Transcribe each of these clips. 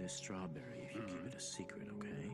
this strawberry if you keep it a secret, okay?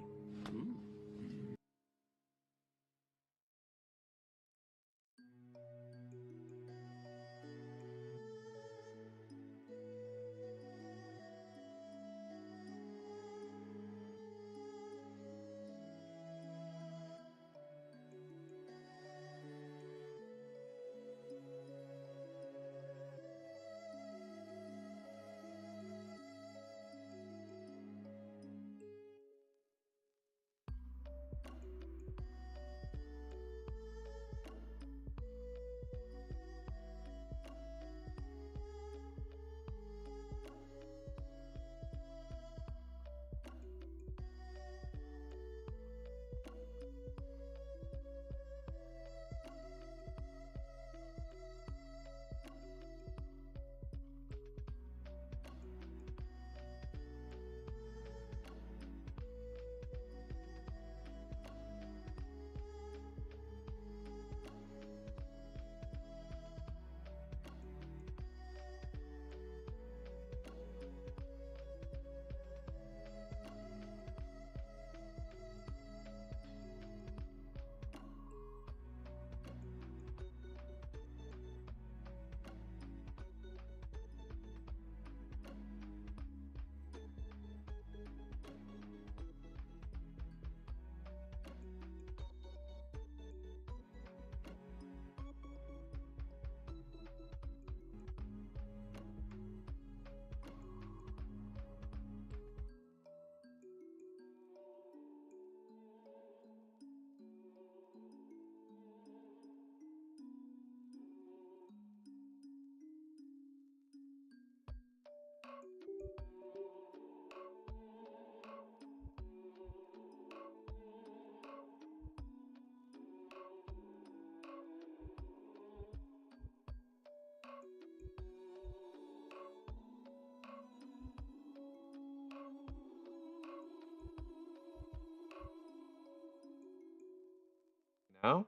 Now?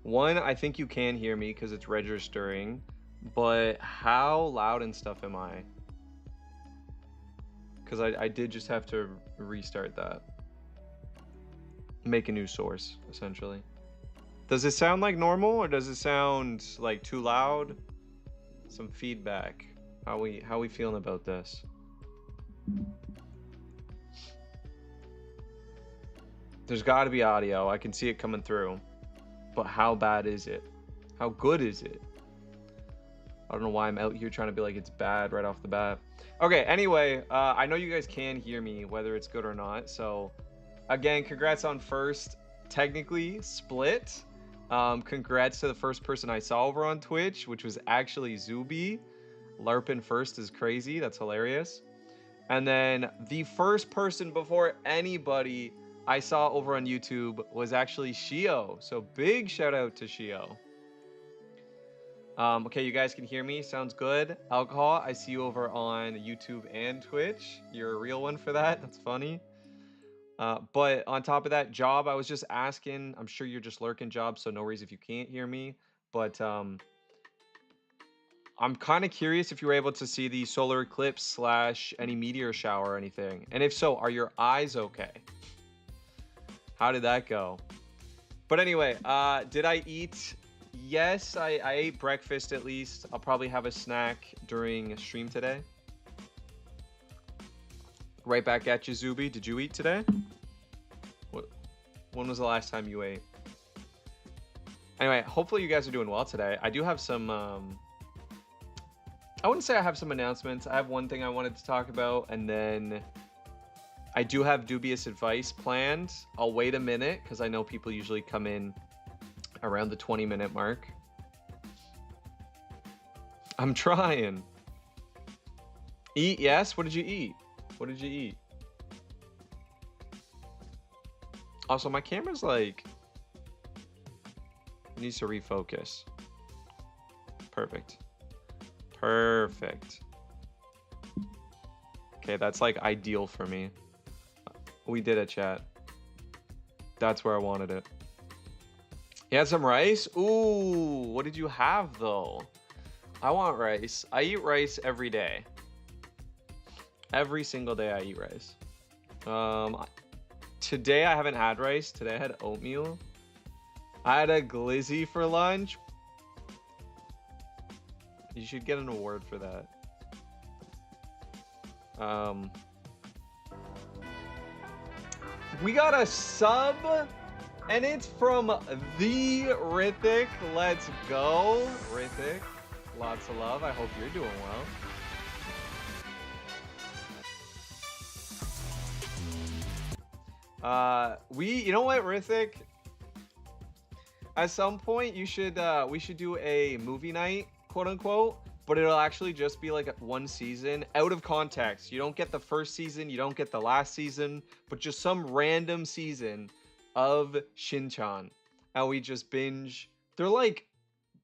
One, I think you can hear me because it's registering, but how loud and stuff am I? Because I did just have to restart that. Make a new source, essentially. Does it sound like normal or does it sound like too loud? Some feedback. How we feeling about this? There's got to be audio. I can see it coming through. But how bad is it? How good is it? I don't know why I'm out here trying to be like it's bad right off the bat. Okay, anyway, I know you guys can hear me, whether it's good or not. So, again, congrats on first, technically, split. Congrats to the first person I saw over on Twitch, which was actually Zuby. LARPing first is crazy. That's hilarious. And then the first person before anybody I saw over on YouTube was actually Shio. So big shout out to Shio. Okay, you guys can hear me. Sounds good. Alcohol, I see you over on YouTube and Twitch. You're a real one for that. That's funny. But on top of that, Job, I was just asking. I'm sure you're just lurking, Job, so no worries if you can't hear me. But I'm kind of curious if you were able to see the solar eclipse / any meteor shower or anything. And if so, are your eyes okay? How did that go? But anyway, did I eat? Yes, I ate breakfast at least. I'll probably have a snack during stream today. Right back at you, Zuby. Did you eat today? When was the last time you ate? Anyway, hopefully you guys are doing well today. I do have some... I wouldn't say I have some announcements. I have one thing I wanted to talk about, and then... I do have dubious advice planned. I'll wait a minute because I know people usually come in around the 20-minute mark. I'm trying. Eat, yes? What did you eat? What did you eat? Also, my camera's like... It needs to refocus. Perfect. Perfect. Okay, that's like ideal for me. We did it, chat. That's where I wanted it. You had some rice? Ooh, what did you have though? I want rice. I eat rice every day. Every single day I eat rice. Today I haven't had rice. Today I had oatmeal. I had a glizzy for lunch. You should get an award for that. We got a sub, and it's from the Rithik. Let's go, Rithik. Lots of love. I hope you're doing well. You know what, Rithik? At some point, we should do a movie night, quote unquote, but it'll actually just be like one season out of context. You don't get the first season, you don't get the last season, but just some random season of Shin-chan, and we just binge. They're like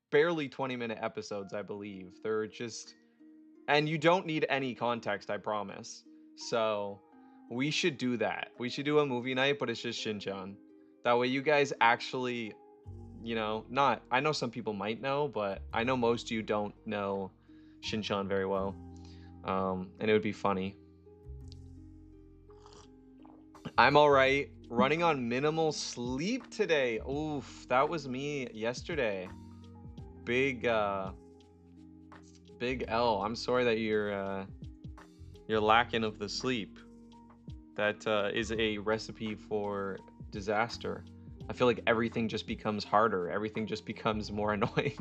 barely 20-minute episodes, I believe. They're just, and you don't need any context, I promise. So we should do that. We should do a movie night, but it's just Shin-chan. That way you guys actually, you know, not, I know some people might know, but I know most of you don't know Shin-chan very well. And it would be funny. I'm all right. Running on minimal sleep today. Oof, that was me yesterday. Big L. I'm sorry that you're lacking of the sleep. That is a recipe for disaster. I feel like everything just becomes harder. Everything just becomes more annoying.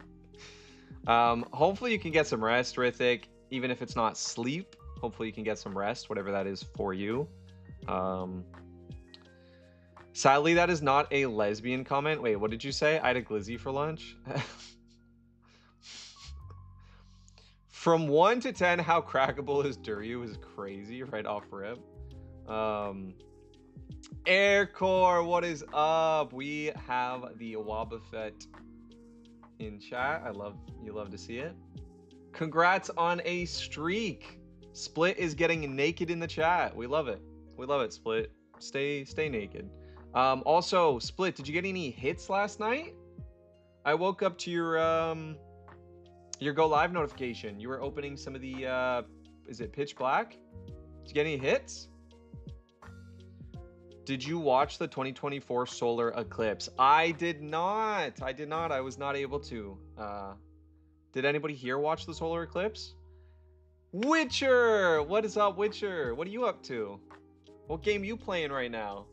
Hopefully you can get some rest, Rithik. Even if it's not sleep, hopefully you can get some rest, whatever that is for you. Sadly, that is not a lesbian comment. Wait, what did you say? I had a glizzy for lunch? From 1 to 10, how crackable is Duryu is crazy right off rip. Aircore, what is up? We have the Wobbuffet in chat. You love to see it. Congrats on a streak. Split is getting naked in the chat. We love it. We love it, Split. Stay naked. Also, Split, did you get any hits last night? I woke up to your go live notification. You were opening some of the is it Pitch Black? Did you get any hits? Did you watch the 2024 solar eclipse? I did not. I was not able to. Did anybody here watch the solar eclipse? Witcher! What is up, Witcher? What are you up to? What game are you playing right now?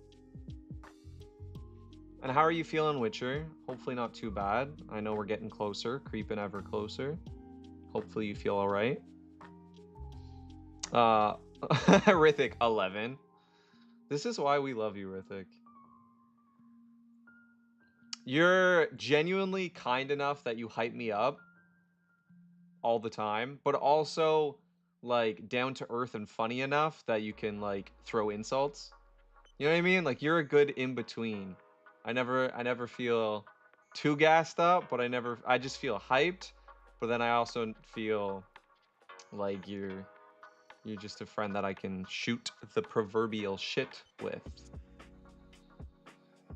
And how are you feeling, Witcher? Hopefully not too bad. I know we're getting closer, creeping ever closer. Hopefully you feel all right. Rithik, 11. This is why we love you, Rithik. You're genuinely kind enough that you hype me up all the time, but also like down to earth and funny enough that you can like throw insults. You know what I mean? Like you're a good in between. I never feel too gassed up, but I just feel hyped, but then I also feel like you're just a friend that I can shoot the proverbial shit with.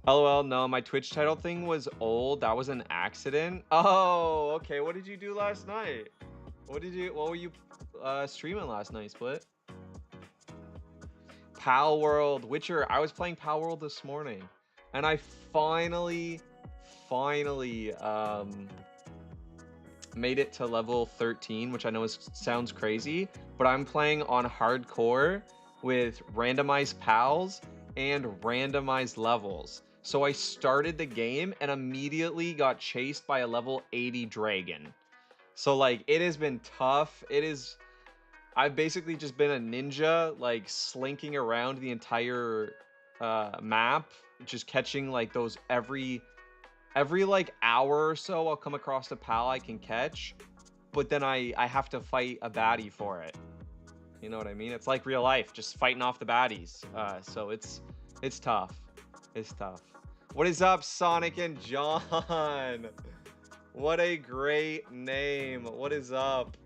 LOL, no, my Twitch title thing was old. That was an accident. Oh, okay. What did you do last night? What were you streaming last night, Split? Pal World, Witcher. I was playing Pal World this morning, and I finally made it to level 13, which I know sounds crazy, but I'm playing on hardcore with randomized pals and randomized levels. So I started the game and immediately got chased by a level 80 dragon. So like it has been tough. I've basically just been a ninja, like slinking around the entire map, just catching like those every like hour or so. I'll come across a pal I can catch, but then I have to fight a baddie for it. You know what I mean? It's like real life, just fighting off the baddies. So it's tough. It's tough. What is up, Sonic and John? What a great name. What is up?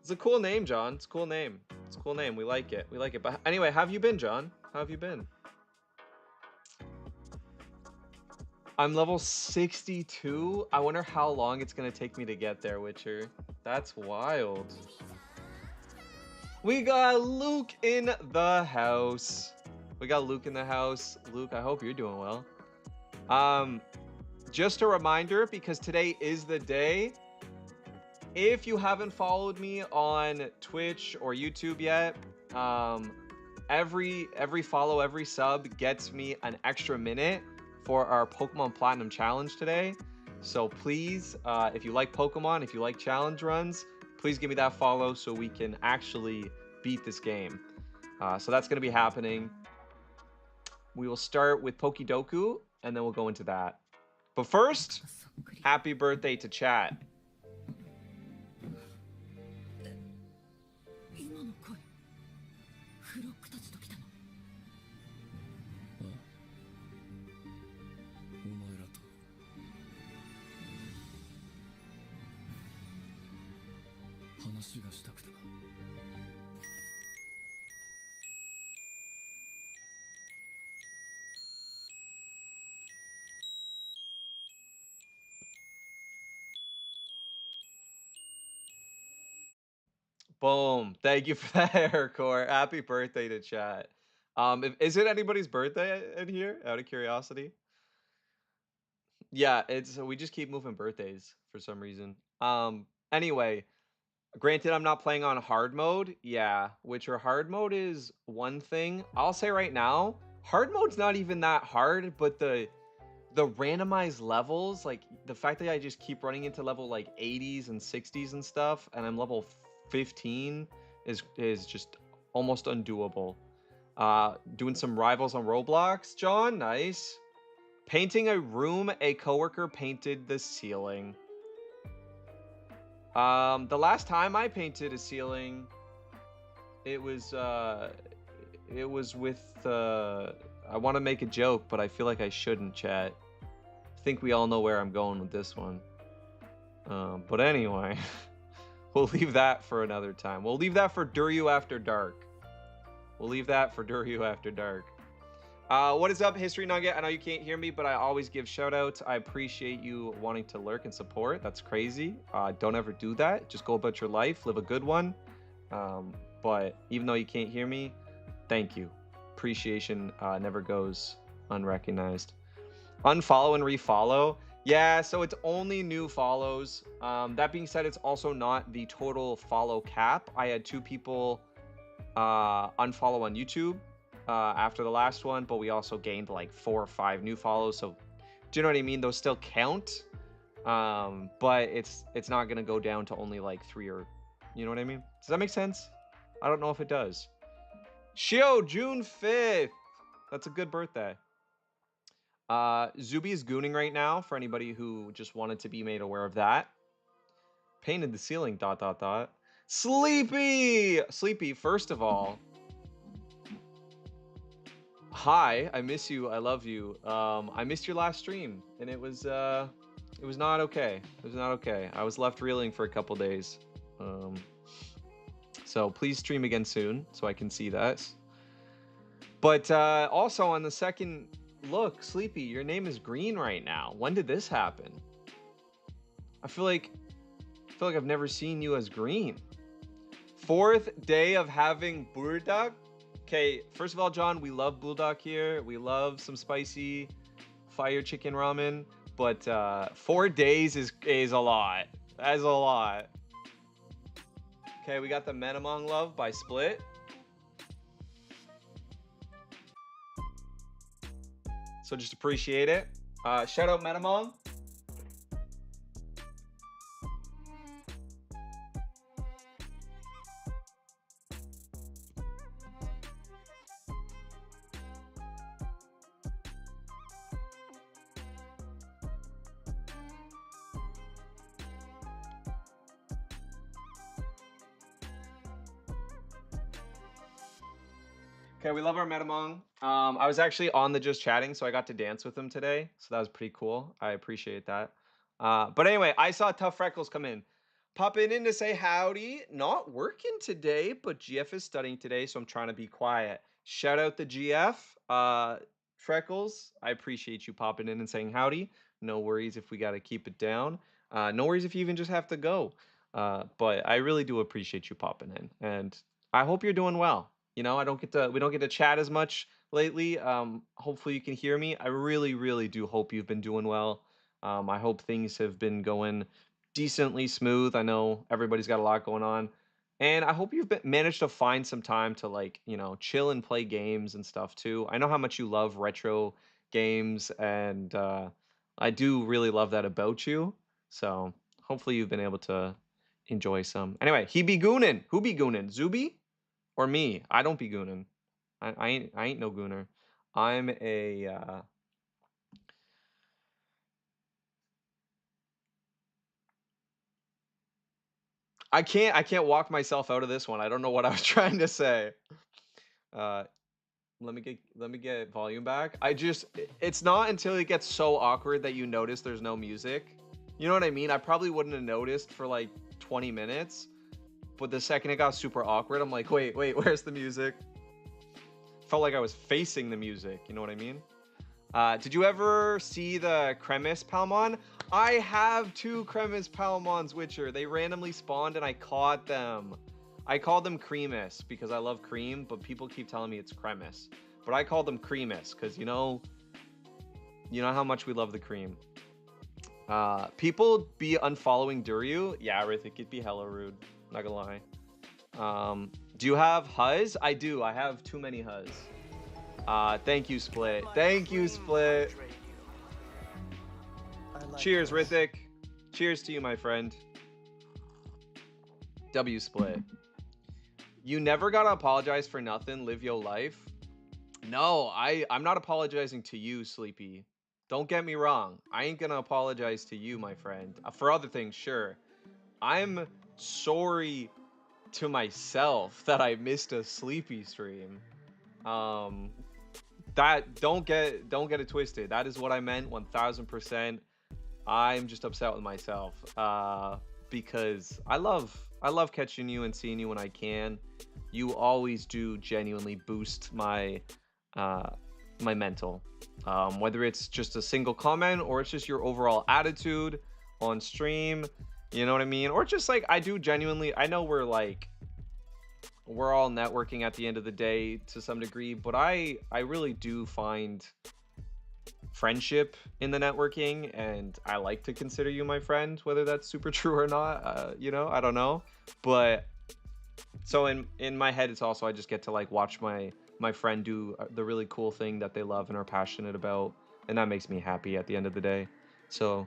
It's a cool name, John. It's a cool name. It's a cool name. We like it. We like it. But anyway, how have you been, John? How have you been? I'm level 62. I wonder how long it's going to take me to get there, Witcher. That's wild. We got Luke in the house. We got Luke in the house. Luke, I hope you're doing well. Just a reminder, because today is the day. If you haven't followed me on Twitch or YouTube yet, every follow, every sub gets me an extra minute for our Pokemon Platinum Challenge today. So please, if you like Pokemon, if you like challenge runs, please give me that follow so we can actually beat this game. So that's going to be happening. We will start with Pokidoku, and then we'll go into that. But first, happy birthday to chat. 今の声フロックたちと来たの。ああ、お前らと話がしたくてな。Boom. Thank you for that, Aircore. Happy birthday to chat. Is it anybody's birthday in here, out of curiosity? Yeah, we just keep moving birthdays for some reason. Anyway, granted, I'm not playing on hard mode. Yeah, Witcher hard mode is one thing. I'll say right now, hard mode's not even that hard, but the randomized levels, like the fact that I just keep running into level like 80s and 60s and stuff, and I'm level 15 is just almost undoable. Doing some rivals on Roblox, John, nice. Painting a room, a coworker painted the ceiling. The last time I painted a ceiling, it was with I want to make a joke, but I feel like I shouldn't, chat. I think we all know where I'm going with this one. But anyway, we'll leave that for another time. We'll leave that for Duryu After Dark. We'll leave that for Duryu After Dark. What is up, History Nugget? I know you can't hear me, but I always give shout-outs. I appreciate you wanting to lurk and support. That's crazy. Don't ever do that. Just go about your life. Live a good one. But even though you can't hear me, thank you. Appreciation never goes unrecognized. Unfollow and refollow. Yeah, so it's only new follows. That being said, it's also not the total follow cap. I had 2 people unfollow on YouTube after the last one, but we also gained like 4 or 5 new follows. So do you know what I mean? Those still count, but it's not gonna go down to only like 3 or, you know what I mean? Does that make sense? I don't know if it does. Shio, June 5th. That's a good birthday. Zuby is gooning right now for anybody who just wanted to be made aware of that. Painted the ceiling, ... Sleepy! Sleepy, first of all, hi, I miss you, I love you. I missed your last stream, and it was not okay. It was not okay. I was left reeling for a couple days. So please stream again soon so I can see that. But also on the second look, Sleepy, your name is green right now. When did this happen? I feel like I've never seen you as green. 4th day of having Buldak. Okay, first of all, John, we love Buldak here. We love some spicy fire chicken ramen, but 4 days is a lot. That's a lot. Okay, we got the Menamong Love by Split. So just appreciate it. Shout out Menamong. Okay, we love our Metamong. I was actually on the Just Chatting, so I got to dance with him today. So that was pretty cool. I appreciate that. But anyway, I saw Tough Freckles come in. Popping in to say howdy. Not working today, but GF is studying today, so I'm trying to be quiet. Shout out the GF. Freckles, I appreciate you popping in and saying howdy. No worries if we got to keep it down. No worries if you even just have to go. But I really do appreciate you popping in. And I hope you're doing well. You know, we don't get to chat as much lately. Hopefully you can hear me. I really, really do hope you've been doing well. I hope things have been going decently smooth. I know everybody's got a lot going on. And I hope managed to find some time to like, you know, chill and play games and stuff too. I know how much you love retro games and I do really love that about you. So hopefully you've been able to enjoy some. Anyway, he be goonin. Who be goonin? Zuby or me? I don't be goonin. I ain't no gooner. I'm a I can't walk myself out of this one. I don't know what I was trying to say. Uh let me get volume back. It's not until it gets so awkward that you notice there's no music. You know what I mean? I probably wouldn't have noticed for like 20 minutes, but the second it got super awkward, I'm like, wait, where's the music? Felt like I was facing the music, you know what I mean? Did you ever see the Cremis Palmon? I have 2 Cremis Palmons, Witcher. They randomly spawned and I caught them. I called them Cremis because I love cream, but people keep telling me it's Cremis. But I call them Cremis because you know how much we love the cream. People be unfollowing Duryu. Yeah, Rithik, it'd be hella rude. Not gonna lie. Do you have Huzz? I do. I have too many Huzz. Thank you, Split. Thank you, Split. Cheers, Rithik. Cheers to you, my friend. W Split. You never gotta apologize for nothing. Live your life. No, I'm not apologizing to you, Sleepy. Don't get me wrong. I ain't gonna apologize to you, my friend. For other things, sure. I'm sorry to myself that I missed a Sleepy stream. That don't get it twisted. That is what I meant 1000%. I'm just upset with myself because I love catching you and seeing you when I can. You always do genuinely boost my my mental. Whether it's just a single comment or it's just your overall attitude on stream, you know what I mean? Or just like I do genuinely, I know we're all networking at the end of the day to some degree, but I really do find friendship in the networking, and I like to consider you my friend, whether that's super true or not. You know, I don't know, but so in my head, it's also I just get to like watch my friend do the really cool thing that they love and are passionate about, and that makes me happy at the end of the day. So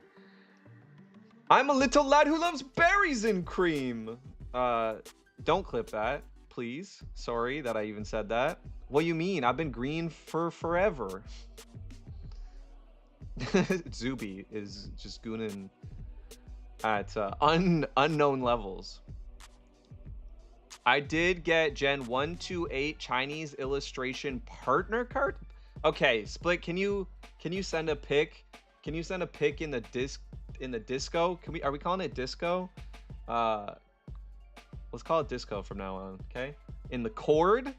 I'm a little lad who loves berries and cream. Don't clip that, please. Sorry that I even said that. What do you mean? I've been green for forever. Zuby is just gooning at unknown levels. I did get Gen 128 Chinese illustration partner card. Okay, Split, can you send a pic? Can you send a pic in the disco? Are we calling it disco? Let's call it disco from now on, okay? In the cord?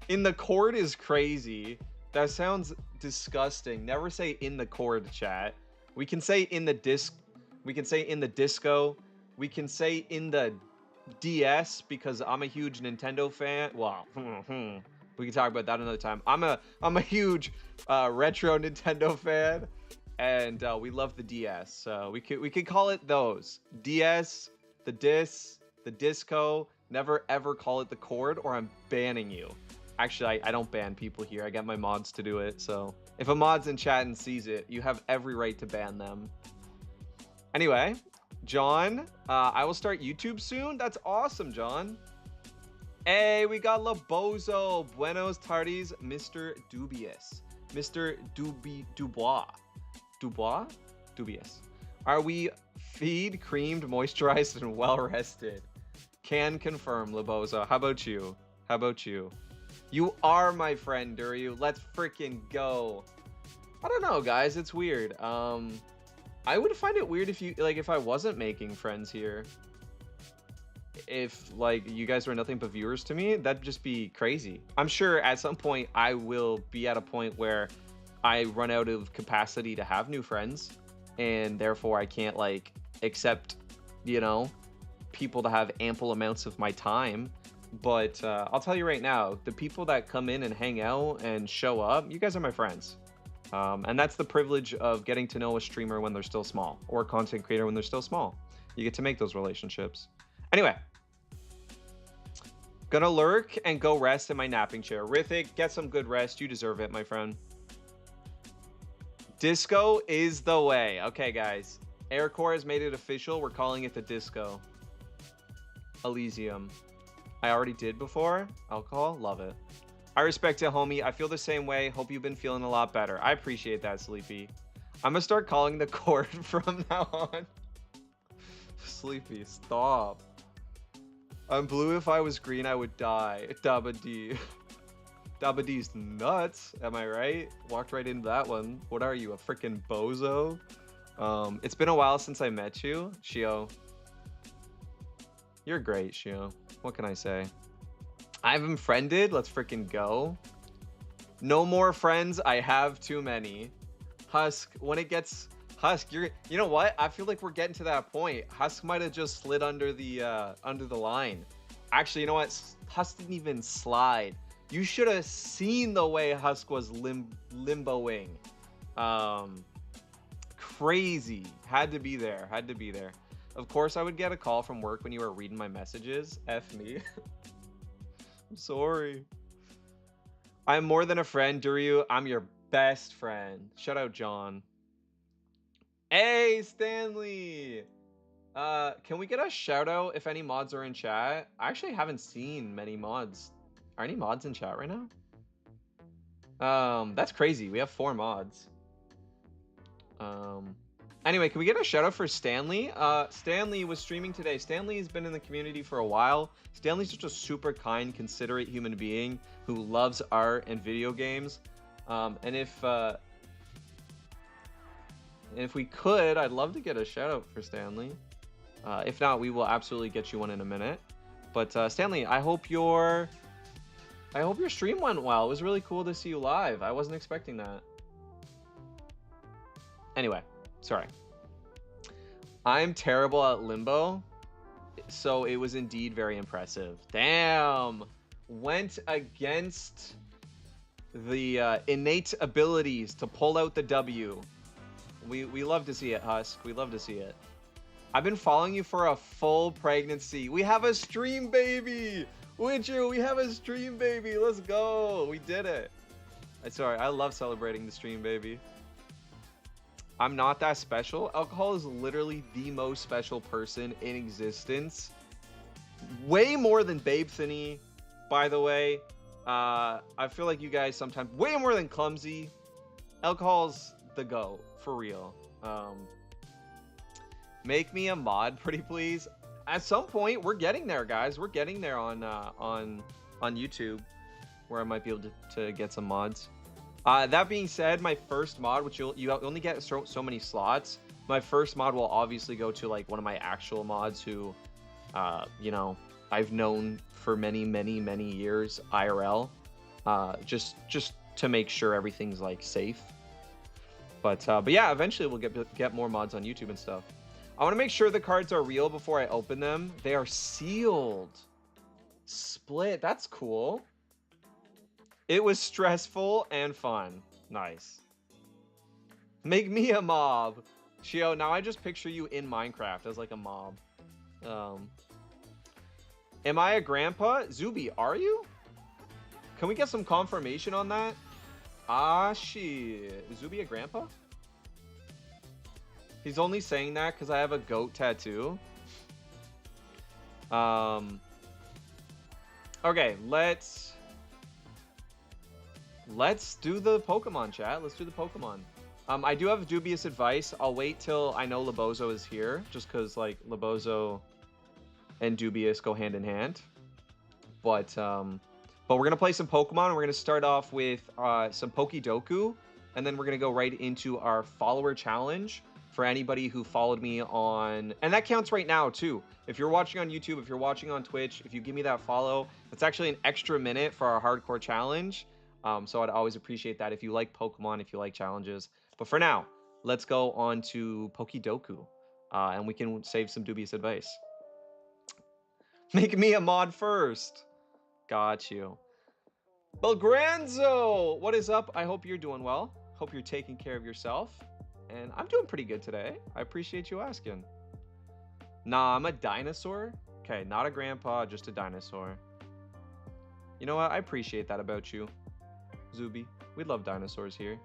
In the cord is crazy. That sounds disgusting. Never say in the cord, chat. We can say in the we can say in the disco. We can say in the DS because I'm a huge Nintendo fan. Well, we can talk about that another time. I'm a huge retro Nintendo fan, and we love the DS. So we could call it those DS, the disco. Never ever call it the cord, or I'm banning you. Actually, I don't ban people here. I get my mods to do it. So if a mod's in chat and sees it, you have every right to ban them. Anyway, John, I will start YouTube soon. That's awesome, John. Hey, we got Labozo. Buenos tardes, Mr. Dubious. Mr. Dubois. Dubious. Are we feed, creamed, moisturized, and well-rested? Can confirm, Labozo. How about you? How about you? You are my friend, Duryu. Let's freaking go. I don't know, guys. It's weird. I would find it weird if I wasn't making friends here. If like you guys were nothing but viewers to me, that'd just be crazy. I'm sure at some point I will be at a point where I run out of capacity to have new friends, and therefore I can't like accept, you know, people to have ample amounts of my time. But I'll tell you right now, the people that come in and hang out and show up, you guys are my friends. And that's the privilege of getting to know a streamer when they're still small, or a content creator when they're still small. You get to make those relationships. Anyway, gonna lurk and go rest in my napping chair. Rithik, get some good rest. You deserve it, my friend. Disco is the way. Okay, guys. Aircore has made it official. We're calling it the Disco. Elysium. I already did before. Alcohol. Love it. I respect it, homie. I feel the same way. Hope you've been feeling a lot better. I appreciate that, Sleepy. I'm gonna start calling the court from now on. Sleepy, stop. I'm blue. If I was green, I would die. Dabba D. Dabba D's nuts. Am I right? Walked right into that one. What are you, a freaking bozo? It's been a while since I met you, Shio. You're great, Shio. What can I say? I've befriended. Let's freaking go. No more friends. I have too many. Husk, when it gets Husk, you know what? I feel like we're getting to that point. Husk might have just slid under the line. Actually, you know what? Husk didn't even slide. You should have seen the way Husk was limboing. Crazy. Had to be there. Had to be there. Of course, I would get a call from work when you were reading my messages. F me. I'm sorry. I'm more than a friend, Duryu. I'm your best friend. Shout out, John. Hey, Stanley. Can we get a shout out if any mods are in chat? I actually haven't seen many mods. Are any mods in chat right now? That's crazy. We have 4 mods. Anyway, can we get a shout out for Stanley? Stanley was streaming today. Stanley has been in the community for a while. Stanley's just a super kind, considerate human being who loves art and video games. And if we could, I'd love to get a shout out for Stanley. If not, we will absolutely get you one in a minute. But Stanley, I hope your stream went well. It was really cool to see you live. I wasn't expecting that. Anyway, sorry. I'm terrible at Limbo, so it was indeed very impressive. Damn! Went against the innate abilities to pull out the W. We love to see it, Husk. We love to see it. I've been following you for a full pregnancy. We have a stream baby! Witcher, we have a stream baby! Let's go! We did it! Sorry, I love celebrating the stream baby. I'm not that special. Alcohol is literally the most special person in existence. Way more than Babe Thinny, by the way. I feel like you guys sometimes... Way more than Clumsy. Alcohol's the go, for real. Make me a mod, pretty please. At some point, we're getting there, guys. We're getting there on YouTube, where I might be able to get some mods. That being said, my first mod, which you only get so many slots, my first mod will obviously go to like one of my actual mods who, you know, I've known for many years IRL, just to make sure everything's like safe. But yeah, eventually we'll get more mods on YouTube and stuff. I want to make sure the cards are real before I open them. They are sealed. Split. That's cool. It was stressful and fun. Nice. Make me a mob. Shio, now I just picture you in Minecraft as like a mob. Am I a grandpa? Zuby, are you? Can we get some confirmation on that? Ah, shit. Is Zuby a grandpa? He's only saying that because I have a goat tattoo. Okay, let's do the Pokemon, chat. Let's do the Pokemon. I do have dubious advice. I'll wait till I know Labozo is here, just because like Labozo and dubious go hand in hand. But we're gonna play some Pokemon. And we're gonna start off with some Pokedoku, and then we're gonna go right into our follower challenge for anybody who followed me on, and that counts right now too. If you're watching on YouTube, if you're watching on Twitch, if you give me that follow, that's actually an extra minute for our hardcore challenge. So I'd always appreciate that if you like Pokemon, if you like challenges. But for now, let's go on to Pokedoku, and we can save some dubious advice. Make me a mod first. Got you. Belgranzo, what is up? I hope you're doing well. Hope you're taking care of yourself. And I'm doing pretty good today. I appreciate you asking. Nah, I'm a dinosaur. Okay, not a grandpa, just a dinosaur. You know what? I appreciate that about you, Zuby. We love dinosaurs here.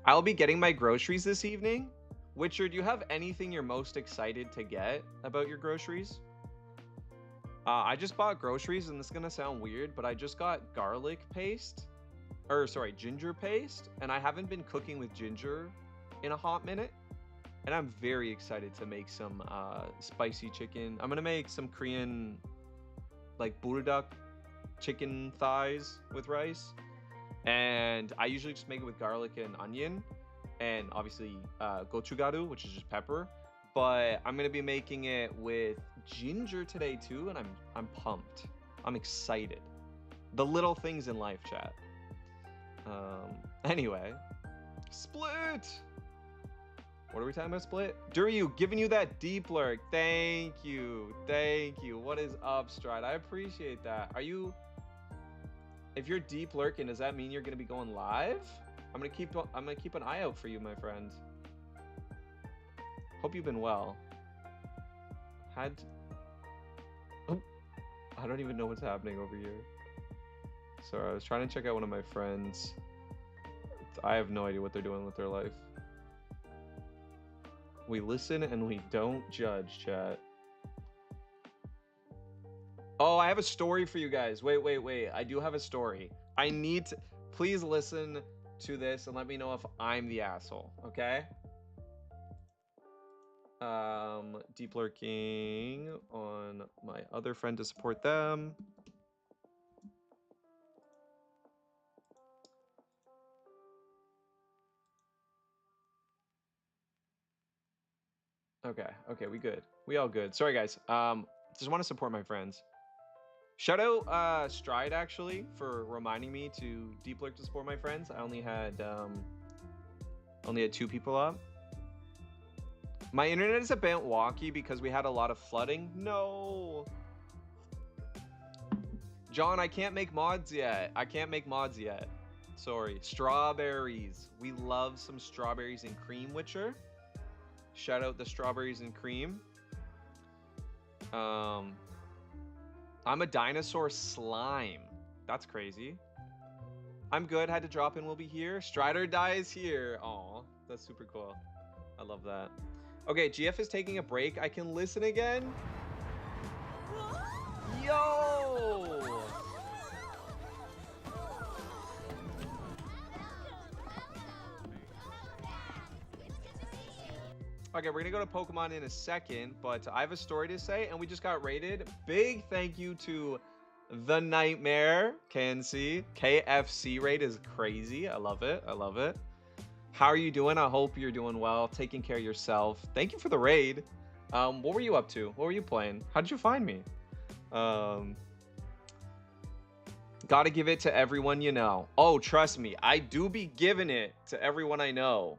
I'll be getting my groceries this evening. Witcher, do you have anything you're most excited to get about your groceries? I just bought groceries, and this is gonna sound weird, but I just got garlic paste. Or, sorry, ginger paste. And I haven't been cooking with ginger in a hot minute. And I'm very excited to make some spicy chicken. I'm gonna make some Korean, like, burudak chicken thighs with rice. And I usually just make it with garlic and onion. And obviously gochugaru, which is just pepper. But I'm gonna be making it with ginger today too, and I'm pumped. I'm excited. The little things in life, chat. Anyway, Split. What are we talking about, Split? Duryu, giving you that deep lurk. Thank you, thank you. What is up, Stride? I appreciate that. Are you? If you're deep lurking, does that mean you're gonna be going live? I'm gonna keep an eye out for you, my friend. Hope you've been well. Oh, I don't even know what's happening over here. Sorry, I was trying to check out one of my friends. I have no idea what they're doing with their life. We listen and we don't judge, chat. Oh, I have a story for you guys. Wait. I do have a story. I need to... Please listen to this and let me know if I'm the asshole, okay? Deep lurking on my other friend to support them. Okay, we good. We all good. Sorry guys. Just want to support my friends. Shout out Stride actually for reminding me to deep lurk to support my friends. I only had 2 people up. My internet is a bit wonky because we had a lot of flooding. No. John, I can't make mods yet. Sorry. Strawberries. We love some strawberries and cream, Witcher. Shout out the strawberries and cream. I'm a dinosaur slime. That's crazy. I'm good. Had to drop in. We'll be here. Strider dies here. Aw, that's super cool. I love that. Okay, GF is taking a break. I can listen again. Yo! Okay, we're gonna go to Pokemon in a second, but I have a story to say, and we just got raided. Big thank you to The Nightmare, KNC. KFC raid is crazy. I love it. How are you doing? I hope you're doing well, taking care of yourself. Thank you for the raid. What were you up to? What were you playing? How did you find me? Gotta give it to everyone you know. Oh, trust me, I do be giving it to everyone I know.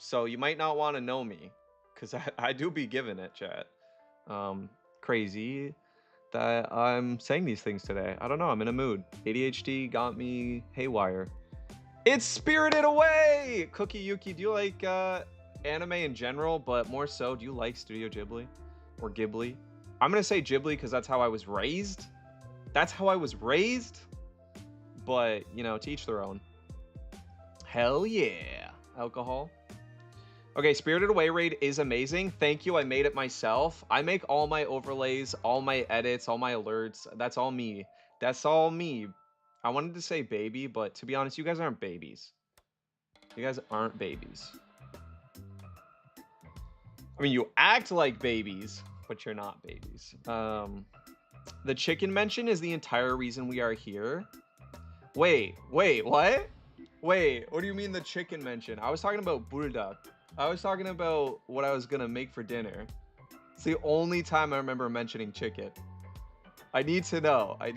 So you might not want to know me, because I do be giving it, chat. Crazy that I'm saying these things today. I don't know, I'm in a mood. ADHD got me haywire. It's Spirited Away! Cookie Yuki, do you like anime in general, but more so, do you like Studio Ghibli? Or Ghibli? I'm gonna say Ghibli because that's how I was raised. But, you know, to each their own. Hell yeah. Alcohol. Okay, Spirited Away raid is amazing. Thank you, I made it myself. I make all my overlays, all my edits, all my alerts. That's all me. I wanted to say baby, but to be honest, you guys aren't babies. I mean, you act like babies, but you're not babies. The chicken mention is the entire reason we are here. Wait, what? Wait, what do you mean the chicken mention? I was talking about burudak. I was talking about what I was gonna make for dinner. It's the only time I remember mentioning chicken. I need to know. I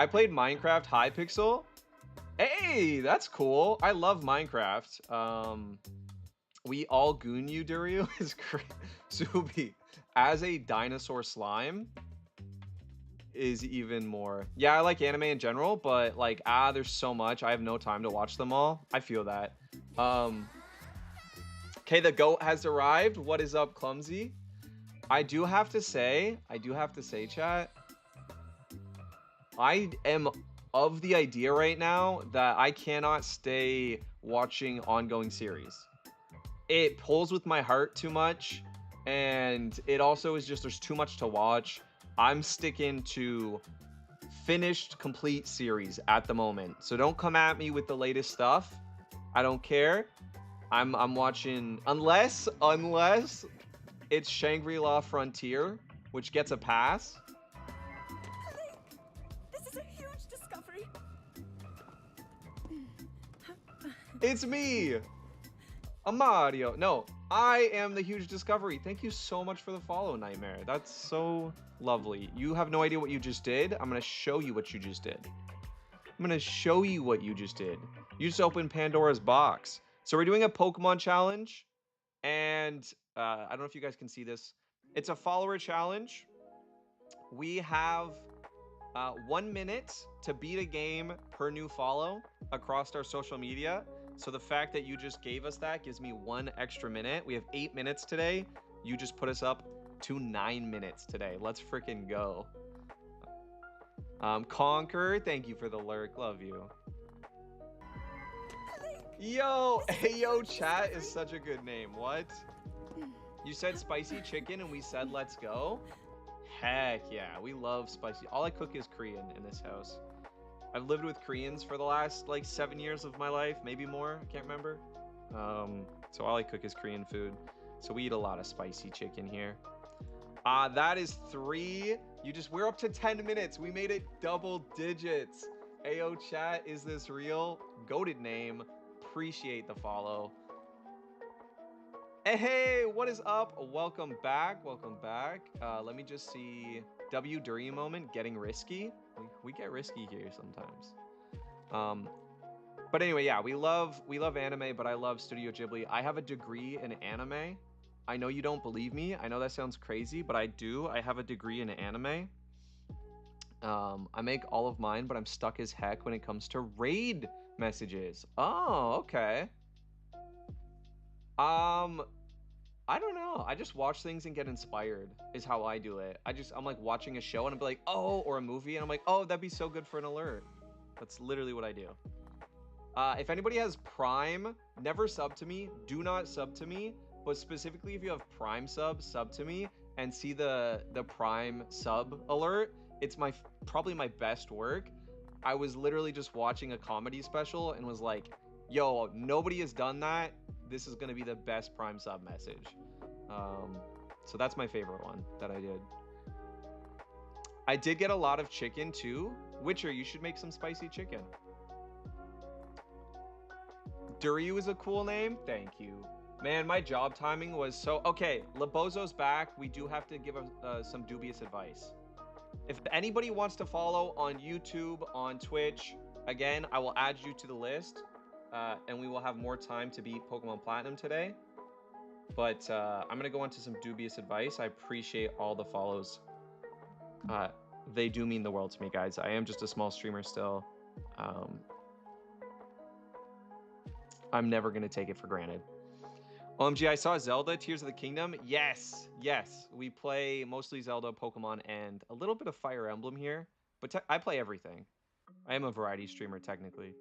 played Minecraft Hypixel. Hey, that's cool. I love Minecraft. We all goon you, Duryu is great. Subi, as a dinosaur slime. is even more. Yeah, I like anime in general, but like there's so much. I have no time to watch them all. I feel that. Okay, the goat has arrived. What is up, Clumsy? I do have to say, chat, I am of the idea right now that I cannot stay watching ongoing series. It pulls with my heart too much, and it also is just, there's too much to watch. I'm sticking to finished, complete series at the moment. So don't come at me with the latest stuff. I don't care. I'm watching, unless it's Shangri-La Frontier, which gets a pass. This is a huge discovery. It's me, Amadio. No, I am the huge discovery. Thank you so much for the follow, Nightmare. That's so lovely. You have no idea what you just did. I'm gonna show you what you just did. You just opened Pandora's box. So we're doing a Pokemon challenge, and I don't know if you guys can see this. It's a follower challenge. We have 1 minute to beat a game per new follow across our social media. So the fact that you just gave us that gives me 1 extra minute. We have 8 minutes today. You just put us up to 9 minutes today. Let's freaking go. Conquer, thank you for the lurk. Love you. Yo, hey yo, chat is such a good name. What? You said spicy chicken and we said let's go? Heck yeah, we love spicy. All I cook is Korean in this house. I've lived with Koreans for the last like 7 years of my life, maybe more, I can't remember. So all I cook is Korean food. So we eat a lot of spicy chicken here. That is 3. We're up to 10 minutes. We made it double digits. Ayo chat, is this real? Goated name. Appreciate the follow. Hey, what is up? Welcome back. Let me just see. W Dury moment, getting risky. We get risky here sometimes. But anyway, yeah, we love anime, but I love Studio Ghibli. I have a degree in anime. I know you don't believe me. I know that sounds crazy, but I do. I have a degree in anime. I make all of mine, but I'm stuck as heck when it comes to raid messages. Oh, okay. I don't know. I just watch things and get inspired is how I do it. I'm like watching a show and I'm like, oh, or a movie, and I'm like, oh, that'd be so good for an alert. That's literally what I do. If anybody has Prime, never sub to me. Do not sub to me. But specifically, if you have Prime sub to me and see the Prime sub alert, it's probably my best work. I was literally just watching a comedy special and was like, yo, nobody has done that. This is going to be the best Prime sub message. So that's my favorite one that I did. I did get a lot of chicken too. Witcher, you should make some spicy chicken. Duryu is a cool name. Thank you. Man, my job timing was so... Okay, Labozo's back. We do have to give some dubious advice. If anybody wants to follow on YouTube, on Twitch, again, I will add you to the list. And we will have more time to beat Pokemon Platinum today. But I'm going to go into some dubious advice. I appreciate all the follows. They do mean the world to me, guys. I am just a small streamer still. I'm never going to take it for granted. OMG, I saw Zelda Tears of the Kingdom. Yes. We play mostly Zelda, Pokemon, and a little bit of Fire Emblem here. But I play everything. I am a variety streamer, technically.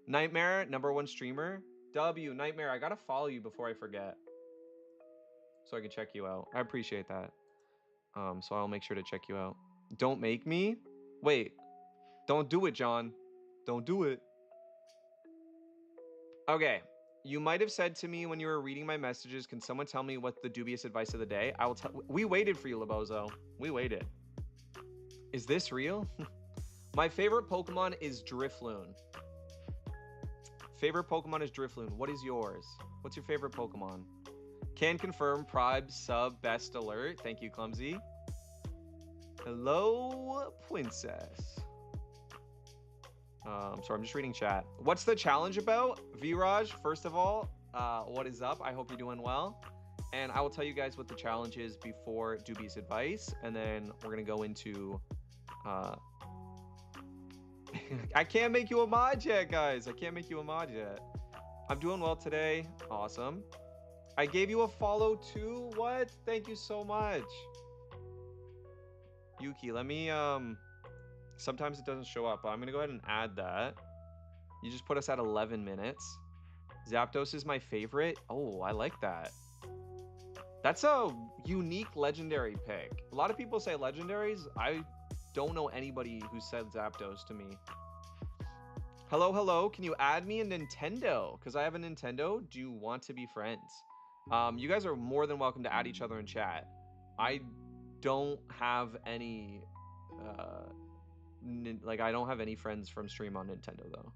Nightmare, #1 streamer. W, Nightmare, I gotta follow you before I forget. So I can check you out. I appreciate that. So I'll make sure to check you out. Don't make me? Wait. Don't do it, John. Don't do it. Okay. You might have said to me when you were reading my messages, can someone tell me what the dubious advice of the day? I will tell. We waited for you, Labozo. We waited. Is this real? My favorite Pokemon is Drifloon. Favorite Pokemon is Drifloon. What is yours? What's your favorite Pokemon? Can confirm Prime sub best alert. Thank you, Clumsy. Hello, Princess. Sorry, I'm just reading chat. What's the challenge about? Viraj, first of all, what is up? I hope you're doing well. And I will tell you guys what the challenge is before dubious advice. And then we're going to go into I can't make you a mod yet, guys. I can't make you a mod yet. I'm doing well today. Awesome. I gave you a follow too. What? Thank you so much. Yuki, let me sometimes it doesn't show up, but I'm gonna go ahead and add that. You just put us at 11 minutes. Zapdos is my favorite. Oh, I like that. That's a unique legendary pick. A lot of people say legendaries. I don't know anybody who said Zapdos to me. Hello, hello. Can you add me a Nintendo? Because I have a Nintendo. Do you want to be friends? You guys are more than welcome to add each other in chat. I don't have any I don't have any friends from stream on Nintendo though,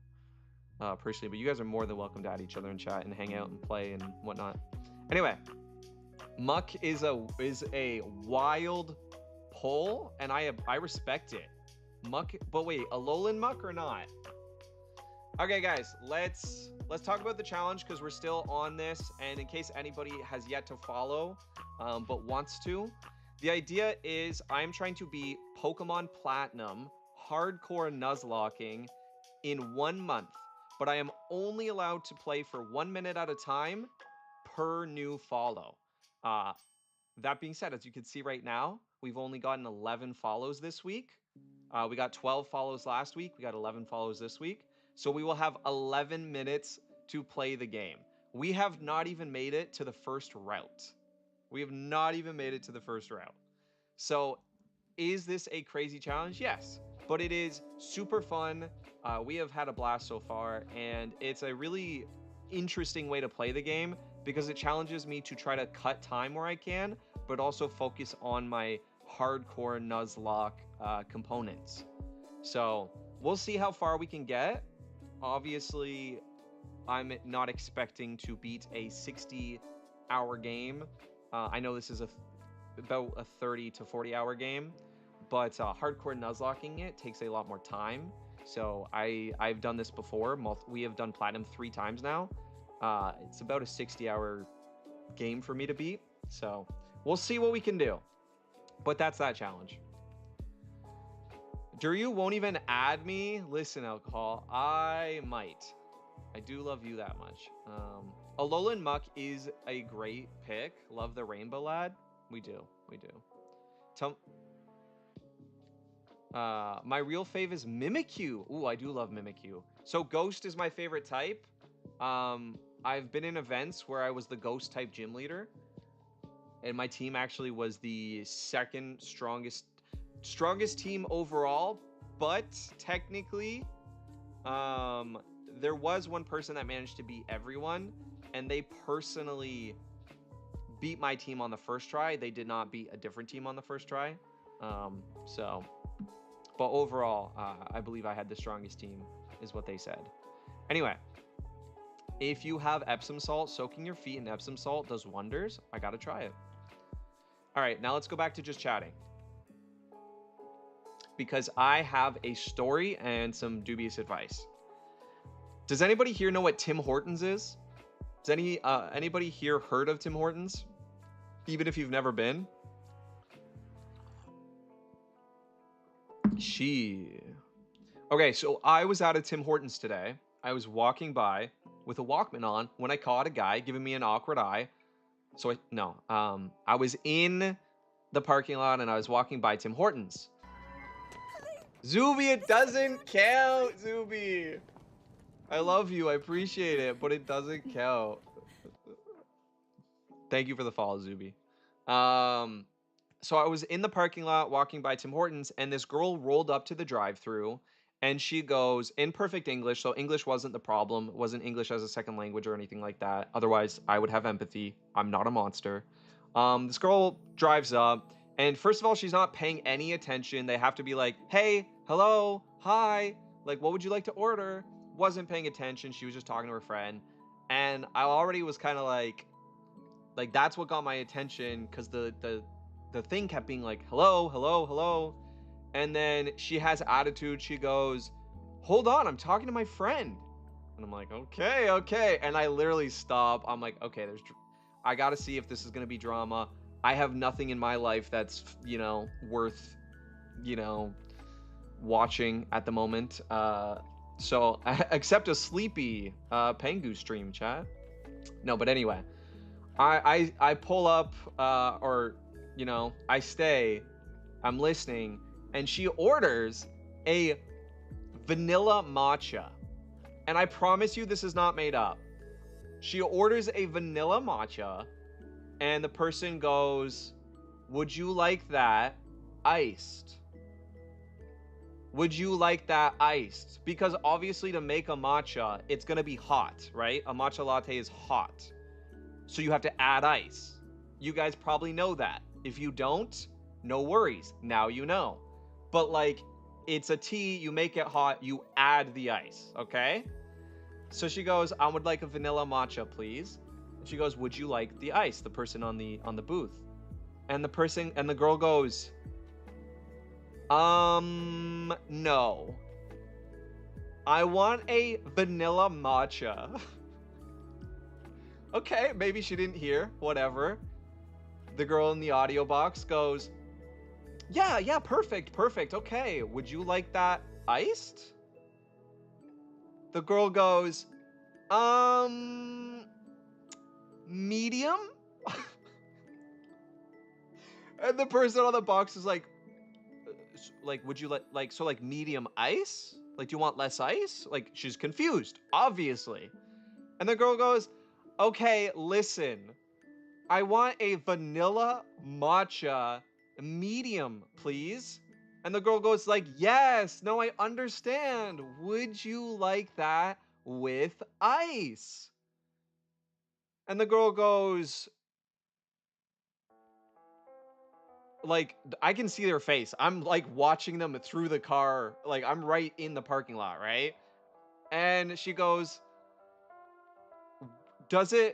personally, but you guys are more than welcome to add each other in chat and hang out and play and whatnot. Anyway, Muck is a wild pull, and I respect it. Muck, but wait, Alolan Muck or not? Okay, guys, let's talk about the challenge because we're still on this, and in case anybody has yet to follow, but wants to, the idea is I'm trying to be Pokemon Platinum hardcore Nuzlocking in 1 month, but I am only allowed to play for 1 minute at a time per new follow. That being said, as you can see right now, we've only gotten 11 follows this week. We got 12 follows last week. We got 11 follows this week. So we will have 11 minutes to play the game. We have not even made it to the first route. We have not even made it to the first route. So is this a crazy challenge? Yes, but it is super fun. We have had a blast so far, and it's a really interesting way to play the game because it challenges me to try to cut time where I can, but also focus on my hardcore Nuzlocke components. So we'll see how far we can get. Obviously, I'm not expecting to beat a 60-hour game. I know this is about a 30 to 40-hour game, but hardcore Nuzlocking it takes a lot more time. So I've done this before. We have done Platinum 3 times now. It's about a 60-hour game for me to beat. So we'll see what we can do. But that's that challenge. Duryu won't even add me. Listen, Alcohol, I might. I do love you that much. Alolan Muck is a great pick. Love the Rainbow Lad. We do. My real fave is Mimikyu. Ooh, I do love Mimikyu. So Ghost is my favorite type. I've been in events where I was the Ghost type gym leader, and my team actually was the second strongest team overall. But technically, there was one person that managed to beat everyone, and they personally beat my team on the first try. They did not beat a different team on the first try. But overall, I believe I had the strongest team, is what they said. Anyway, if you have Epsom salt, soaking your feet in Epsom salt does wonders. I gotta try it. All right, now let's go back to just chatting, because I have a story and some dubious advice. Does anybody here know what Tim Hortons is? Has anybody here heard of Tim Hortons? Even if you've never been? Okay, so I was at a Tim Hortons today. I was walking by with a Walkman on when I caught a guy giving me an awkward eye. I was in the parking lot and I was walking by Tim Hortons. Zuby, it doesn't count, Zuby. I love you, I appreciate it, but it doesn't count. Thank you for the follow, Zuby. So I was in the parking lot walking by Tim Hortons, and this girl rolled up to the drive-thru, and she goes in perfect English. So English wasn't the problem. It wasn't English as a second language or anything like that. Otherwise, I would have empathy. I'm not a monster. This girl drives up, and first of all, she's not paying any attention. They have to be like, hey, hello, hi, like, what would you like to order? Wasn't paying attention. She was just talking to her friend. And I already was kind of like that's what got my attention, because the thing kept being like, hello, hello, hello. And then she has attitude. She goes, hold on, I'm talking to my friend. And I'm like, okay. And I literally stop. I'm like, okay, I got to see if this is going to be drama. I have nothing in my life that's, worth, watching at the moment. So except a sleepy Pengu stream, chat. No, but anyway, I pull up, or you know, I stay. I'm listening, and she orders a vanilla matcha, and I promise you this is not made up. She orders a vanilla matcha, and the person goes, "Would you like that iced? Would you like that iced?" Because obviously to make a matcha, it's gonna be hot, right? A matcha latte is hot. So you have to add ice. You guys probably know that. If you don't, no worries. Now you know. But like, it's a tea, you make it hot, you add the ice, okay? So she goes, "I would like a vanilla matcha, please." And she goes, "Would you like the ice?" The person on the booth. And the girl goes, no. I want a vanilla matcha." Okay, maybe she didn't hear, whatever. The girl in the audio box goes, yeah, perfect, okay. Would you like that iced? The girl goes, medium? And the person on the box is like, would you like medium ice? Like, do you want less ice? Like, she's confused, obviously. And the girl goes, "Okay, listen. I want a vanilla matcha medium, please." And the girl goes like, "Yes, no, I understand. Would you like that with ice?" And the girl goes, like, I can see their face. I'm like watching them through the car. Like, I'm right in the parking lot, right? And she goes,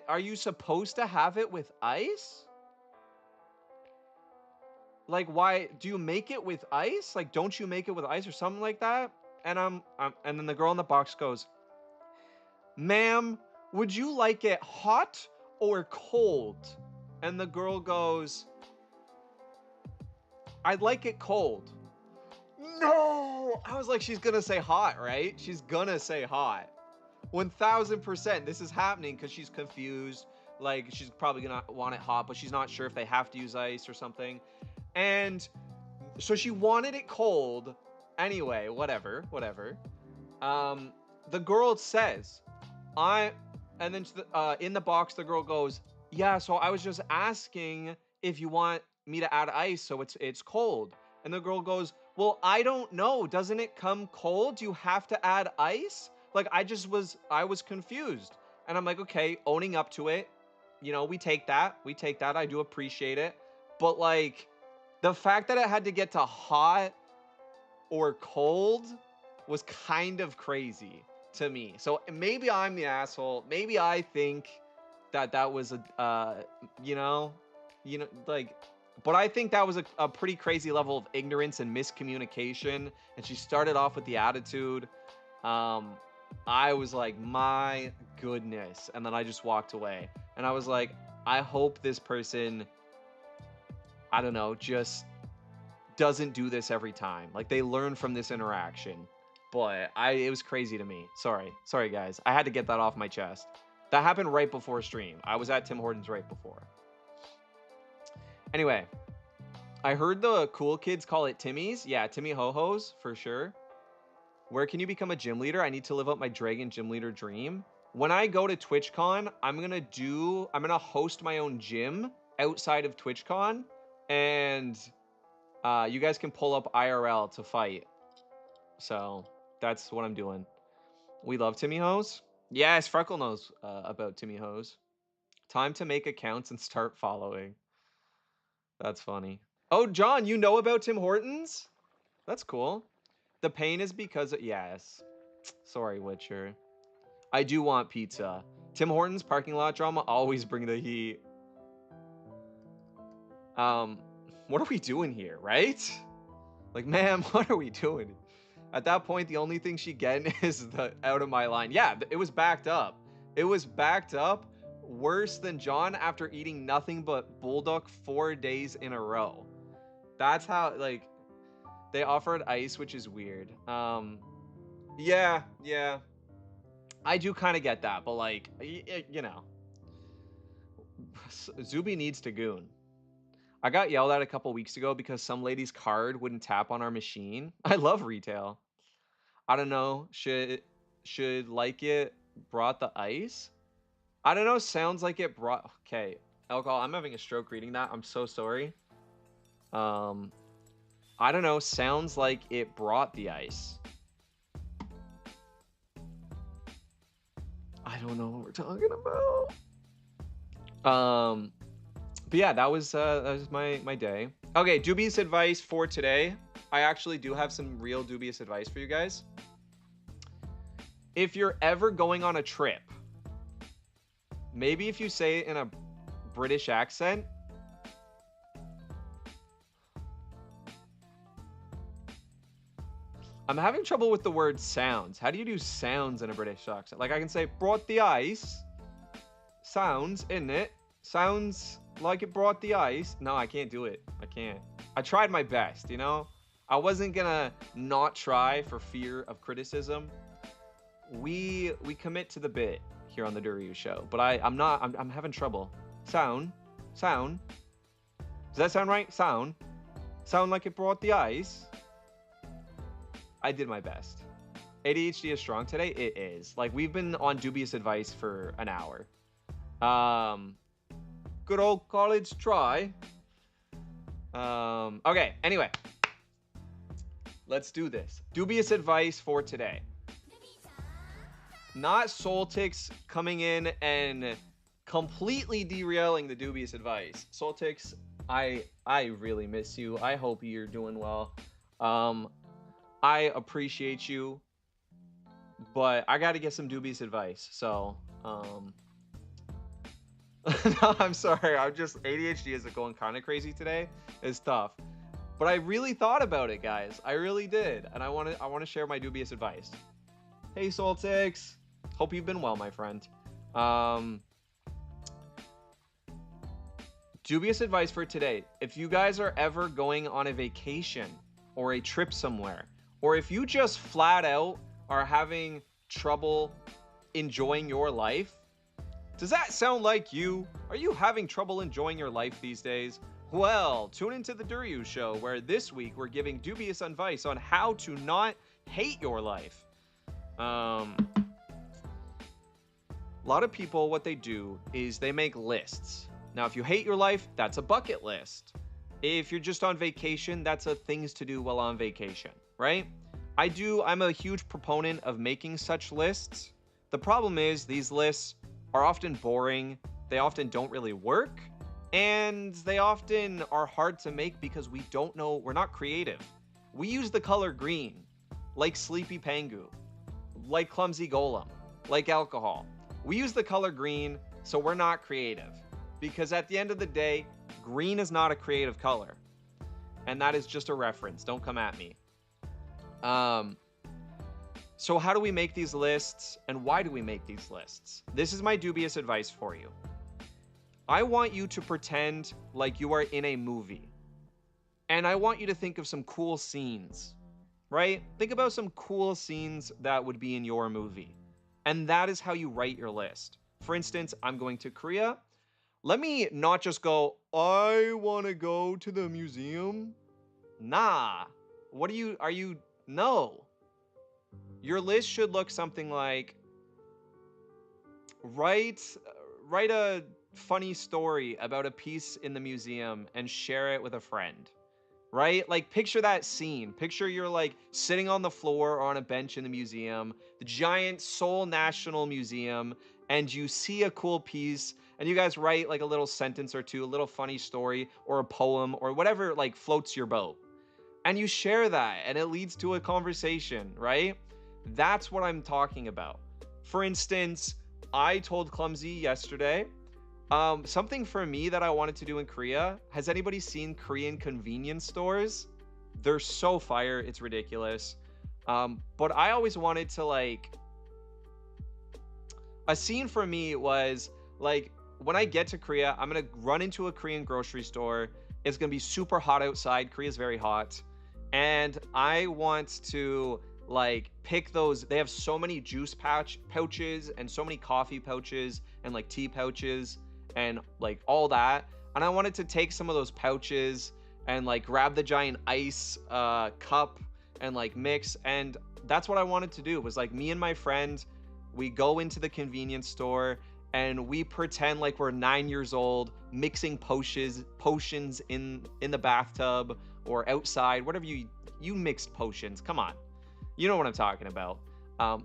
are you supposed to have it with ice? Like, why do you make it with ice? Like, don't you make it with ice or something like that? And and then the girl in the box goes, "Ma'am, would you like it hot or cold?" And the girl goes, "I'd like it cold." No! I was like, she's gonna say hot, right? She's gonna say hot. 1000%. This is happening because she's confused. Like, she's probably gonna want it hot, but she's not sure if they have to use ice or something. And so she wanted it cold. Anyway, whatever. The girl says, and then in the box, the girl goes, "Yeah, so I was just asking if you want me to add ice so it's cold." And the girl goes, "Well, I don't know. Doesn't it come cold? Do you have to add ice?" Like, I was confused. And I'm like, okay, owning up to it. You know, we take that. I do appreciate it. But like, the fact that it had to get to hot or cold was kind of crazy to me. So maybe I'm the asshole. Maybe I think that was like, but I think that was a pretty crazy level of ignorance and miscommunication. And she started off with the attitude. I was like, my goodness. And then I just walked away. And I was like, I hope this person, I don't know, just doesn't do this every time. Like, they learn from this interaction. But it was crazy to me. Sorry guys. I had to get that off my chest. That happened right before stream. I was at Tim Hortons right before. Anyway, I heard the cool kids call it Timmy's. Yeah, Timmy Ho-Ho's for sure. Where can you become a gym leader? I need to live up my Dragon gym leader dream. When I go to TwitchCon, I'm gonna host my own gym outside of TwitchCon, and you guys can pull up IRL to fight. So that's what I'm doing. We love Timmy Ho's. Yes, Freckle knows about Timmy Ho's. Time to make accounts and start following. That's funny. Oh, John, you know about Tim Hortons? That's cool. The pain is because yes. Sorry, Witcher. I do want pizza. Tim Hortons parking lot drama always bring the heat. What are we doing here, right? Like, ma'am, what are we doing? At that point, the only thing she getting is the out of my line. Yeah, it was backed up. It was backed up worse than John after eating nothing but Bulldog 4 days in a row. That's how, like, They offered ice, which is weird. Yeah. I do kind of get that, but like, you know, Zuby needs to goon. I got yelled at a couple weeks ago because some lady's card wouldn't tap on our machine. I love retail. I don't know. Should like it brought the ice? I don't know. Sounds like it brought. Okay, alcohol. I'm having a stroke reading that. I'm so sorry. I don't know. Sounds like it brought the ice. I don't know what we're talking about. But yeah, that was my day. Okay, dubious advice for today. I actually do have some real dubious advice for you guys. If you're ever going on a trip, maybe if you say it in a British accent, I'm having trouble with the word sounds. How do you do sounds in a British accent? Like I can say brought the ice. Sounds, isn't it? Sounds like it brought the ice. No, I can't do it. I can't. I tried my best, you know? I wasn't gonna not try for fear of criticism. We commit to the bit here on the Duryu Show, but I'm having trouble. Sound. Does that sound right? Sound like it brought the ice. I did my best. ADHD is strong today. It is. Like we've been on dubious advice for an hour. Good old college try. Okay. Anyway, let's do this. Dubious advice for today. Not Soltix coming in and completely derailing the dubious advice. Soltix, I really miss you. I hope you're doing well. I appreciate you, but I got to get some dubious advice. So, no, I'm sorry. I'm just ADHD is going kind of crazy today. It's tough, but I really thought about it, guys. I really did, and I want to share my dubious advice. Hey, Soltix. Hope you've been well, my friend. Dubious advice for today. If you guys are ever going on a vacation or a trip somewhere, or if you just flat out are having trouble enjoying your life, does that sound like you? Are you having trouble enjoying your life these days? Well, tune into the Duryu Show, where this week we're giving dubious advice on how to not hate your life. A lot of people, what they do is they make lists. Now, if you hate your life, that's a bucket list. If you're just on vacation, that's a things to do while on vacation, right? I'm a huge proponent of making such lists. The problem is these lists are often boring, they often don't really work, and they often are hard to make because we don't know, we're not creative. We use the color green, like Sleepy Pangu, like Clumsy Golem, like alcohol. We use the color green, so we're not creative. Because at the end of the day, green is not a creative color. And that is just a reference. Don't come at me. So how do we make these lists, and why do we make these lists? This is my dubious advice for you. I want you to pretend like you are in a movie. And I want you to think of some cool scenes, right? Think about some cool scenes that would be in your movie. And that is how you write your list. For instance, I'm going to Korea. Let me not just go, I want to go to the museum. Nah. No. Your list should look something like, write a funny story about a piece in the museum and share it with a friend. Right? Like picture that scene. Picture you're like sitting on the floor or on a bench in the museum, the giant Seoul National Museum, and you see a cool piece and you guys write like a little sentence or two, a little funny story or a poem or whatever like floats your boat. And you share that and it leads to a conversation, right? That's what I'm talking about. For instance, I told Clumsy yesterday, something for me that I wanted to do in Korea. Has anybody seen Korean convenience stores? They're so fire, it's ridiculous. But I always wanted to like, a scene for me was like, when I get to Korea, I'm gonna run into a Korean grocery store. It's gonna be super hot outside. Korea's very hot. and I want to like pick those. They have so many juice pouches and so many coffee pouches and like tea pouches and like all that. And I wanted to take some of those pouches and like grab the giant ice cup and like mix. And that's what I wanted to do, was like me and my friend, we go into the convenience store and we pretend like we're 9 years old, mixing potions in the bathtub or outside, whatever you mixed potions. Come on, you know what I'm talking about.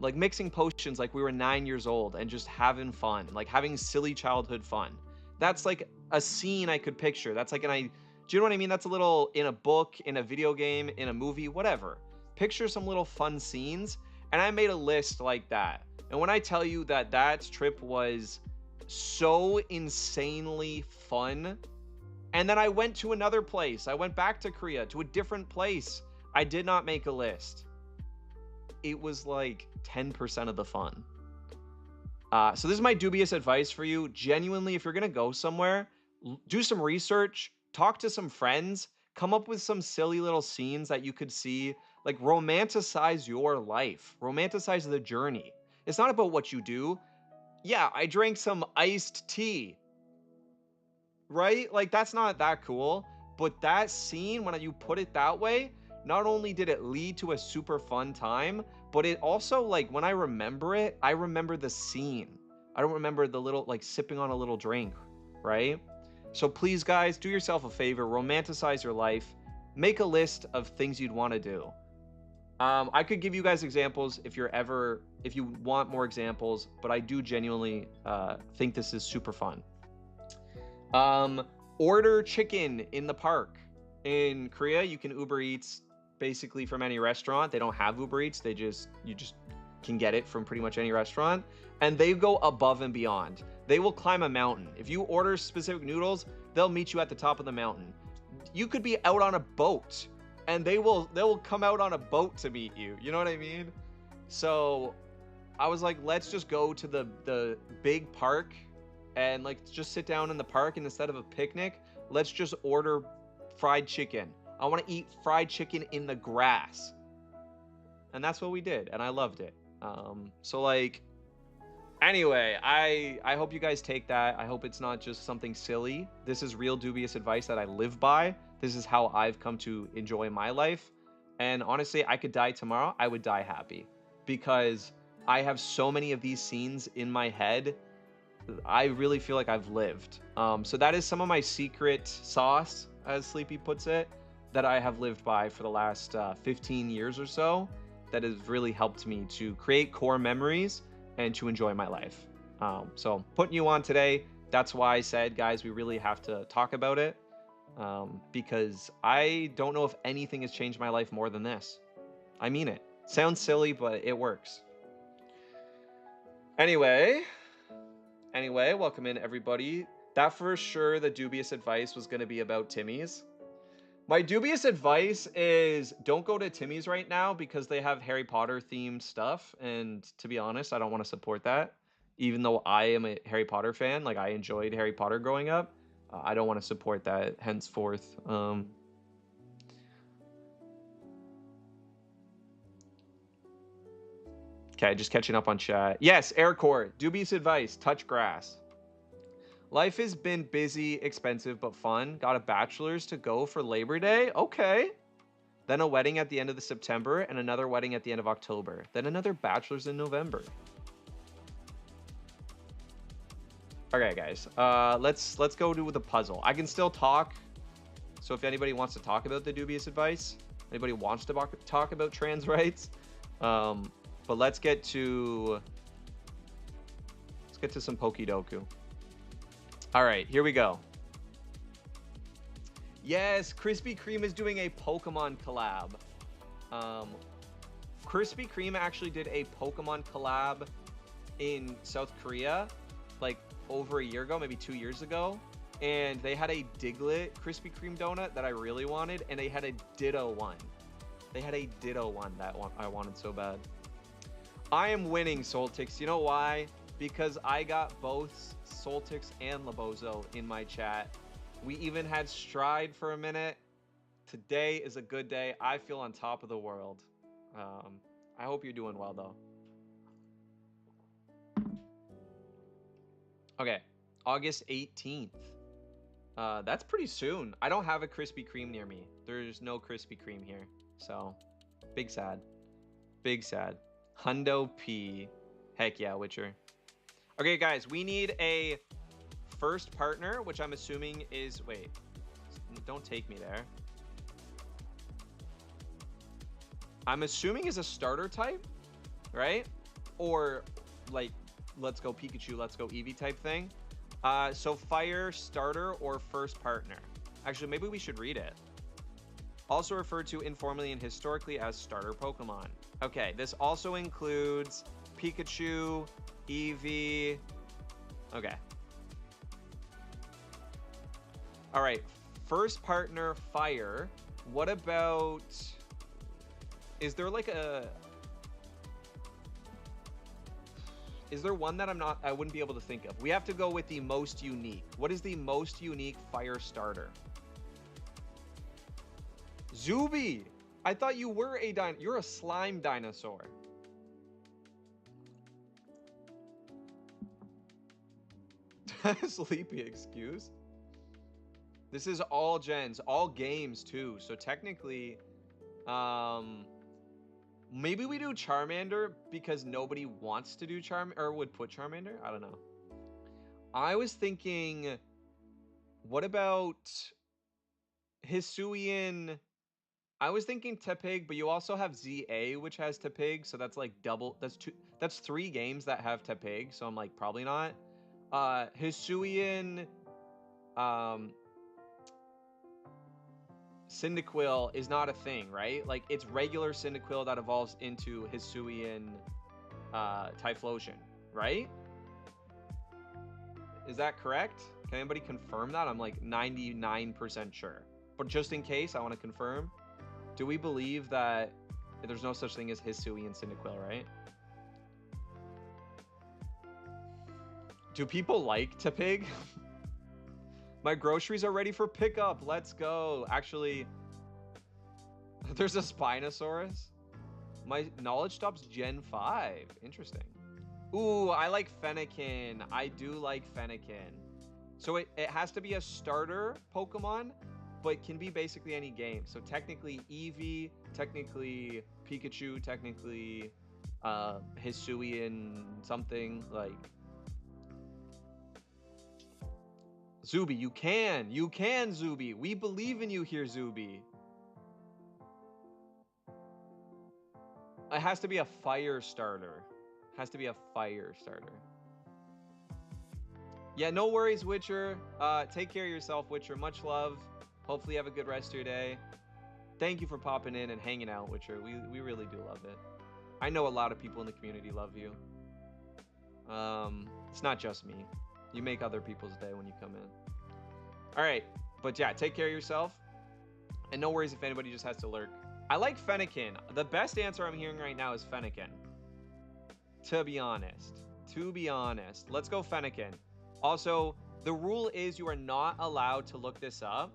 Like mixing potions like we were 9 years old and just having fun, like having silly childhood fun. That's like a scene I could picture. That's like do you know what I mean? That's a little in a book, in a video game, in a movie, whatever. Picture some little fun scenes, and I made a list like that. And when I tell you that that trip was so insanely fun, and then I went to another place. I went back to Korea, to a different place. I did not make a list. It was like 10% of the fun. So this is my dubious advice for you. Genuinely, if you're going to go somewhere, do some research, talk to some friends, come up with some silly little scenes that you could see. Like, romanticize your life. Romanticize the journey. It's not about what you do. Yeah, I drank some iced tea. Right? Like, that's not that cool. But that scene, when you put it that way, not only did it lead to a super fun time, but it also, like, when I remember it, I remember the scene. I don't remember the little, like, sipping on a little drink, right? So please, guys, do yourself a favor. Romanticize your life. Make a list of things you'd want to do. I could give you guys examples if you want more examples, but I do genuinely think this is super fun. Order chicken in the park. In Korea, you can Uber Eats basically from any restaurant. They don't have Uber Eats. You just can get it from pretty much any restaurant. And they go above and beyond. They will climb a mountain. If you order specific noodles, they'll meet you at the top of the mountain. You could be out on a boat, and they will come out on a boat to meet you. You know what I mean? So I was like, let's just go to the big park and like just sit down in the park, and instead of a picnic, let's just order fried chicken. I want to eat fried chicken in the grass. And that's what we did, and I loved it. So like, anyway, I hope you guys take that. I hope it's not just something silly. This is real dubious advice that I live by. This is how I've come to enjoy my life. And honestly, I could die tomorrow. I would die happy because I have so many of these scenes in my head. I really feel like I've lived. So that is some of my secret sauce, as Sleepy puts it, that I have lived by for the last 15 years or so. That has really helped me to create core memories and to enjoy my life. So putting you on today, that's why I said, guys, we really have to talk about it. Because I don't know if anything has changed my life more than this. I mean it. Sounds silly, but it works. Anyway, welcome in everybody. That for sure, the dubious advice was going to be about Timmy's. My dubious advice is don't go to Timmy's right now because they have Harry Potter themed stuff. And to be honest, I don't want to support that. Even though I am a Harry Potter fan, like I enjoyed Harry Potter growing up. I don't want to support that henceforth. Okay, just catching up on chat. Yes, Aircore, dubious advice, touch grass. Life has been busy, expensive, but fun. Got a bachelor's to go for Labor Day. Okay. Then a wedding at the end of September and another wedding at the end of October. Then another bachelor's in November. Okay, guys. Let's go do the puzzle. I can still talk. So if anybody wants to talk about the dubious advice, anybody wants to talk about trans rights, but let's get to some Pokidoku. All right, here we go. Yes, Krispy Kreme is doing a Pokemon collab. Krispy Kreme actually did a Pokemon collab in South Korea, like over a year ago, maybe 2 years ago. And they had a Diglett Krispy Kreme donut that I really wanted, and they had a Ditto one. They had a Ditto one that I wanted so bad. I am winning, Soltix. You know why? Because I got both Soltix and Labozo in my chat. We even had Stride for a minute. Today is a good day. I feel on top of the world. I hope you're doing well, though. Okay, August 18th. That's pretty soon. I don't have a Krispy Kreme near me. There's no Krispy Kreme here. So, big sad. Big sad. Hundo P. Heck yeah, Witcher. Okay, guys, we need a first partner, which I'm assuming is... Wait. Don't take me there. I'm assuming is a starter type, right? Or, like, let's go Pikachu, let's go Eevee type thing. So fire, starter, or first partner. Actually, maybe we should read it. Also referred to informally and historically as starter Pokemon. Okay, this also includes Pikachu, Eevee. Okay. All right, first partner, fire. What about... Is there like a... Is there one that I wouldn't be able to think of? We have to go with the most unique. What is the most unique fire starter? Zuby! I thought you were you're a slime dinosaur. Sleepy excuse. This is all gens, all games too. So technically, maybe we do Charmander because nobody wants to do or would put Charmander. I don't know. I was thinking, what about Hisuian? I was thinking Tepig, but you also have ZA, which has Tepig, so that's like double. That's 3 games that have Tepig, so I'm like probably not. Hisuian, Cyndaquil is not a thing, right? Like, it's regular Cyndaquil that evolves into Hisuian Typhlosion, right? Is that correct? Can anybody confirm that? I'm like 99% sure. But just in case, I want to confirm. Do we believe that there's no such thing as Hisuian Cyndaquil, right? Do people like Tepig? My groceries are ready for pickup. Let's go. Actually, there's a Spinosaurus. My knowledge stops Gen 5. Interesting. Ooh, I like Fennekin. I do like Fennekin. So it has to be a starter Pokemon, but can be basically any game. So technically Eevee, technically Pikachu, technically Hisuian something like... Zuby, you can, Zuby. We believe in you here, Zuby. It has to be a fire starter. Has to be a fire starter. Yeah, no worries, Witcher. Take care of yourself, Witcher. Much love. Hopefully you have a good rest of your day. Thank you for popping in and hanging out, Witcher. We really do love it. I know a lot of people in the community love you. It's not just me. You make other people's day when you come in. All right, but yeah, take care of yourself. And no worries if anybody just has to lurk. I like Fennekin. The best answer I'm hearing right now is Fennekin. To be honest. Let's go Fennekin. Also, the rule is you are not allowed to look this up.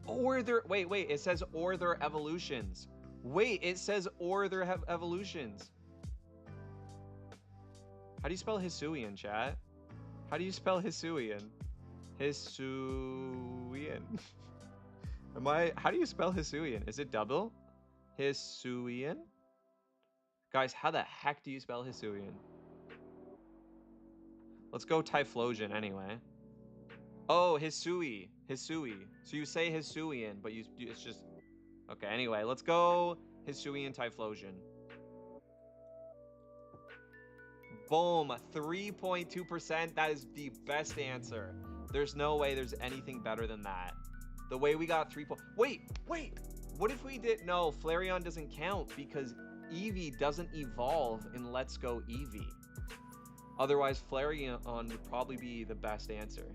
Or their... Wait. It says or their evolutions. Wait, it says or their evolutions. How do you spell Hisuian, chat? How do you spell Hisuian? Hisuian. How do you spell Hisuian? Is it double? Hisuian? Guys, how the heck do you spell Hisuian? Let's go Typhlosion anyway. Oh, Hisui. So you say Hisuian, but it's just... Okay, anyway, let's go Hisuian Typhlosion. Boom, 3.2%. That is the best answer. There's no way there's anything better than that. The way we got 3 point... Wait. What if we did... No, Flareon doesn't count because Eevee doesn't evolve in Let's Go Eevee. Otherwise, Flareon would probably be the best answer.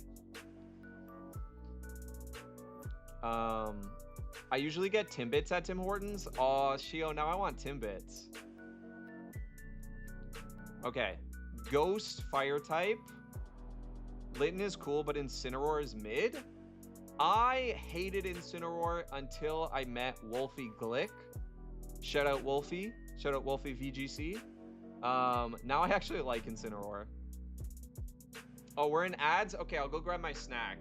I usually get Timbits at Tim Hortons. Oh, Shio, now I want Timbits. Okay, Ghost fire type. Litten is cool, but Incineroar is mid. I hated Incineroar until I met Wolfie Glick. Shout out Wolfie. Shout out Wolfie VGC. Now I actually like Incineroar. Oh, we're in ads? Okay, I'll go grab my snack.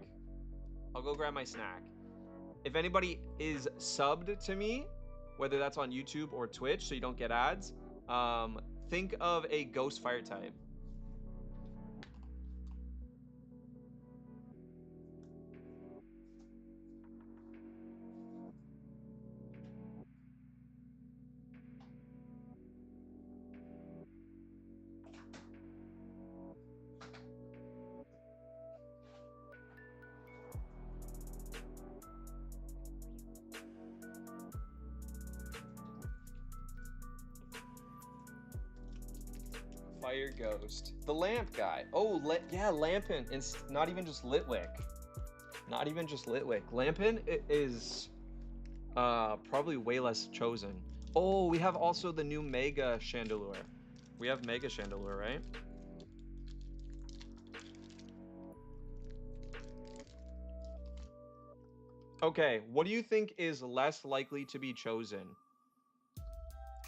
If anybody is subbed to me, whether that's on YouTube or Twitch, so you don't get ads, think of a Ghost Fire type. Fire Ghost. The lamp guy. Oh, yeah, Lampin. It's not even just Litwick. Lampin is probably way less chosen. Oh, we have also the new Mega Chandelure. We have Mega Chandelure, right? Okay, what do you think is less likely to be chosen?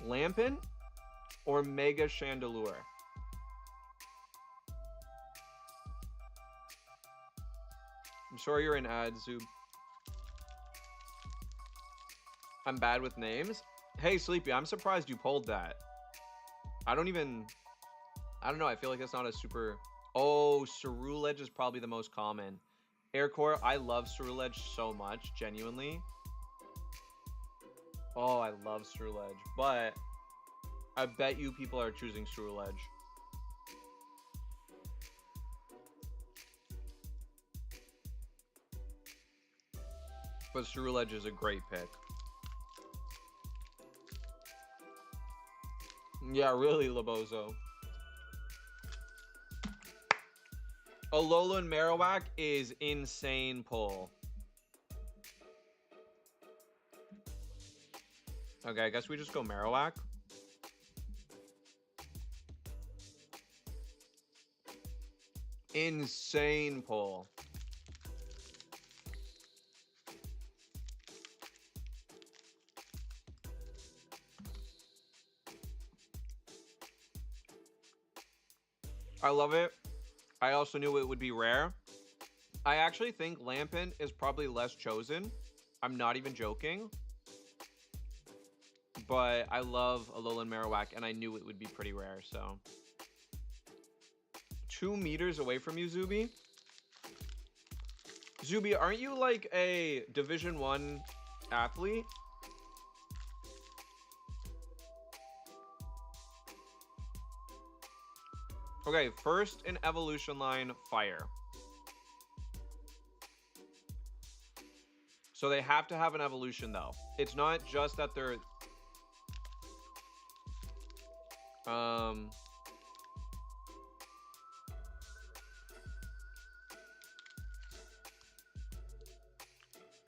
Lampin or Mega Chandelure? I'm sorry you're in ads, Zoob. I'm bad with names. Hey, Sleepy, I'm surprised you pulled that. I don't know. I feel like that's not a super... Oh, Ceruledge is probably the most common. Aircore, I love Ceruledge so much, genuinely. Oh, I love Ceruledge. But I bet you people are choosing Ceruledge. But Ceruledge is a great pick. Yeah, really, Labozo. Alolan Marowak is insane pull. Okay, I guess we just go Marowak. Insane pull. I love it. I also knew it would be rare. I actually think Lampin is probably less chosen. I'm not even joking. But I love Alolan Marowak, and I knew it would be pretty rare, so. 2 meters away from you, Zuby? Zuby, aren't you like a Division 1 athlete? Okay, first in evolution line, fire. So they have to have an evolution though. It's not just that they're...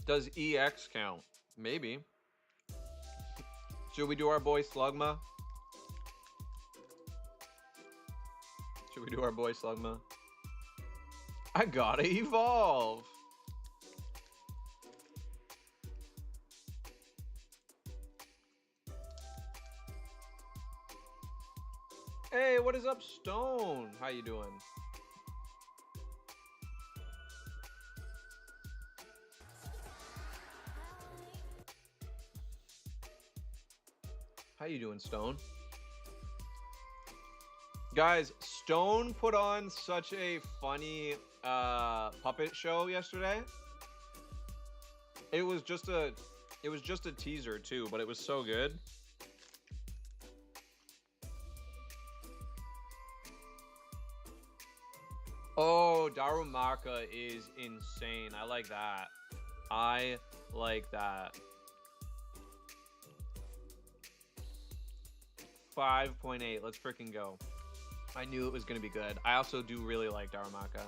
Does EX count? Maybe. Should we do our boy Slugma? Should we do our boy Slugma? I gotta evolve. Hey, what is up, Stone? How you doing? How you doing, Stone? Guys, Stone put on such a funny puppet show yesterday. It was just a teaser too, but it was so good. Oh, Darumaka is insane. I like that. I like that. 5.8. Let's freaking go. I knew it was going to be good. I also do really like Darumaka.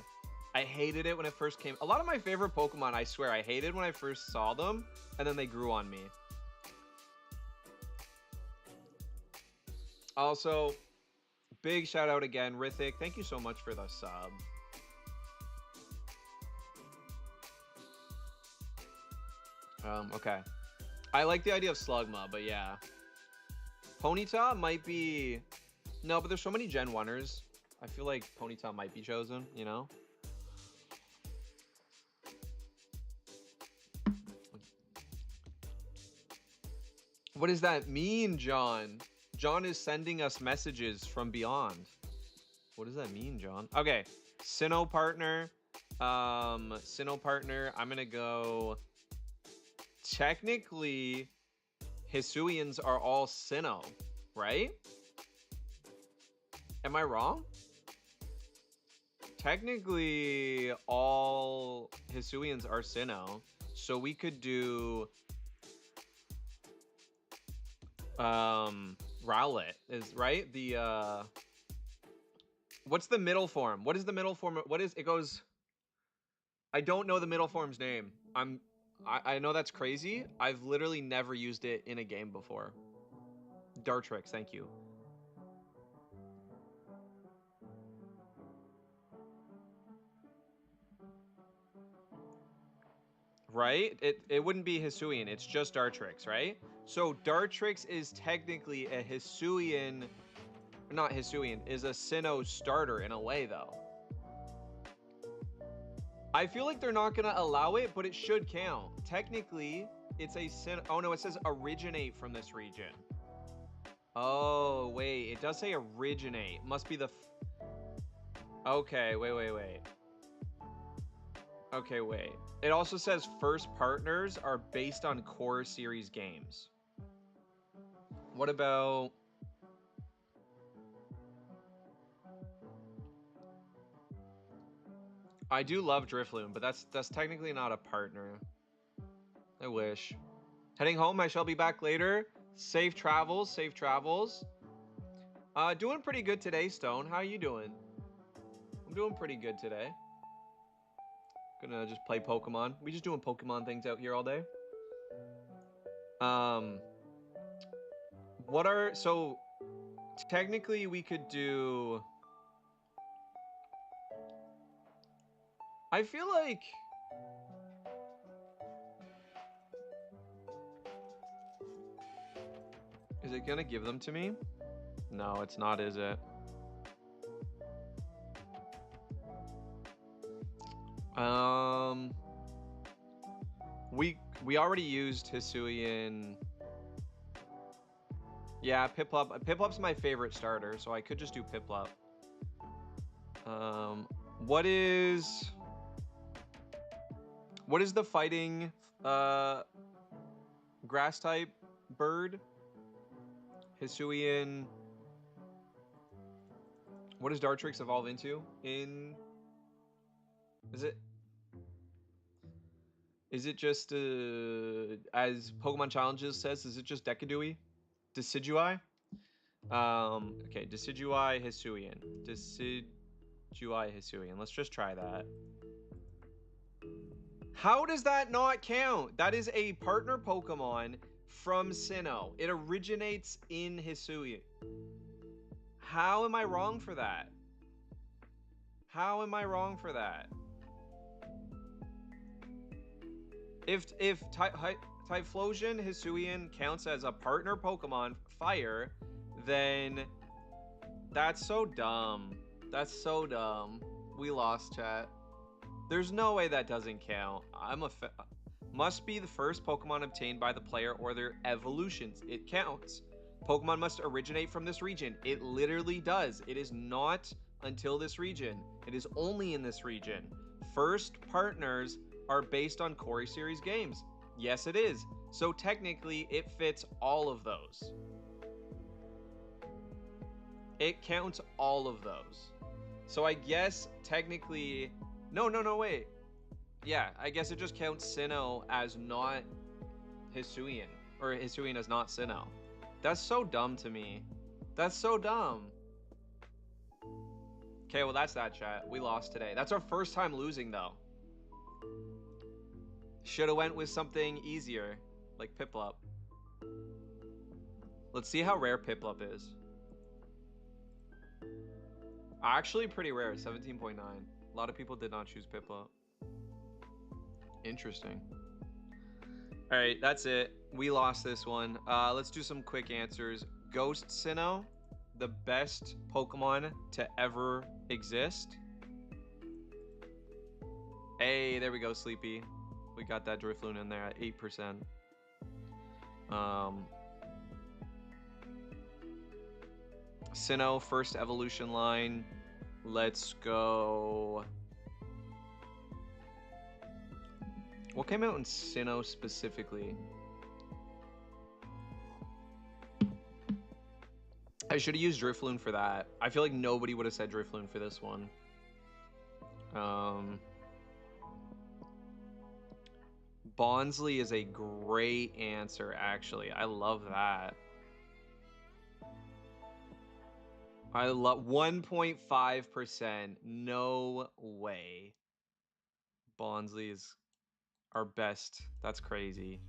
I hated it when it first came. A lot of my favorite Pokemon, I swear, I hated when I first saw them, and then they grew on me. Also, big shout out again, Rithik. Thank you so much for the sub. Okay. I like the idea of Slugma, but yeah. Ponyta might be... No, but there's so many Gen 1ers. I feel like Ponyta might be chosen, you know? What does that mean, John? John is sending us messages from beyond. What does that mean, John? Okay, Sinnoh partner. Sinnoh partner, I'm gonna go... Technically, Hisuians are all Sinnoh, right? Am I wrong? Technically, all Hisuians are Sinnoh, so we could do... Rowlet is right. The what's the middle form? What is the middle form? What is it goes? I don't know the middle form's name. I know that's crazy. I've literally never used it in a game before. Dartrix, thank you. Right? It wouldn't be Hisuian. It's just Dartrix, right? So Dartrix is technically a Hisuian, not Hisuian, is a Sinnoh starter in a way, though. I feel like they're not going to allow it, but it should count. Technically, it's a Sinnoh. Oh, no, it says originate from this region. Oh, wait. It does say originate. Must be the... Okay, wait. Okay, wait. It also says first partners are based on core series games. What about... I do love Drifloon, but that's technically not a partner. I wish. Heading home, I shall be back later. Safe travels, safe travels. Doing pretty good today, Stone. How are you doing? I'm doing pretty good today. Gonna just play Pokemon. We just doing Pokemon things out here all day. What are... So, technically we could do... I feel like... Is it gonna give them to me? No, it's not, is it? We already used Hisuian. Yeah, Piplup. Piplup's my favorite starter, so I could just do Piplup. What is the fighting grass type bird? Hisuian. What does Dartrix evolve into? Is it just as Pokemon Challenges says, is it just Decadui? Decidueye? Okay, Decidueye Hisuian. Decidueye Hisuian. Let's just try that. How does that not count? That is a partner Pokemon from Sinnoh. It originates in Hisuian. How am I wrong for that? How am I wrong for that? If Typhlosion Hisuian counts as a partner Pokemon Fire, then that's so dumb. That's so dumb. We lost, chat. There's no way that doesn't count. Must be the first Pokemon obtained by the player or their evolutions. It counts. Pokemon must originate from this region. It literally does. It is not until this region. It is only in this region. First partners are based on core series games. Yes, it is. So technically, it fits all of those. It counts all of those. So I guess technically... No, wait. Yeah, I guess it just counts Sinnoh as not Hisuian. Or Hisuian as not Sinnoh. That's so dumb to me. That's so dumb. Okay, well that's that, chat. We lost today. That's our first time losing, though. Should have went with something easier, like Piplup. Let's see how rare Piplup is. Actually pretty rare, 17.9. A lot of people did not choose Piplup. Interesting. All right, that's it. We lost this one. Let's do some quick answers. Ghost Sinnoh, the best Pokemon to ever exist. Hey, there we go, Sleepy. We got that Drifloon in there at 8%. Sinnoh, first evolution line. Let's go. What came out in Sinnoh specifically? I should have used Drifloon for that. I feel like nobody would have said Drifloon for this one. Bonsly is a great answer, actually. I love that. I love 1.5%. No way. Bonsly is our best. That's crazy.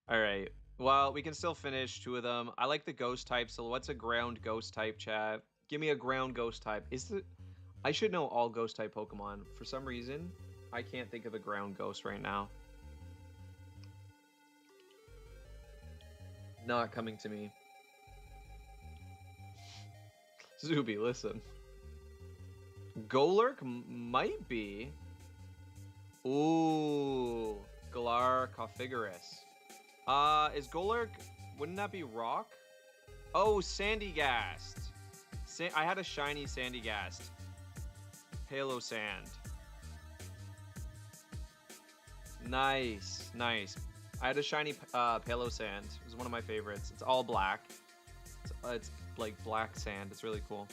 All right. Well, we can still finish 2 of them. I like the ghost type. So what's a ground ghost type, chat? Give me a ground ghost type. Is it? I should know all ghost type Pokemon. For some reason, I can't think of a ground ghost right now. Not coming to me. Zuby, listen. Golurk might be. Ooh, Galar Coffigarous. Is Golurk, wouldn't that be rock? Oh, Sandygast. I had a shiny Sandygast. Halo Sand. Nice, nice. I had a shiny Palo Sand. It was one of my favorites. It's all black. It's like black sand. It's really cool.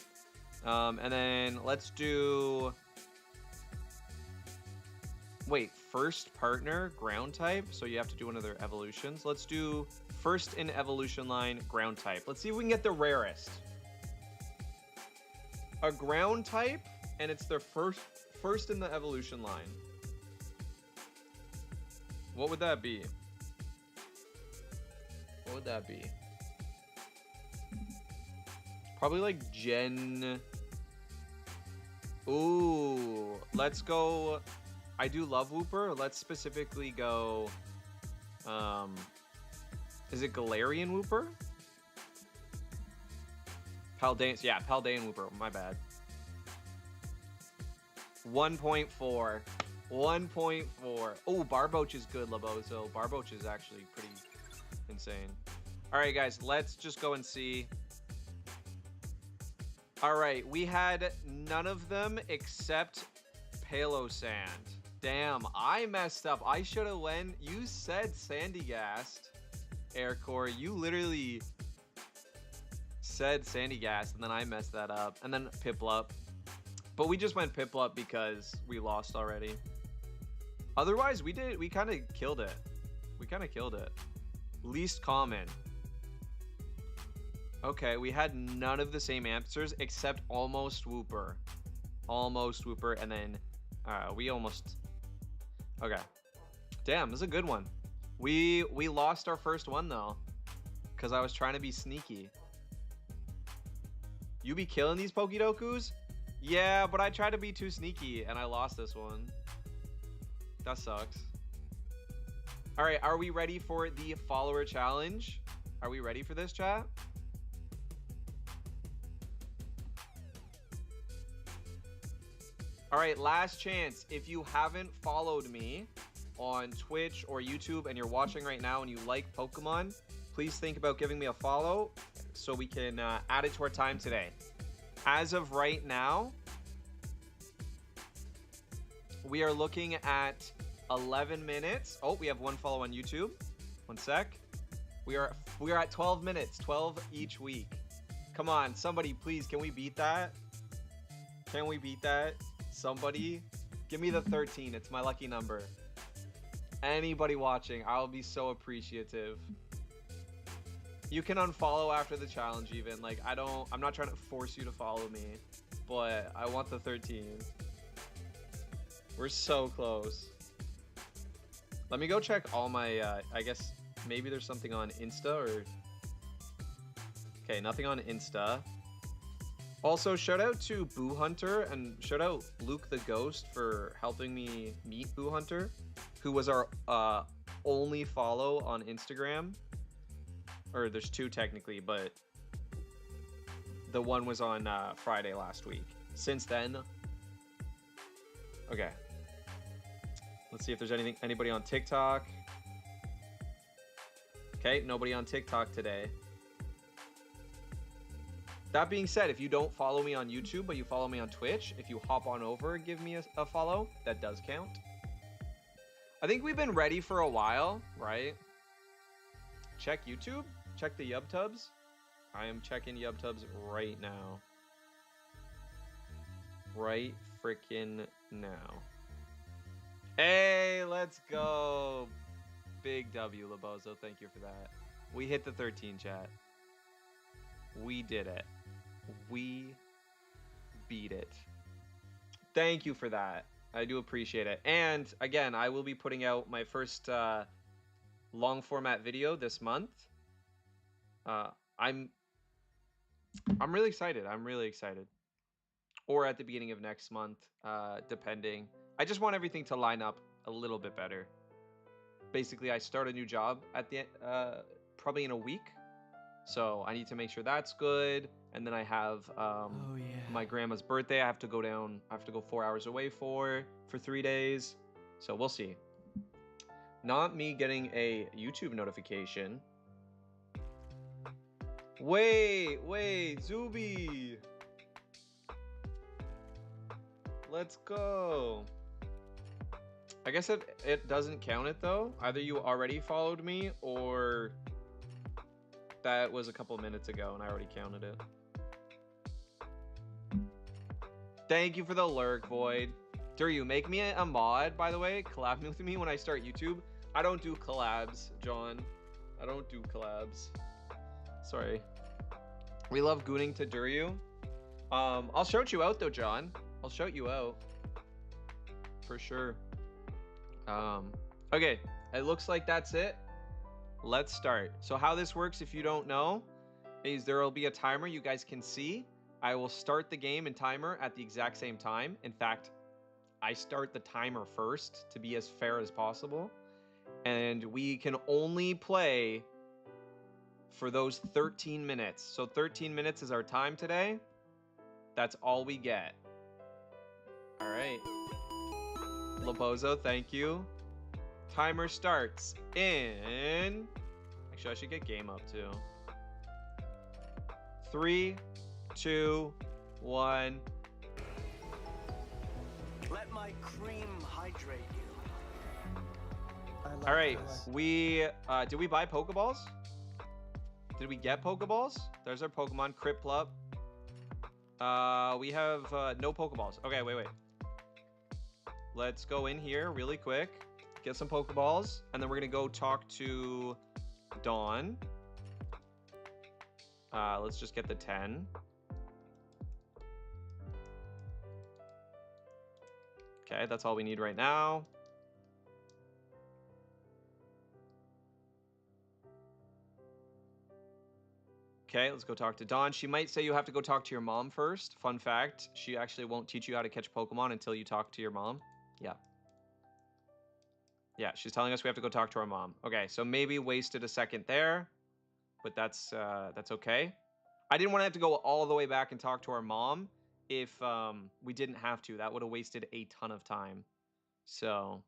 And then let's do... Wait, first partner, ground type? So you have to do another evolutions. Let's do first in evolution line, ground type. Let's see if we can get the rarest. A ground type, and it's their first in the evolution line. What would that be? What would that be? Probably like Gen... Ooh, let's go... I do love Wooper. Let's specifically go... is it Galarian Wooper? Paldean... Yeah, Paldean Wooper. My bad. 1.4. 1.4. Oh, Barboach is good, Labozo. Barboach is actually pretty insane. All right, guys, let's just go and see. All right, we had none of them except Palo Sand. Damn, I messed up. I should have went. You said Sandygast, Aircore. You literally said Sandygast, and then I messed that up. And then Piplup. But we just went Piplup because we lost already. Otherwise, we kind of killed it. We kind of killed it. Least common. Okay, we had none of the same answers except almost Wooper. Almost Wooper, and then we almost... Okay. Damn, this is a good one. We lost our first one, though, because I was trying to be sneaky. You be killing these Pokédokus? Yeah, but I tried to be too sneaky, and I lost this one. That sucks. All right, are we ready for the follower challenge? Are we ready for this, chat? All right, last chance. If you haven't followed me on Twitch or YouTube and you're watching right now and you like Pokemon, please think about giving me a follow so we can add it to our time today. As of right now, we are looking at 11 minutes. Oh, we have one follow on YouTube. One sec. We are at 12 minutes, 12 each week. Come on, somebody, please, can we beat that? Can we beat that? Somebody, give me the 13. It's my lucky number. Anybody watching, I'll be so appreciative. You can unfollow after the challenge even. Like, I'm not trying to force you to follow me, but I want the 13. We're so close. Let me go check all my, I guess maybe there's something on Insta or... Okay, nothing on Insta. Also, shout out to Boo Hunter and shout out Luke the Ghost for helping me meet Boo Hunter, who was our only follow on Instagram. Or there's two technically, but the one was on Friday last week. Since then, okay. Let's see if there's anybody on TikTok. Okay, nobody on TikTok today. That being said, if you don't follow me on YouTube, but you follow me on Twitch, if you hop on over and give me a follow, that does count. I think we've been ready for a while, right? Check YouTube. Check the YubTubs. I am checking YubTubs right now. Right freaking now. Hey, let's go. Big W, Labozo. Thank you for that. We hit the 13 chat. We did it. We beat it. Thank you for that. I do appreciate it. And again, I will be putting out my first long format video this month. I'm really excited. I'm really excited. Or at the beginning of next month, depending. I just want everything to line up a little bit better. Basically, I start a new job at the probably in a week. So I need to make sure that's good. And then I have my grandma's birthday. I have to go down. I have to go 4 hours away for 3 days. So we'll see. Not me getting a YouTube notification. Wait, Zuby. Let's go. I guess it doesn't count it though. Either you already followed me or that was a couple minutes ago and I already counted it. Thank you for the lurk, Void. Duryu, make me a mod, by the way. Collab with me when I start YouTube. I don't do collabs, John. I don't do collabs. Sorry. We love gooning to Duryu. I'll shout you out though, John. I'll shout you out. For sure. Okay, it looks like that's it. Let's start. So how this works, if you don't know, is there will be a timer you guys can see. I will start the game and timer at the exact same time. In fact, I start the timer first to be as fair as possible. And we can only play for those 13 minutes. So 13 minutes is our time today. That's all we get. All right. Labozo, thank you. Timer starts in... Actually, I should get game up too. 3, 2, 1. Let my cream hydrate you. All right, did we buy Pokeballs? Did we get Pokeballs? There's our Pokemon, Criplup. We have no Pokeballs. Okay, wait. Let's go in here really quick, get some Pokeballs, and then we're gonna go talk to Dawn. Let's just get the 10. Okay, that's all we need right now. Okay, let's go talk to Dawn. She might say you have to go talk to your mom first. Fun fact, she actually won't teach you how to catch Pokemon until you talk to your mom. Yeah, she's telling us we have to go talk to our mom. Okay, so maybe wasted a second there, but that's okay. I didn't want to have to go all the way back and talk to our mom if we didn't have to. That would have wasted a ton of time. So,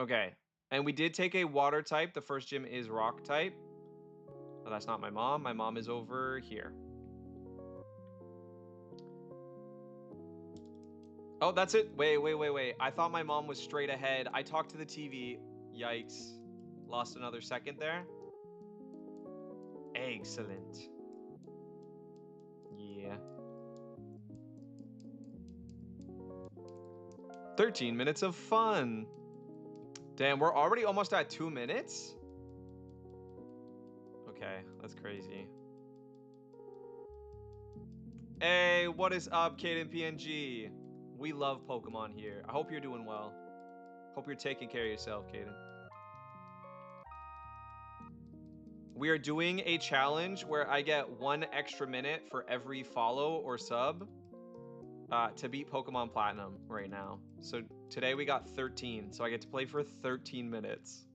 okay. And we did take a water type. The first gym is rock type. Oh, that's not my mom. My mom is over here. Oh, that's it. Wait. I thought my mom was straight ahead. I talked to the TV. Yikes. Lost another second there. Excellent. Yeah. 13 minutes of fun. Damn, we're already almost at 2 minutes? Okay, that's crazy. Hey, what is up, Kaden PNG? We love Pokemon here. I hope you're doing well. Hope you're taking care of yourself, Kaden. We are doing a challenge where I get 1 extra minute for every follow or sub. to beat Pokemon Platinum right now. So today we got 13, so I get to play for 13 minutes.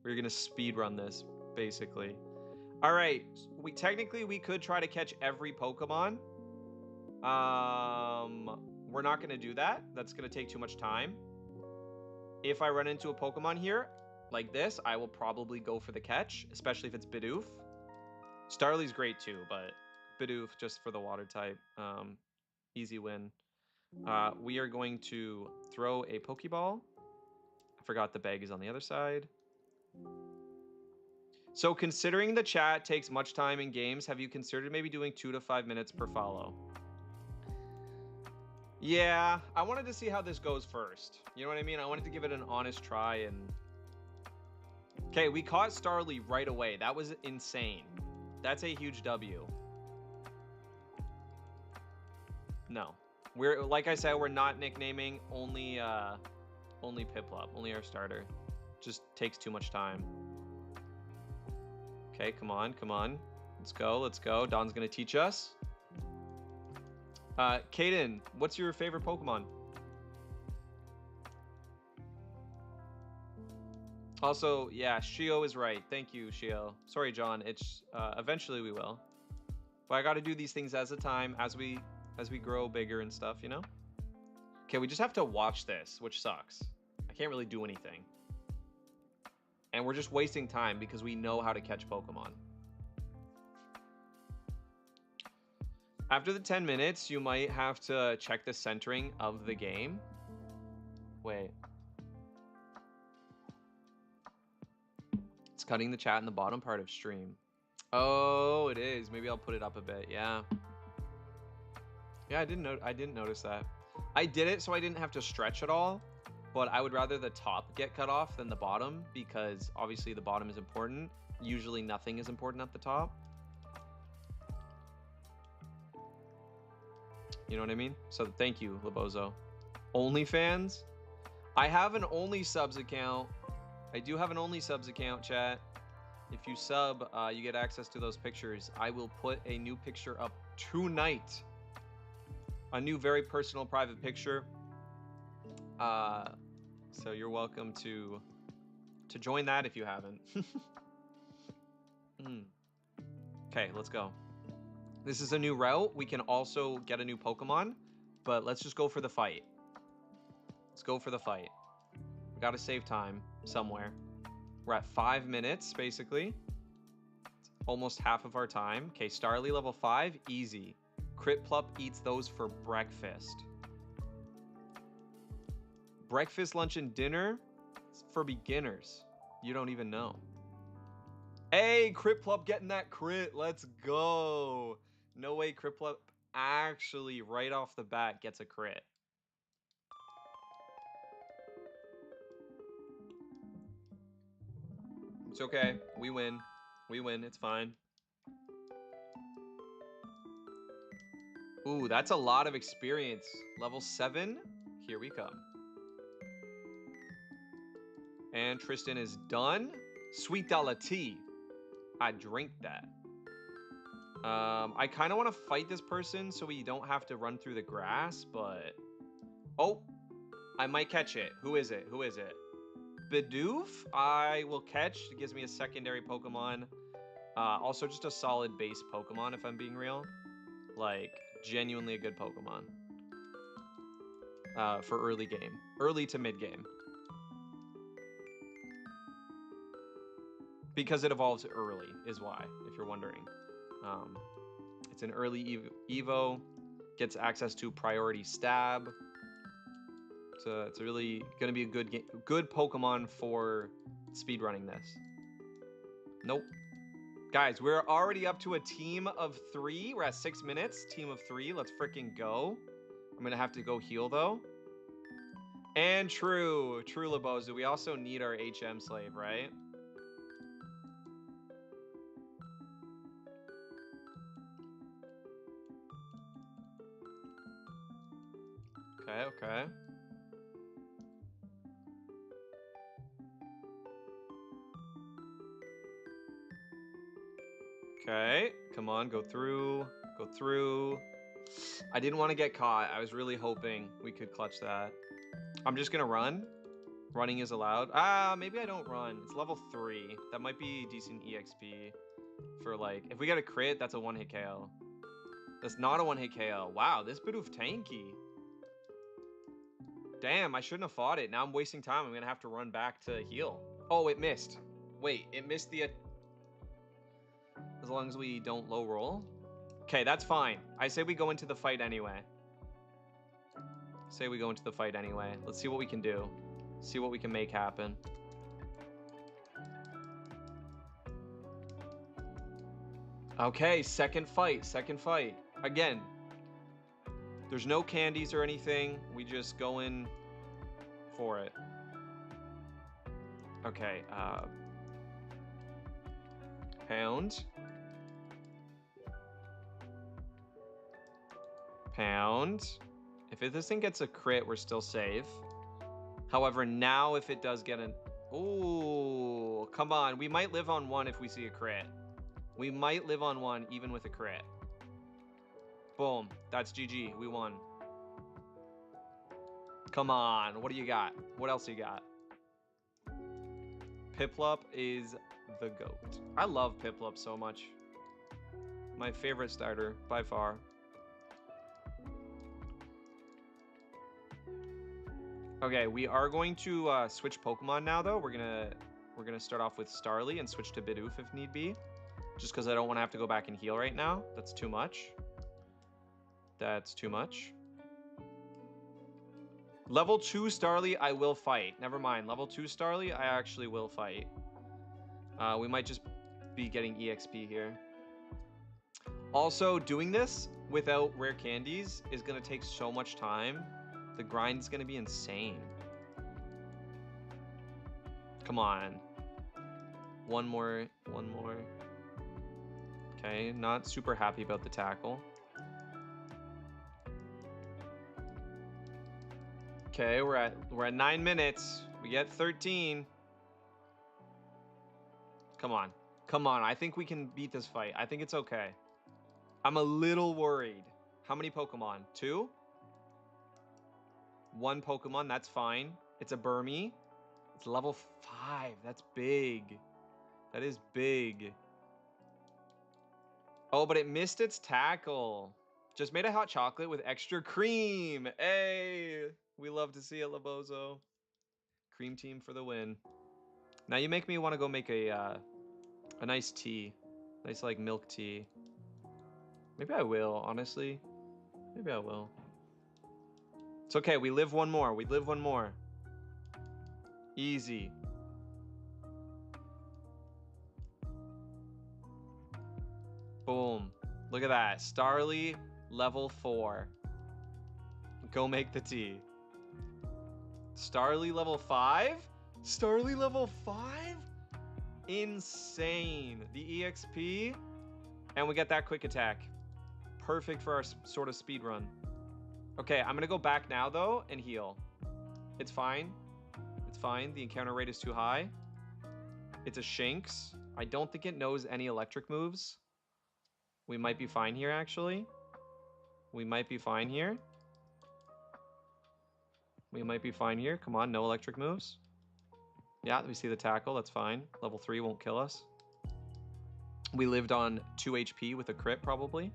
We're gonna speed run this, basically. All right, we could try to catch every Pokemon. We're not gonna do that. That's gonna take too much time. If I run into a Pokemon here, like this, I will probably go for the catch, especially if it's Bidoof. Starly's great too, but Bidoof just for the water type. Easy win. We are going to throw a Pokeball. I forgot the bag is on the other side. So considering the chat takes much time in games, have you considered maybe doing 2 to 5 minutes per follow? Yeah, I wanted to see how this goes first. You know what I mean? I wanted to give it an honest try and... Okay, we caught Starly right away. That was insane. That's a huge W. No. We're, like I said, we're not nicknaming only Piplup, only our starter. Just takes too much time. Okay, come on, come on. Let's go, let's go. Don's gonna teach us. Kaden, what's your favorite Pokemon? Also, yeah, Shio is right. Thank you, Shio. Sorry, John. It's eventually we will. But I got to do these things as we grow bigger and stuff, you know? Okay, we just have to watch this, which sucks. I can't really do anything. And we're just wasting time because we know how to catch Pokemon. After the 10 minutes, you might have to check the centering of the game. Wait. It's cutting the chat in the bottom part of stream. Oh, it is. Maybe I'll put it up a bit. Yeah. Yeah, I didn't notice that. I did it so I didn't have to stretch at all, but I would rather the top get cut off than the bottom because obviously the bottom is important. Usually nothing is important at the top. You know what I mean? So thank you, Labozo. OnlyFans? I have an Only Subs account. I do have an Only Subs account, chat. If you sub, you get access to those pictures. I will put a new picture up tonight. A new very personal private picture. So you're welcome to join that if you haven't. Okay, let's go. This is a new route. We can also get a new Pokemon, but let's just go for the fight. Let's go for the fight. We gotta save time somewhere. We're at 5 minutes, basically. It's almost half of our time. Okay, Starly level 5, easy. Critplup eats those for breakfast. Breakfast, lunch, and dinner? It's for beginners. You don't even know. Hey, Critplup getting that crit. Let's go. No way Critplup actually, right off the bat, gets a crit. It's okay. We win. We win. It's fine. Ooh, that's a lot of experience. Level 7. Here we come. And Tristan is done. Sweet dollar tea. I drink that. I kind of want to fight this person so we don't have to run through the grass, but... Oh, I might catch it. Who is it? Who is it? Bidoof, I will catch. It gives me a secondary Pokemon. Also, just a solid base Pokemon, if I'm being real. Like, genuinely a good Pokemon. For early game. Early to mid game. Because it evolves early, is why, if you're wondering. It's an early Evo. Gets access to priority stab. So it's really going to be a good Pokemon for speedrunning this. Nope. Guys, we're already up to a team of 3. We're at 6 minutes. Team of 3. Let's freaking go. I'm going to have to go heal, though. And true Labozu. We also need our HM slave, right? Okay. Okay, come on, go through. I didn't want to get caught. I was really hoping we could clutch that. I'm just gonna run. Running is allowed. Maybe I don't run. It's level 3. That might be decent EXP for like, if we get a crit, that's a one-hit KO. That's not a one-hit KO. Wow, this Bidoof tanky. Damn, I shouldn't have fought it. Now I'm wasting time. I'm gonna have to run back to heal. Oh, it missed. Wait, it missed the... As long as we don't low roll. Okay, that's fine. I say we go into the fight anyway. Say we go into the fight anyway. Let's see what we can do. See what we can make happen. Okay, second fight. Second fight. Again, there's no candies or anything. We just go in for it. Okay, pound. Pound. If this thing gets a crit, we're still safe. However, now if it does get an... Ooh, come on. We might live on 1 if we see a crit. We might live on 1 even with a crit. Boom. That's GG. We won. Come on. What do you got? What else you got? Piplup is the GOAT. I love Piplup so much. My favorite starter by far. Okay, we are going to switch Pokemon now, though. We're gonna start off with Starly and switch to Bidoof if need be, just because I don't want to have to go back and heal right now. That's too much. That's too much. Level 2 Starly, I will fight. Never mind. Level 2 Starly, I actually will fight. We might just be getting EXP here. Also, doing this without rare candies is gonna take so much time. The grind's gonna be insane. Come on. One more. Okay, not super happy about the tackle. Okay, we're at 9 minutes. We get 13. Come on. Come on. I think we can beat this fight. I think it's okay. I'm a little worried. How many Pokemon? 2? 1 Pokemon, that's fine. It's a Burmy. It's level 5. That's big. That is big. Oh, but it missed its tackle. Just made a hot chocolate with extra cream. Hey, we love to see it, Labozo. Cream team for the win. Now you make me want to go make a nice tea. Nice, like, milk tea. Maybe I will, honestly. Maybe I will. It's okay. We live one more. We live one more. Easy. Boom. Look at that. Starly, level 4. Go make the tea. Starly, level 5? Starly, level 5? Insane. The EXP. And we get that quick attack. Perfect for our sort of speed run. Okay, I'm going to go back now, though, and heal. It's fine. It's fine. The encounter rate is too high. It's a Shinx. I don't think it knows any electric moves. We might be fine here, actually. We might be fine here. We might be fine here. Come on, no electric moves. Yeah, we see the tackle. That's fine. Level 3 won't kill us. We lived on 2 HP with a crit, probably.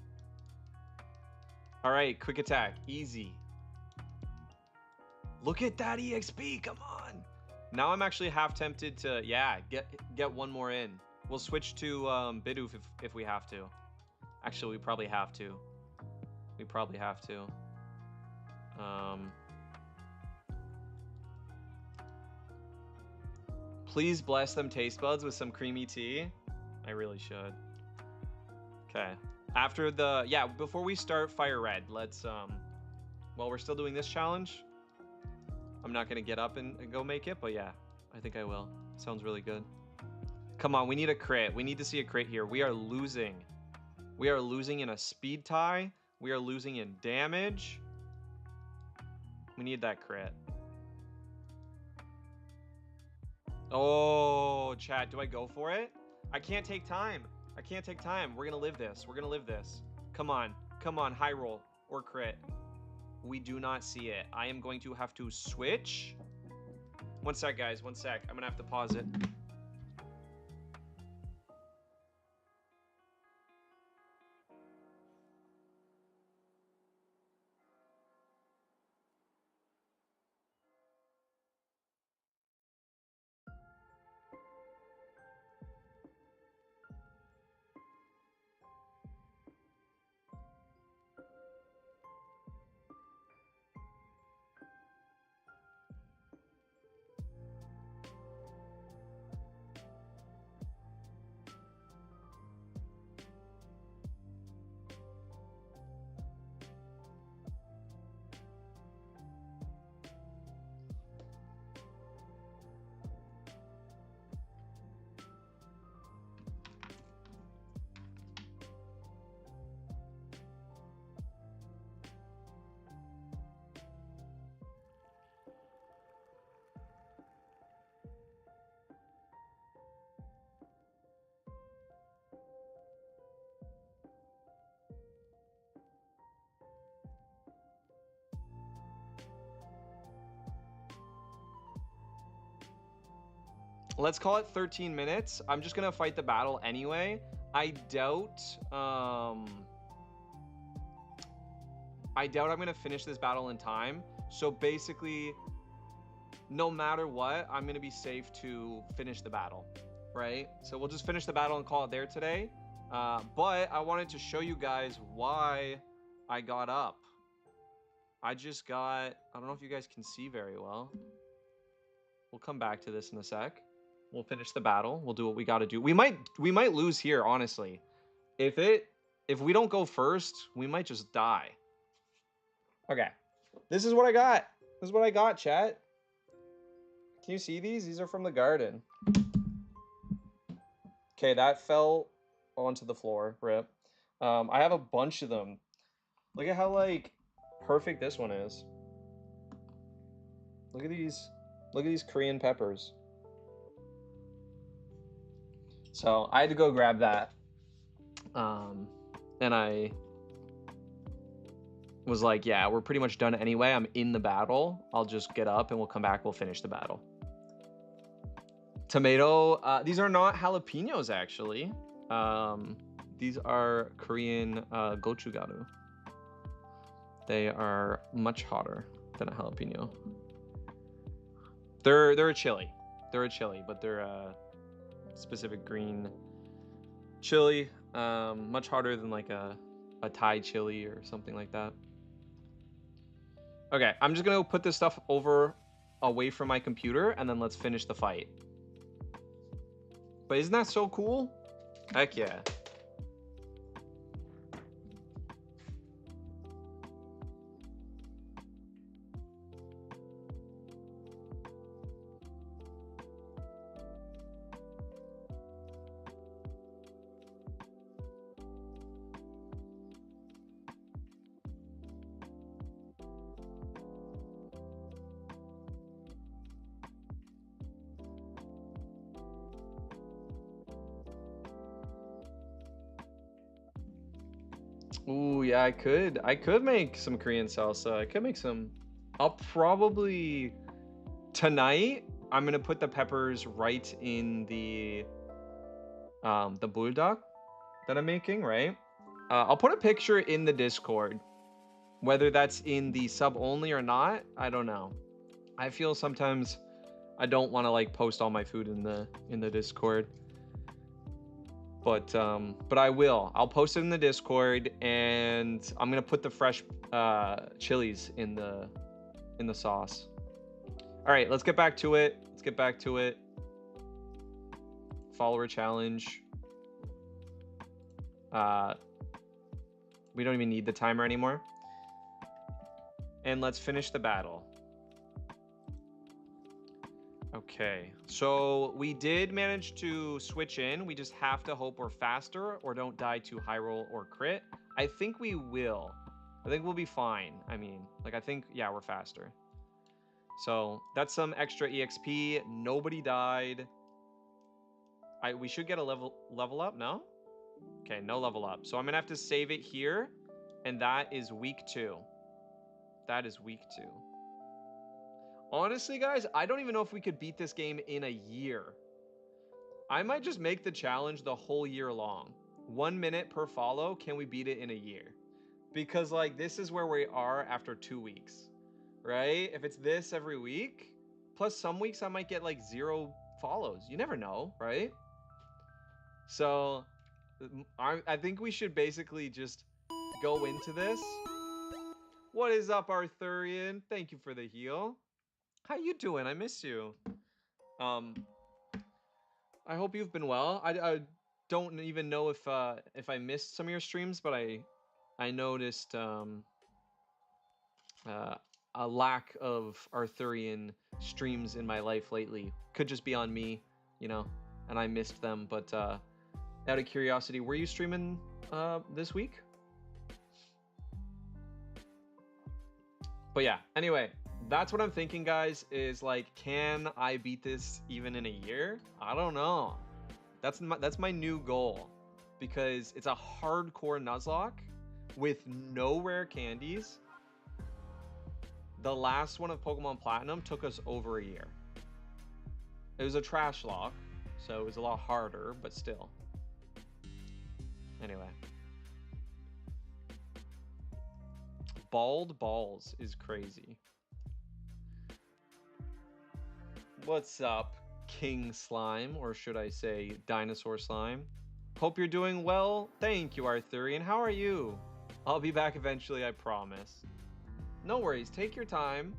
All right, quick attack. Easy. Look at that EXP. Come on. Now I'm actually half tempted to, yeah, get one more in. We'll switch to Bidoof if we have to. Actually, we probably have to. We probably have to. Please bless them taste buds with some creamy tea. I really should. Okay. After the, yeah, before we start Fire Red, let's, while we're still doing this challenge, I'm not going to get up and go make it, but yeah, I think I will. Sounds really good. Come on, we need a crit. We need to see a crit here. We are losing. We are losing in a speed tie. We are losing in damage. We need that crit. Oh, chat, do I go for it? I can't take time. I can't take time. We're going to live this. We're going to live this. Come on. Come on. High roll. or crit. We do not see it. I am going to have to switch. One sec, guys. One sec. I'm going to have to pause it. Let's call it 13 minutes. I'm just gonna fight the battle anyway. I doubt I'm gonna finish this battle in time. So basically, no matter what, I'm gonna be safe to finish the battle, right? So we'll just finish the battle and call it there today. But I wanted to show you guys why I got up. I don't know if you guys can see very well. We'll come back to this in a sec. We'll finish the battle. We'll do what we got to do. We might lose here, honestly. If we don't go first, we might just die. Okay. This is what I got. This is what I got, chat. Can you see these? These are from the garden. Okay, that fell onto the floor. Rip. I have a bunch of them. Look at how, like, perfect this one is. Look at these. Look at these Korean peppers. So I had to go grab that. And I was like, yeah, we're pretty much done anyway. I'm in the battle. I'll just get up and we'll come back. We'll finish the battle. Tomato. These are not jalapenos, actually. These are Korean gochugaru. They are much hotter than a jalapeno. They're a chili. They're a chili, but they're a specific green chili. Much harder than like a Thai chili or something like that. Okay, I'm just gonna put this stuff away from my computer and then let's finish the fight. But isn't that so cool? Heck yeah. Ooh, yeah, I could make some Korean salsa. I could make some. I'll probably tonight. I'm gonna put the peppers right in the buldak that I'm making, right? I'll put a picture in the Discord. Whether that's in the sub only or not, I don't know. I feel sometimes I don't want to like post all my food in the Discord. But I will. I'll post it in the Discord, and I'm gonna put the fresh chilies in the sauce. All right, let's get back to it. Let's get back to it. Follower challenge. We don't even need the timer anymore. And let's finish the battle. Okay, so we did manage to switch in. We just have to hope we're faster or don't die to high roll or crit. I think we will. I think we'll be fine. I mean, like, I think, yeah, we're faster. So that's some extra EXP. Nobody died. We should get a level up, no? Okay, no level up. So I'm gonna have to save it here. And that is week 2. That is week 2. Honestly, guys, I don't even know if we could beat this game in a year. I might just make the challenge the whole year long. 1 minute per follow. Can we beat it in a year? Because, like, this is where we are after 2 weeks, right? If it's this every week, plus some weeks I might get, like, 0 follows. You never know, right? So, I think we should basically just go into this. What is up, Arthurian? Thank you for the heal. How you doing? I miss you. I hope you've been well. I don't even know if I missed some of your streams, but I noticed a lack of Arthurian streams in my life lately. Could just be on me, you know, and I missed them. But out of curiosity, were you streaming this week? But yeah, anyway, that's what I'm thinking, guys, is like, can I beat this even in a year? I don't know. That's my new goal, because it's a hardcore Nuzlocke with no rare candies. The last one of Pokemon Platinum took us over a year. It was a trash lock, so it was a lot harder, but still. Anyway. Bald balls is crazy. What's up, King Slime, or should I say Dinosaur Slime? Hope you're doing well. Thank you, Arthurian. How are you? I'll be back eventually, I promise. No worries, take your time.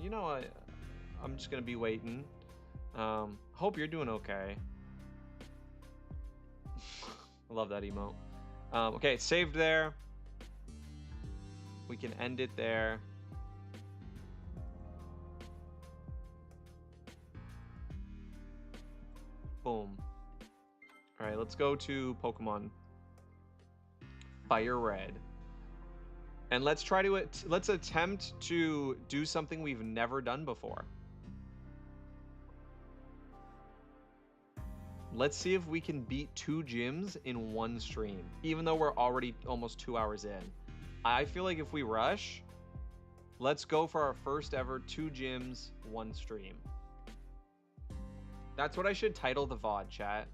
You know, I'm just gonna be waiting. Hope you're doing okay. I love that emote. Okay, it's saved there. We can end it there. Boom. All right, let's go to Pokemon Fire Red. And let's try to let's attempt to do something we've never done before. Let's see if we can beat 2 gyms in 1 stream, even though we're already almost 2 hours in. I feel like if we rush, let's go for our first ever 2 gyms, 1 stream. That's what I should title the VOD, chat.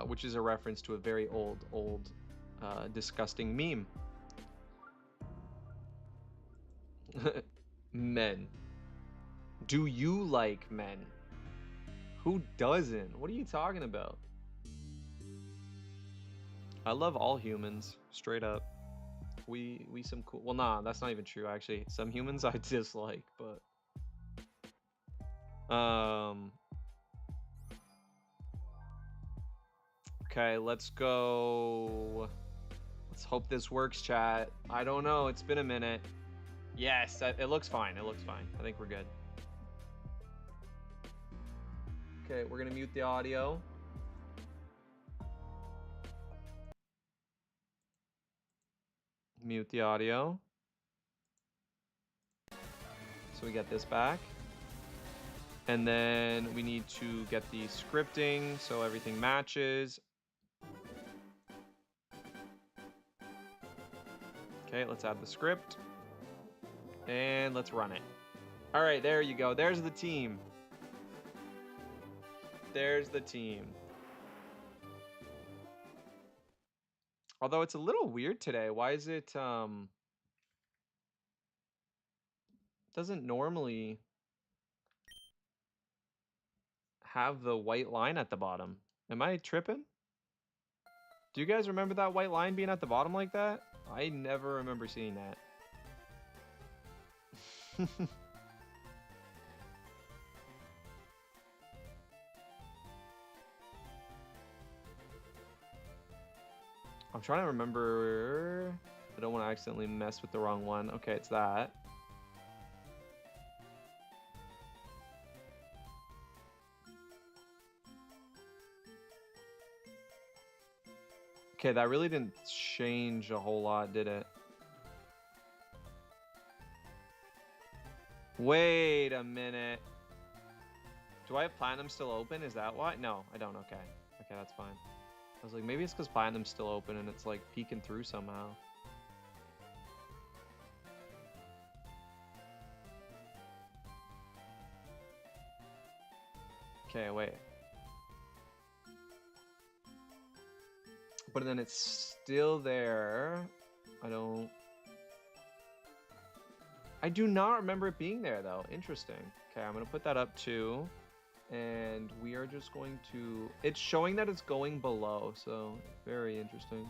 Which is a reference to a very old, disgusting meme. Men. Do you like men? Who doesn't? What are you talking about? I love all humans, straight up. We some cool. Well, nah, that's not even true. Actually, some humans I dislike, but okay, let's go. Let's hope this works, chat. I don't know. It's been a minute. Yes, it looks fine. It looks fine. I think we're good. Okay, we're gonna mute the audio. Mute the audio. So we get this back. And then we need to get the scripting so everything matches. Okay, let's add the script. And let's run it. All right, there you go. There's the team. There's the team. Although it's a little weird today. Why is it doesn't normally have the white line at the bottom? Am I tripping? Do you guys remember that white line being at the bottom like that? I never remember seeing that. I'm trying to remember. I don't want to accidentally mess with the wrong one. Okay, it's that. Okay, that really didn't change a whole lot, did it? Wait a minute. Do I have Platinum still open? Is that why? No, I don't. Okay. Okay, that's fine. I was like, maybe it's because Platinum's still open and it's like peeking through somehow. Okay, wait. But then it's still there. I do not remember it being there though. Interesting. Okay, I'm gonna put that up too. And we are just going to... It's showing that it's going below, so very interesting.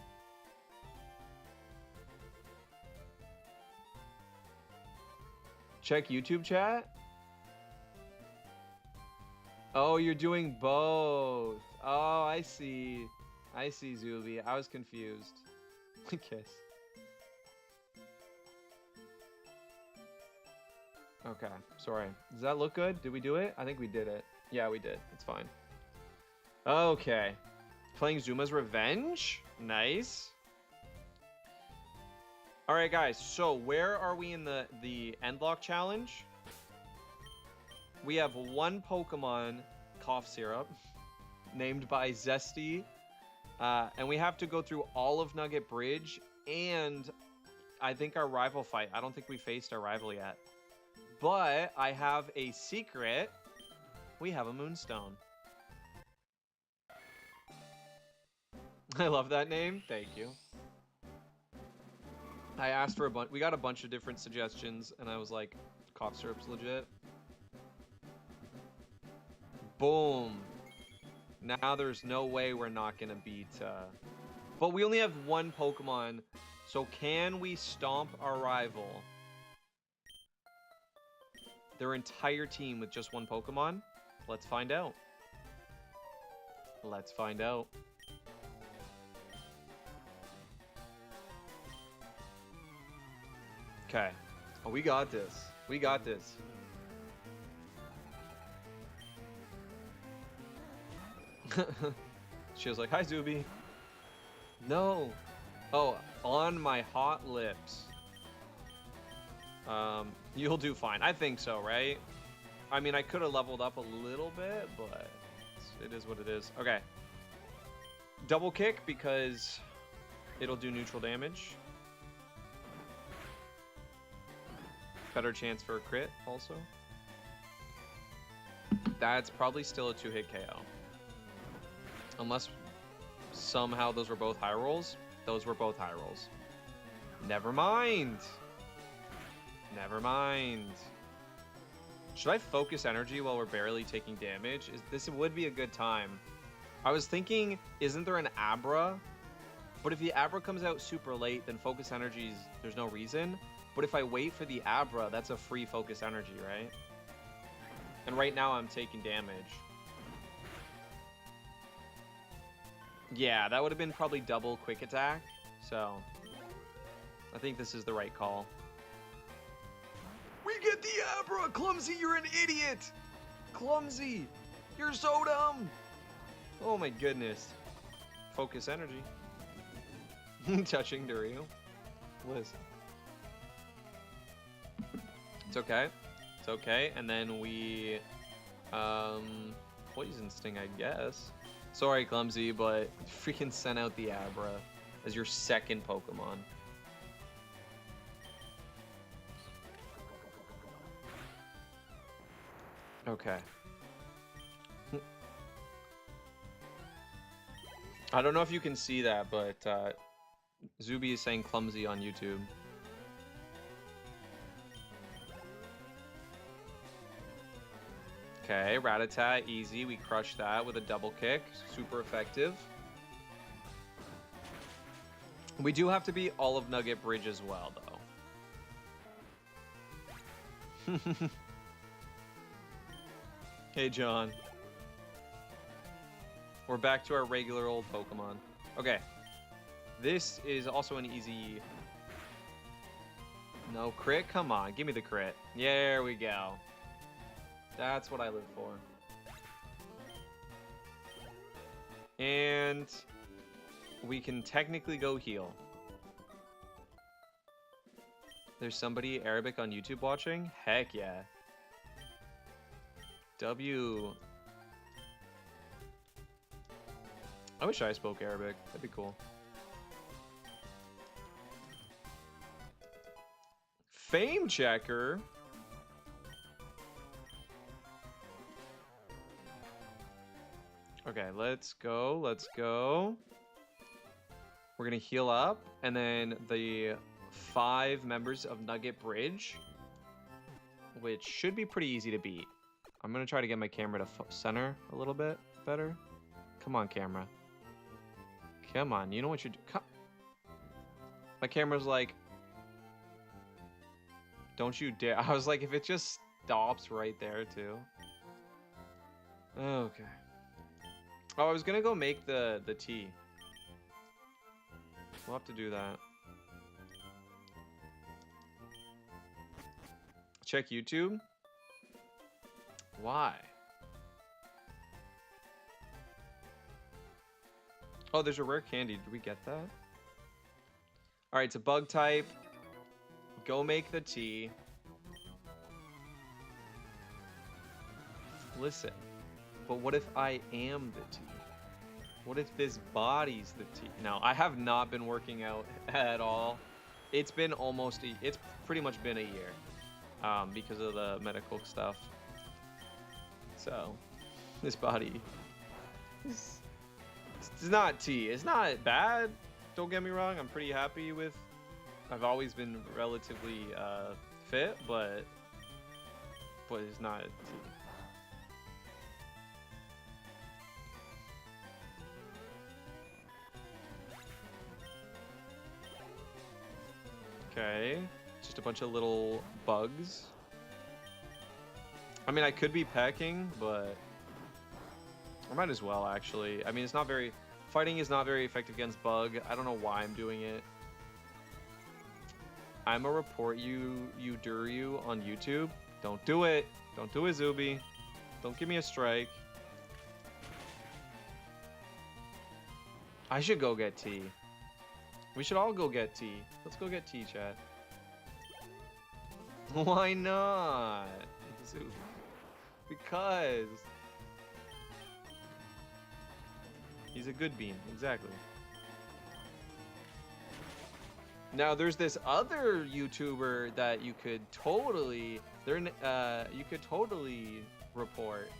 Check YouTube chat. Oh, you're doing both. Oh, I see. I see, Zuby. I was confused. Kiss. Okay, sorry. Does that look good? Did we do it? I think we did it. Yeah, we did. It's fine. Okay. Playing Zuma's Revenge. Nice. All right, guys. So where are we in the Endlock challenge? We have one Pokemon, Cough Syrup, named by Zesty. And we have to go through all of Nugget Bridge and I think our rival fight. I don't think we faced our rival yet. But I have a secret. We have a Moonstone. I love that name. Thank you. I asked for a bunch. We got a bunch of different suggestions, and I was like, cough syrup's legit. Boom. Now there's no way we're not going to beat... But we only have one Pokemon, so can we stomp our rival? Their entire team with just one Pokemon? Let's find out. Let's find out. Okay. Oh, we got this. We got this. She was like, hi, Zuby. No. Oh, on my hot lips. You'll do fine. I think so, right? I mean, I could have leveled up a little bit, but it is what it is. Okay. Double kick because it'll do neutral damage. Better chance for a crit also. That's probably still a 2-hit KO. Unless somehow those were both high rolls. Those were both high rolls. Never mind. Never mind. Should I focus energy while we're barely taking damage? This would be a good time. I was thinking, isn't there an Abra? But if the Abra comes out super late, then focus energies, there's no reason. But if I wait for the Abra, that's a free focus energy, right? And right now I'm taking damage. Yeah, that would have been probably double quick attack. So I think this is the right call. We get the Abra! Clumsy, you're an idiot! Clumsy! You're so dumb! Oh my goodness. Focus energy. Touching Dario. Liz. It's okay. It's okay. And then we... Poison Sting, I guess. Sorry, Clumsy, but freaking sent out the Abra as your second Pokemon. Okay. I don't know if you can see that, but Zuby is saying Clumsy on YouTube. Okay, Rattata, easy. We crushed that with a double kick. Super effective. We do have to beat all of Nugget Bridge as well, though. Hey, John. We're back to our regular old Pokemon. Okay. This is also an easy... No, crit? Come on, give me the crit. There we go. That's what I live for. And we can technically go heal. There's somebody Arabic on YouTube watching? Heck yeah. W. I wish I spoke Arabic. That'd be cool. Fame checker. Okay, let's go. Let's go. We're gonna heal up, and then the 5 members of Nugget Bridge, which should be pretty easy to beat. I'm gonna try to get my camera to center a little bit better. Come on, camera. Come on, you know what you're doing. My camera's like, don't you dare. I was like, if it just stops right there too. Okay. Oh, I was gonna go make the tea. We'll have to do that. Check YouTube. Why? Oh, there's a rare candy. Did we get that? All right, it's a bug type. Go make the tea. Listen, but what if I am the tea? What if this body's the tea? No, I have not been working out at all. It's been it's pretty much been a year because of the medical stuff. So, this body is it's not tea. It's not bad. Don't get me wrong. I'm pretty happy with. I've always been relatively fit, but it's not tea. Okay, just a bunch of little bugs. I mean, I could be pecking, but I might as well, actually. I mean, it's not very... Fighting is not very effective against bug. I don't know why I'm doing it. I'ma report you Duryu on YouTube. Don't do it. Don't do it, Zuby. Don't give me a strike. I should go get tea. We should all go get tea. Let's go get tea, chat. Why not? Because he's a good bean, exactly. Now there's this other YouTuber that you could totally report.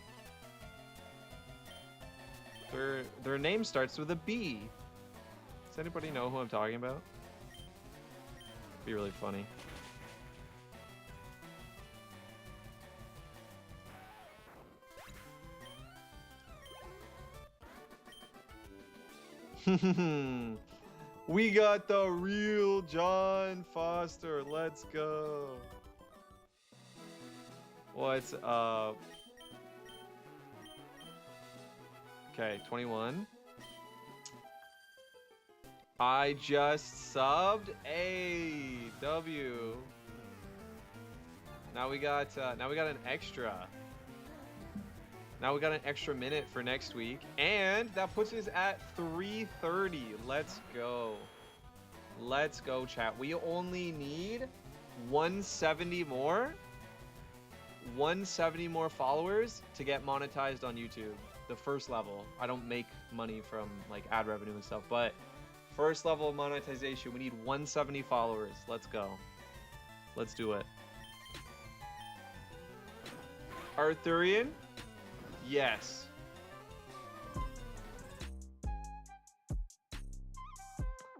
Their name starts with a B. Does anybody know who I'm talking about? It'd be really funny. We got the real John Foster. Let's go. What's up? Okay, 21. I just subbed AW. Now we got an extra. Now we got an extra minute for next week, and that puts us at 3:30. Let's go. Let's go, chat. We only need 170 more. 170 more followers to get monetized on YouTube. The first level. I don't make money from like ad revenue and stuff, but first level of monetization, we need 170 followers. Let's go. Let's do it. Arthurian? Yes.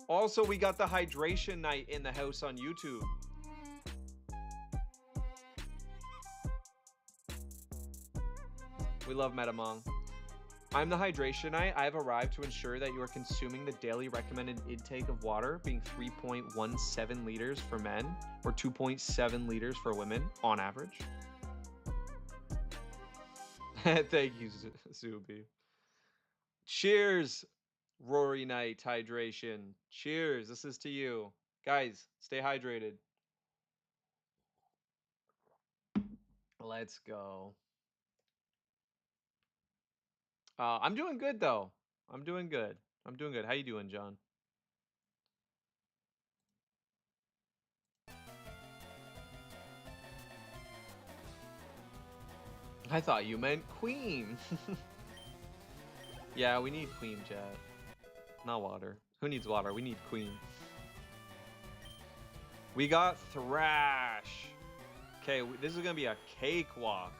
Also, we got the hydration night in the house on YouTube. We love Metamong. I'm the hydration night. I have arrived to ensure that you are consuming the daily recommended intake of water, being 3.17 liters for men or 2.7 liters for women on average. Thank you, Zuby. Cheers, Rory Night hydration. Cheers. This is to you. Guys, stay hydrated. Let's go. I'm doing good though. I'm doing good. I'm doing good. How you doing, John? I thought you meant queen. Yeah, we need queen, chat. Not water. Who needs water? We need queen. We got Thrash. Okay, this is gonna be a cakewalk.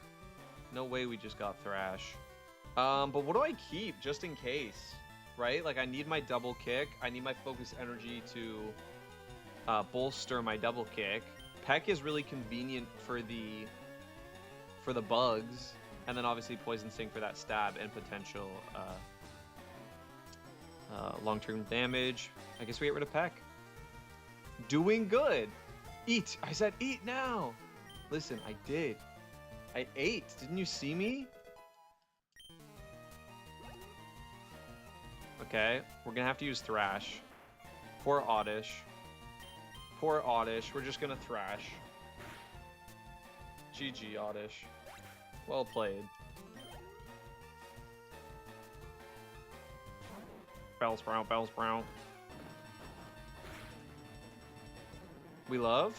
No way we just got Thrash. But what do I keep just in case? Right? Like I need my double kick. I need my focus energy to bolster my double kick. Peck is really convenient for the bugs, and then obviously Poison Sting for that stab and potential long-term damage. I guess we get rid of Peck. Doing good. Eat. I said eat now. Listen, I did. I ate. Didn't you see me? Okay, we're gonna have to use Thrash. Poor Oddish. Poor Oddish. We're just gonna Thrash. GG, Oddish. Well played. Bellsprout, Bellsprout. We love?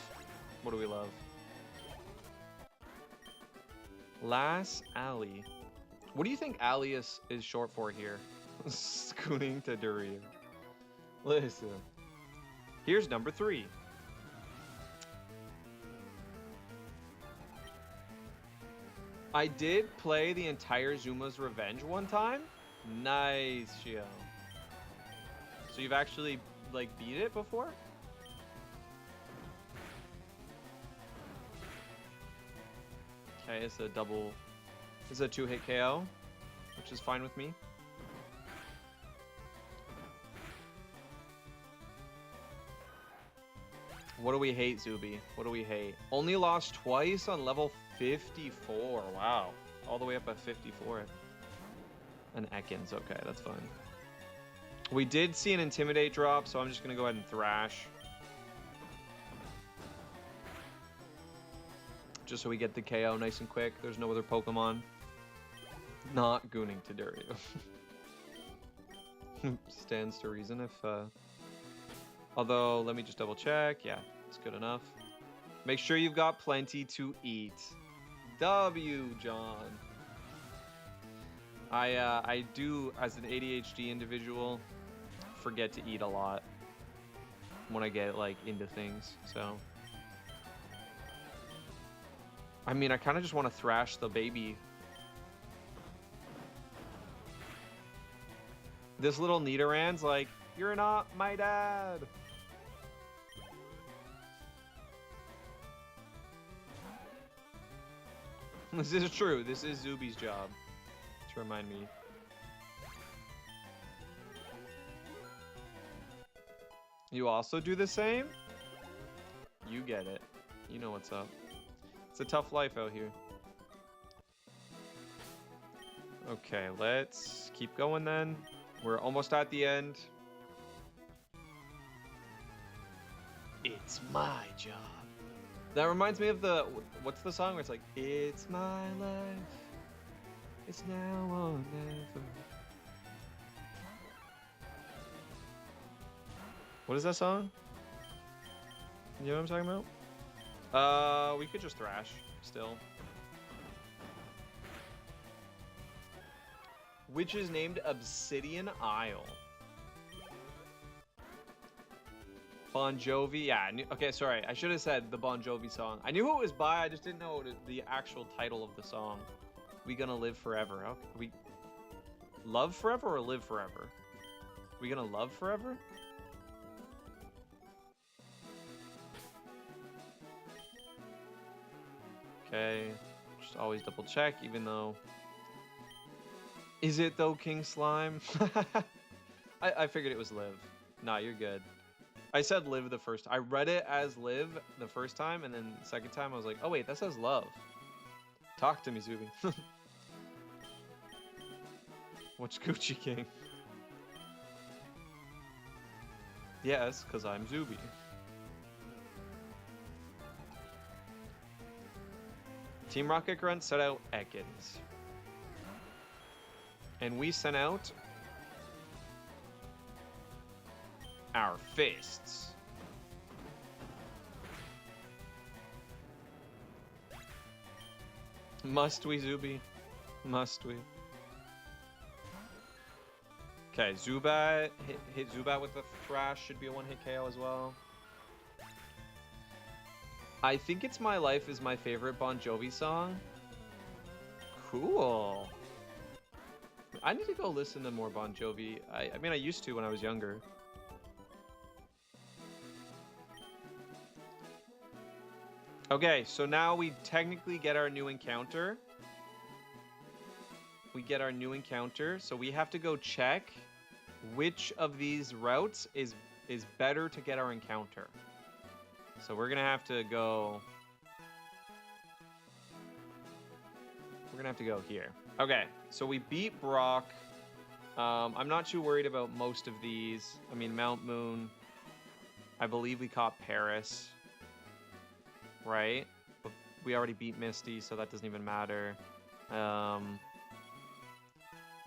What do we love? Lass Alley. What do you think Alias is short for here? Scooting to Duria. Listen. Here's number 3. I did play the entire Zuma's Revenge one time. Nice, Shio. So you've actually, like, beat it before? Okay, it's a double... It's a 2-hit KO, which is fine with me. What do we hate, Zuby? What do we hate? Only lost twice on level 54. Wow. All the way up at 54. And Ekans. Okay, that's fine. We did see an Intimidate drop, so I'm just going to go ahead and Thrash. Just so we get the KO nice and quick. There's no other Pokemon. Not gooning to Durio. Stands to reason if... Although, let me just double check. Yeah, it's good enough. Make sure you've got plenty to eat. W, John. I do, as an ADHD individual, forget to eat a lot when I get, like, into things, so... I mean, I kind of just want to Thrash the baby. This little Nidoran's like, you're not my dad. This is true. This is Zuby's job to remind me. You also do the same? You get it. You know what's up. It's a tough life out here. Okay, let's keep going then. We're almost at the end. It's my job. That reminds me of the, what's the song where it's like, it's my life, it's now or never. What is that song? You know what I'm talking about? We could just Thrash still. Which is named Obsidian Isle. Bon Jovi, yeah. Okay, sorry. I should have said the Bon Jovi song. I knew who it was by. I just didn't know the actual title of the song. We gonna live forever. Okay. We love forever or live forever? We gonna love forever? Okay. Just always double check, even though. Is it though, King Slime? I figured it was live. Nah, you're good. I said live the first. I read it as live the first time, and then the second time I was like, oh wait, that says love. Talk to me, Zuby. What's Gucci King? Yes, because I'm Zuby. Team Rocket Grunt set out Ekans. And we sent out our fists. Must we, Zuby? Must we? Okay, Zubat. Hit Zubat with the Thrash. Should be a one-hit KO as well. I think It's My Life is my favorite Bon Jovi song. Cool. I need to go listen to more Bon Jovi. I mean, I used to when I was younger. Okay, so now we technically get our new encounter. We get our new encounter, so we have to go check which of these routes is better to get our encounter. So we're gonna have to go. We're gonna have to go here. Okay, so we beat Brock. I'm not too worried about most of these. I mean, Mount Moon. I believe we caught Paris. Right? But we already beat Misty, so that doesn't even matter.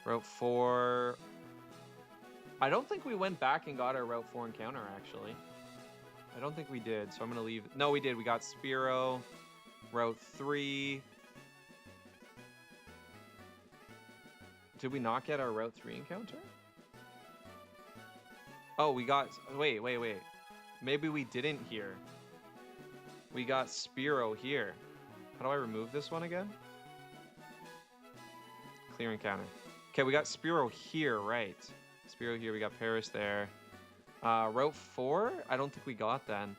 Route 4. I don't think we went back and got our Route 4 encounter, actually. I don't think we did, so I'm going to leave. No, we did. We got Spearow. Route 3. Did we not get our Route 3 encounter? Oh, we got... Wait. Maybe we didn't here. We got Spearow here. How do I remove this one again? Clear encounter. Okay, we got Spearow here, right. Spearow here, we got Paris there. Route 4? I don't think we got then.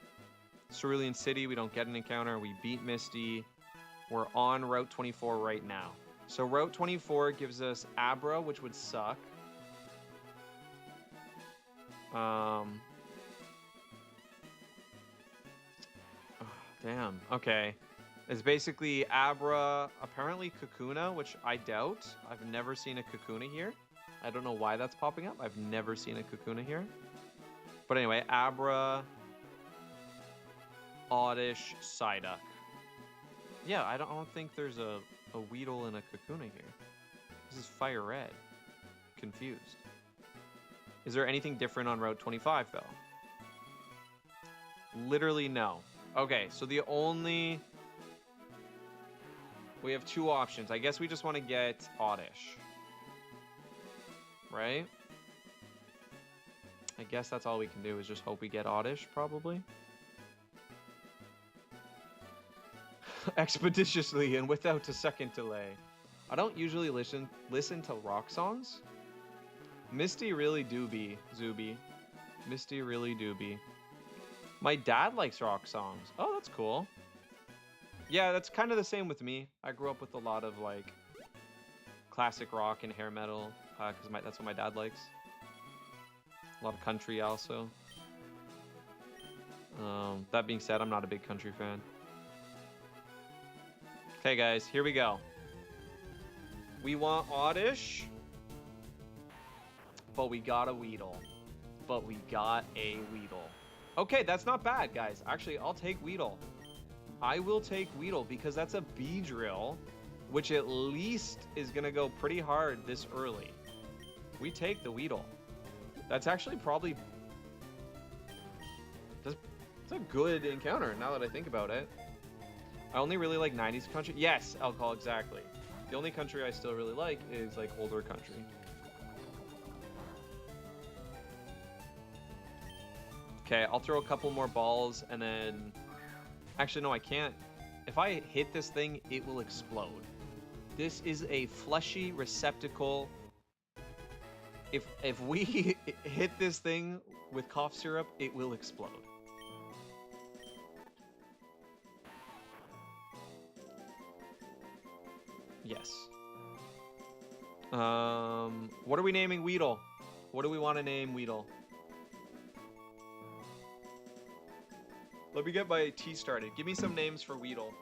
Cerulean City, we don't get an encounter. We beat Misty. We're on Route 24 right now. So Route 24 gives us Abra, which would suck. Damn. Okay. It's basically Abra, apparently Kakuna, which I doubt. I've never seen a Kakuna here. I don't know why that's popping up. I've never seen a Kakuna here. But anyway, Abra, Oddish, Psyduck. Yeah, I don't think there's a Weedle and a Kakuna here. This is Fire Red. Confused. Is there anything different on Route 25, though? Literally no. Okay, so the only... We have two options. I guess we just want to get Oddish. Right? I guess that's all we can do is just hope we get Oddish, probably. Expeditiously and without a second delay. I don't usually listen to rock songs. Misty really do be, Zuby. Misty really do be. My dad likes rock songs. Oh, that's cool. Yeah, that's kind of the same with me. I grew up with a lot of like classic rock and hair metal because that's what my dad likes. A lot of country also. That being said, I'm not a big country fan. Okay, guys, here we go. We want Oddish, but we got a Weedle. Okay, that's not bad, guys. Actually, I'll take Weedle. I will take Weedle because that's a Beedrill, which at least is going to go pretty hard this early. We take the Weedle. That's actually probably... It's a good encounter now that I think about it. I only really like 90s country. Yes, Alcohol, exactly. The only country I still really like is like older country. Okay, I'll throw a couple more balls and then... Actually, no, I can't. If I hit this thing, it will explode. This is a fleshy receptacle. If we hit this thing with cough syrup, it will explode. Yes. What are we naming Weedle? What do we want to name Weedle? Let me get my tea started. Give me some names for Weedle.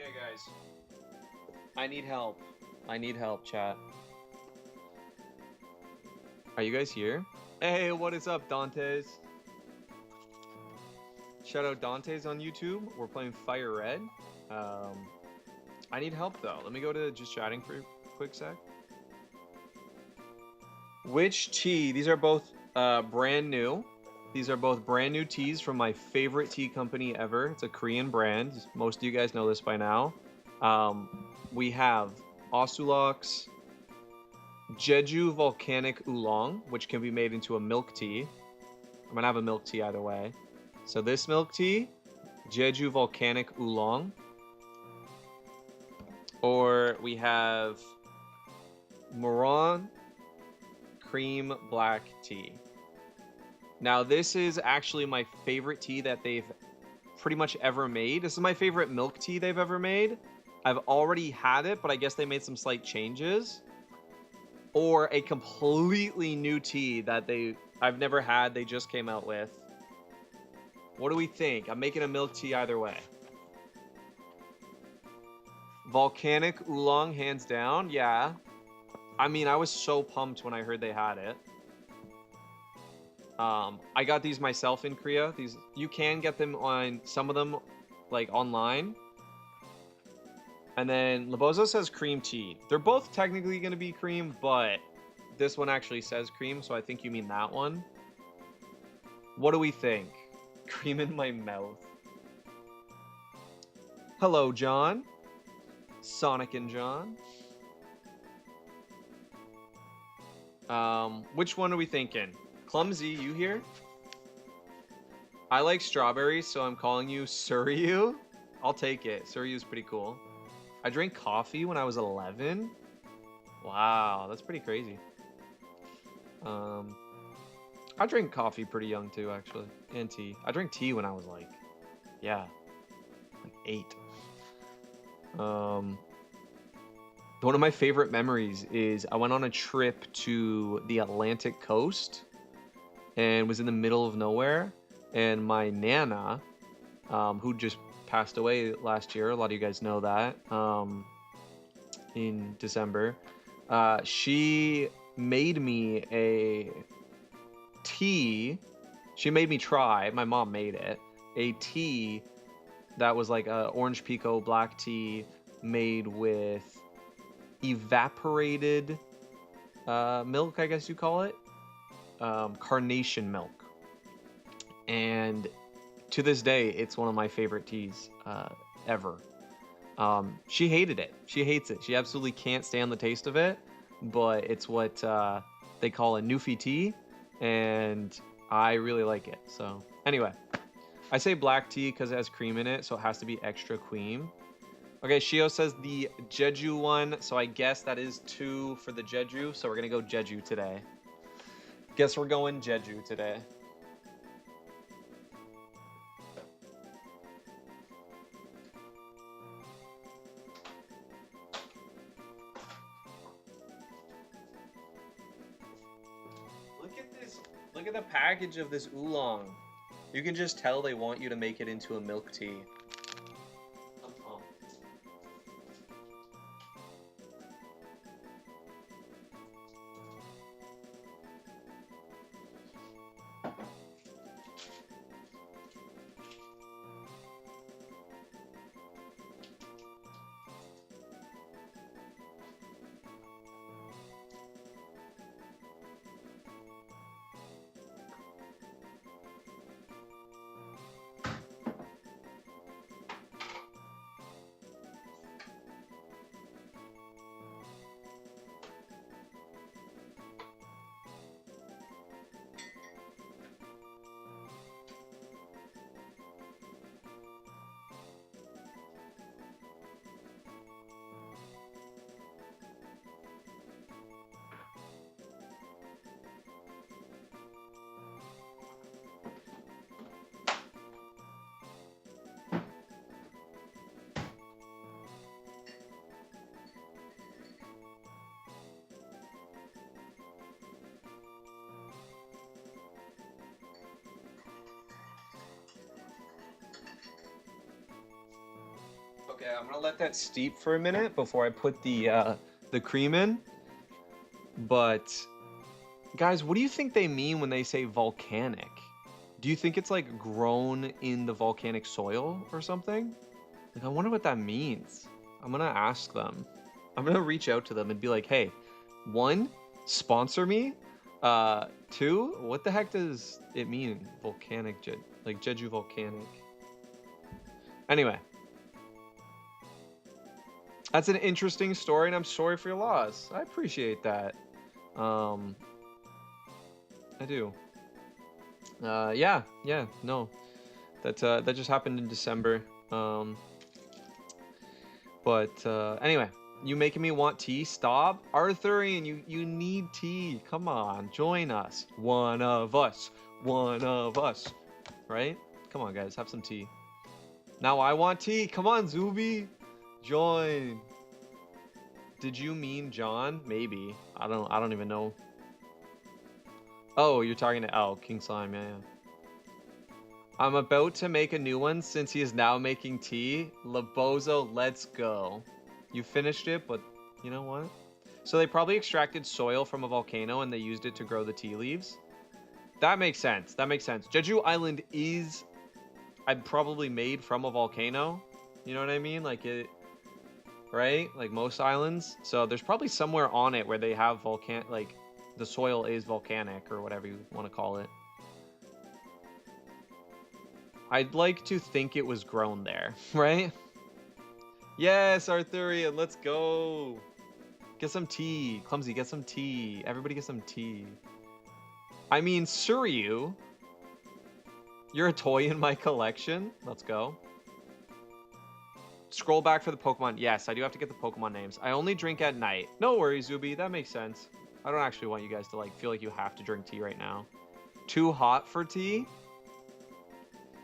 Okay, guys. I need help. I need help, chat. Are you guys here? Hey, what is up, Dantes? Shout out Dantes on YouTube. We're playing Fire Red. I need help though. Let me go to just chatting for a quick sec. Which tea? These are both brand new. These are both brand new teas from my favorite tea company ever. It's a Korean brand. Most of you guys know this by now. We have Osulox Jeju Volcanic Oolong, which can be made into a milk tea. I'm gonna have a milk tea either way. So this milk tea, Jeju Volcanic Oolong. Or we have Moran Cream Black Tea. Now this is actually my favorite tea that they've pretty much ever made. This is my favorite milk tea they've ever made. I've already had it, but I guess they made some slight changes. Or a completely new tea that I've never had, they just came out with. What do we think? I'm making a milk tea either way. Volcanic Oolong, hands down. Yeah. I mean, I was so pumped when I heard they had it. I got these myself in Korea. These, you can get them on, some of them, like, online. And then Laboza says cream tea. They're both technically going to be cream, but this one actually says cream, so I think you mean that one. What do we think? Cream in my mouth. Hello, John. Sonic and John. Which one are we thinking? Clumsy, you here? I like strawberries, so I'm calling you Suryu. I'll take it. Suryu's pretty cool. I drank coffee when I was 11. Wow, that's pretty crazy. I drank coffee pretty young too, actually, and tea. I drank tea when I was like 8. One of my favorite memories is I went on a trip to the Atlantic coast and was in the middle of nowhere, and my nana, who just passed away last year, a lot of you guys know that, in December, she made me a tea. She made me try, my mom made it, a tea that was like a orange pico black tea made with evaporated milk, I guess you call it, carnation milk. And to this day, it's one of my favorite teas ever. She hated it. She hates it. She absolutely can't stand the taste of it, but it's what they call a Newfie tea, and I really like it. So anyway, I say black tea because it has cream in it, so it has to be extra cream. Okay, Shio says the Jeju one, so I guess that is 2 for the Jeju, so we're gonna go Jeju today. Guess we're going Jeju today. Look at this. Look at the package of this oolong. You can just tell they want you to make it into a milk tea. I'm pumped. Okay, I'm gonna let that steep for a minute before I put the cream in. But guys, what do you think they mean when they say volcanic? Do you think it's like grown in the volcanic soil or something? Like, I wonder what that means. I'm gonna ask them. I'm gonna reach out to them and be like, hey, 1, sponsor me. 2, what the heck does it mean? Volcanic, like Jeju volcanic. Anyway. That's an interesting story, and I'm sorry for your loss. I appreciate that. I do. Yeah, no. That just happened in December. Anyway, you making me want tea? Stop. Arthurian, you need tea. Come on, join us. One of us. Right? Come on, guys, have some tea. Now I want tea. Come on, Zuby. Join. Did you mean John? Maybe. I don't even know. Oh, you're talking to King Slime, yeah. I'm about to make a new one since he is now making tea. Labozo, let's go. You finished it, but you know what? So they probably extracted soil from a volcano and they used it to grow the tea leaves. That makes sense. Jeju Island is probably made from a volcano. You know what I mean? Like it, right? Like most islands. So there's probably somewhere on it where they have like the soil is volcanic or whatever you want to call it. I'd like to think it was grown there, right? Yes, Arthurian, let's go. Get some tea. Clumsy, get some tea. Everybody get some tea. I mean, Suryu, you're a toy in my collection. Let's go. Scroll back for the Pokemon. Yes, I do have to get the Pokemon names. I only drink at night. No worries, Zuby. That makes sense. I don't actually want you guys to feel like you have to drink tea right now. Too hot for tea?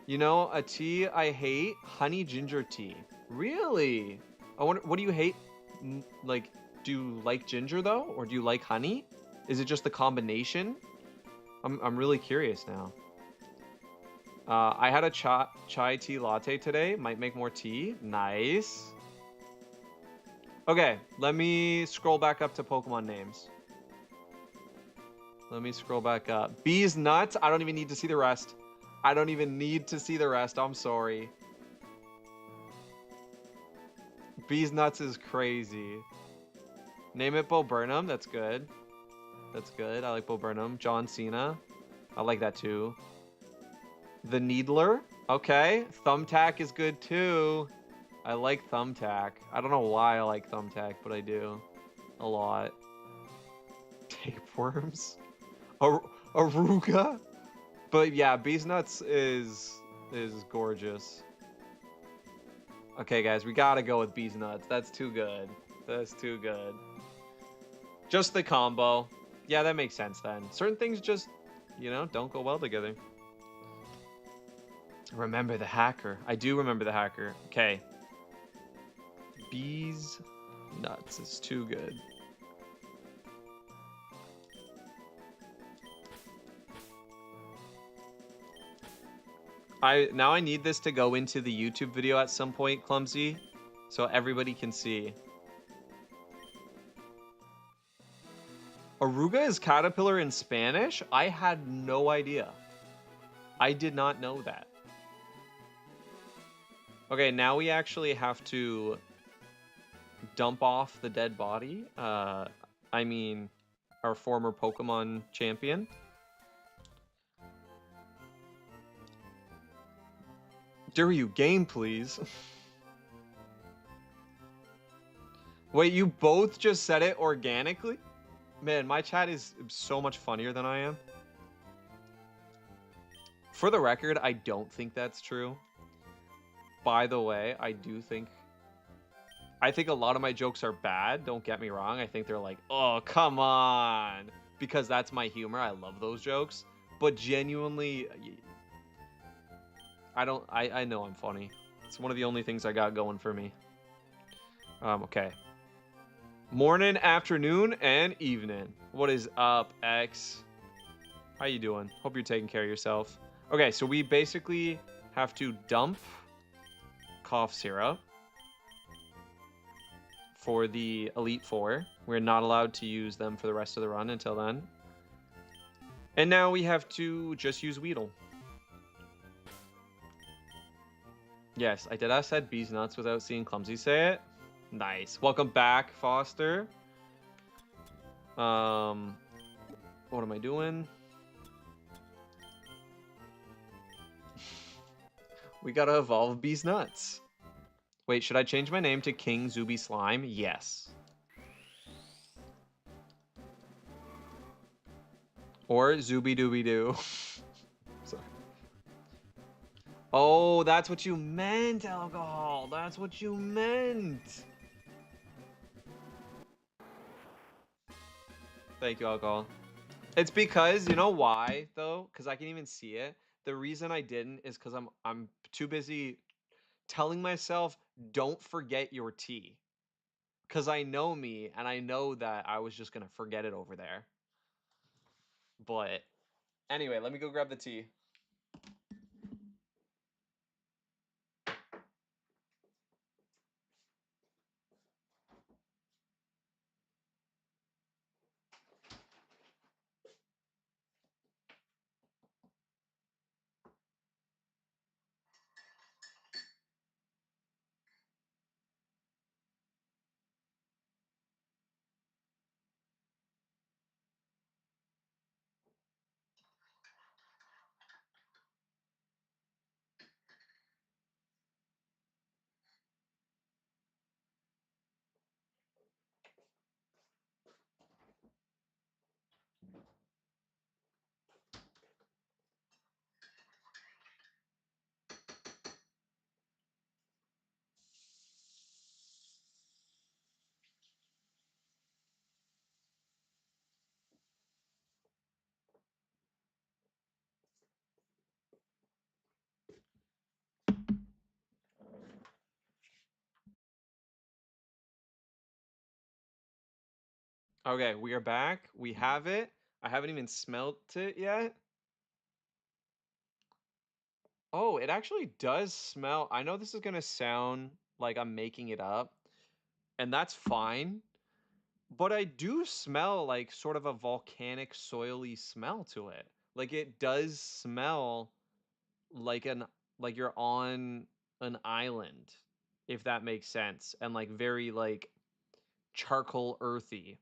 You know, a tea I hate, honey ginger tea. Really? I wonder, what do you hate? Like, do you like ginger though, or do you like honey? Is it just the combination? I'm really curious now. I had a chai tea latte today. Might make more tea. Nice. Okay, let me scroll back up to Pokemon names. Let me scroll back up. Bees nuts. I don't even need to see the rest. I'm sorry. Bees nuts is crazy. Name it Bo Burnham. That's good. I like Bo Burnham. John Cena. I like that too. The Needler. Okay. Thumbtack is good too. I like Thumbtack. I don't know why I like Thumbtack, but I do. A lot. Tapeworms. Aruga. But yeah, Bees Nuts is gorgeous. Okay, guys, we gotta go with Bees Nuts. That's too good. Just the combo. Yeah, that makes sense then. Certain things just, don't go well together. Remember the hacker. I do remember the hacker. Okay. Bees Nuts is too good. Now I need this to go into the YouTube video at some point, Clumsy, so everybody can see. Aruga is caterpillar in Spanish? I had no idea. I did not know that. Okay, now we actually have to dump off the dead body. I mean, our former Pokemon champion. Diryu, game, please. Wait, you both just said it organically? Man, my chat is so much funnier than I am. For the record, I don't think that's true. By the way, I think a lot of my jokes are bad. Don't get me wrong. I think they're like, oh, come on. Because that's my humor. I love those jokes. But genuinely, I know I'm funny. It's one of the only things I got going for me. Okay. Morning, afternoon, and evening. What is up, X? How you doing? Hope you're taking care of yourself. Okay, so we basically have to dump cough syrup. for the Elite Four. We're not allowed to use them for the rest of the run until then. And now we have to just use Weedle. Yes, I did. I said bees nuts without seeing Clumsy say it. Nice. Welcome back, Foster. What am I doing? We gotta evolve bees nuts. Wait, should I change my name to King Zuby Slime? Yes. Or Zuby Dooby Doo. Sorry. Oh, that's what you meant, Alcohol. That's what you meant. Thank you, Alcohol. It's because, you know why, though? Because I can even see it. The reason I didn't is because I'm too busy telling myself, don't forget your tea. Because I know me, and I know that I was just going to forget it over there. But anyway, let me go grab the tea. Okay, we are back. We have it. I haven't even smelt it yet. Oh, it actually does smell. I know this is going to sound like I'm making it up, and that's fine. But I do smell like sort of a volcanic, soily smell to it. Like it does smell like like you're on an island, if that makes sense, and like very like charcoal earthy.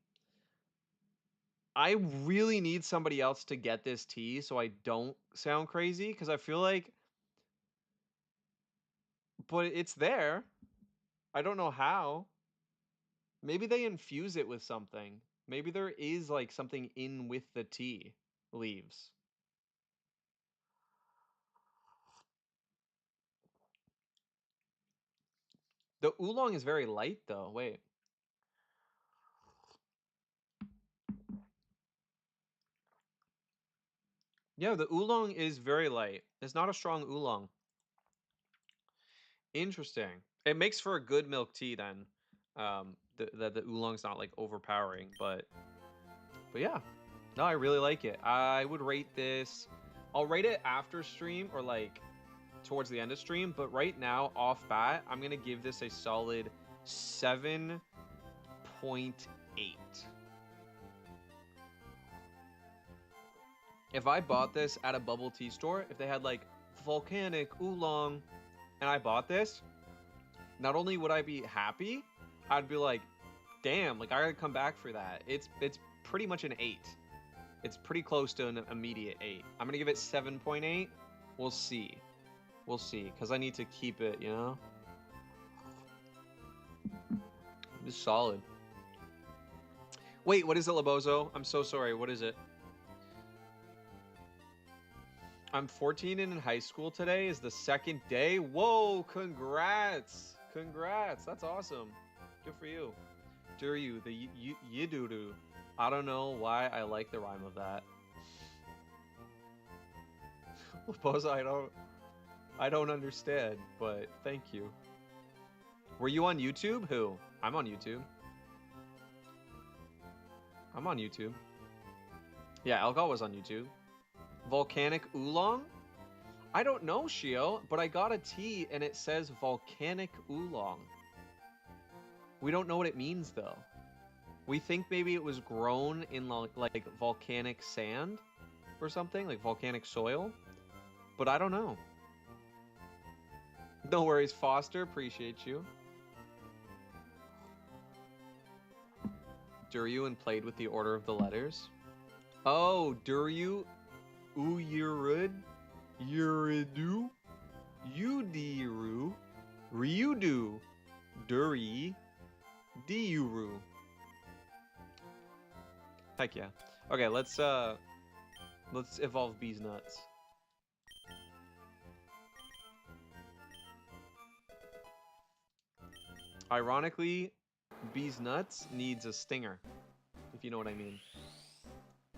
I really need somebody else to get this tea so I don't sound crazy because I feel like, but it's there. I don't know how. Maybe they infuse it with something. Maybe there is like something in with the tea leaves. The oolong is very light though. Wait. Yeah, the oolong is very light. It's not a strong oolong. Interesting. It makes for a good milk tea then. The oolong's not like overpowering, but yeah. No, I really like it. I would rate this. I'll rate it after stream or like towards the end of stream, but right now off bat, I'm gonna give this a solid 7.8. If I bought this at a bubble tea store, if they had like volcanic oolong and I bought this, not only would I be happy, I'd be like, damn, like I gotta come back for that. It's pretty much an 8. It's pretty close to an immediate 8. I'm gonna give it 7.8. We'll see. We'll see, because I need to keep it, you know? It's solid. Wait, what is it, Labozo? I'm so sorry. What is it? I'm 14 and in high school today is the second day. Whoa, congrats. Congrats. That's awesome. Good for you. Do you, the you-do-do. I don't know why I like the rhyme of that. Labozo, I don't understand, but thank you. Were you on YouTube? Who? I'm on YouTube. I'm on YouTube. Yeah, Alcohol was on YouTube. Volcanic oolong? I don't know, Shio, but I got a tea and it says volcanic oolong. We don't know what it means though. We think maybe it was grown in like volcanic sand or something, like volcanic soil, but I don't know. No worries, Foster. Appreciate you. Duryuan played with the order of the letters. Oh, Duryu, Uyurud, Yuridu, Yudiru, Ryudu, Duri, Diuru. Heck yeah. Okay, let's evolve Bee's Nuts. Ironically, Bee's Nuts needs a stinger, if you know what I mean.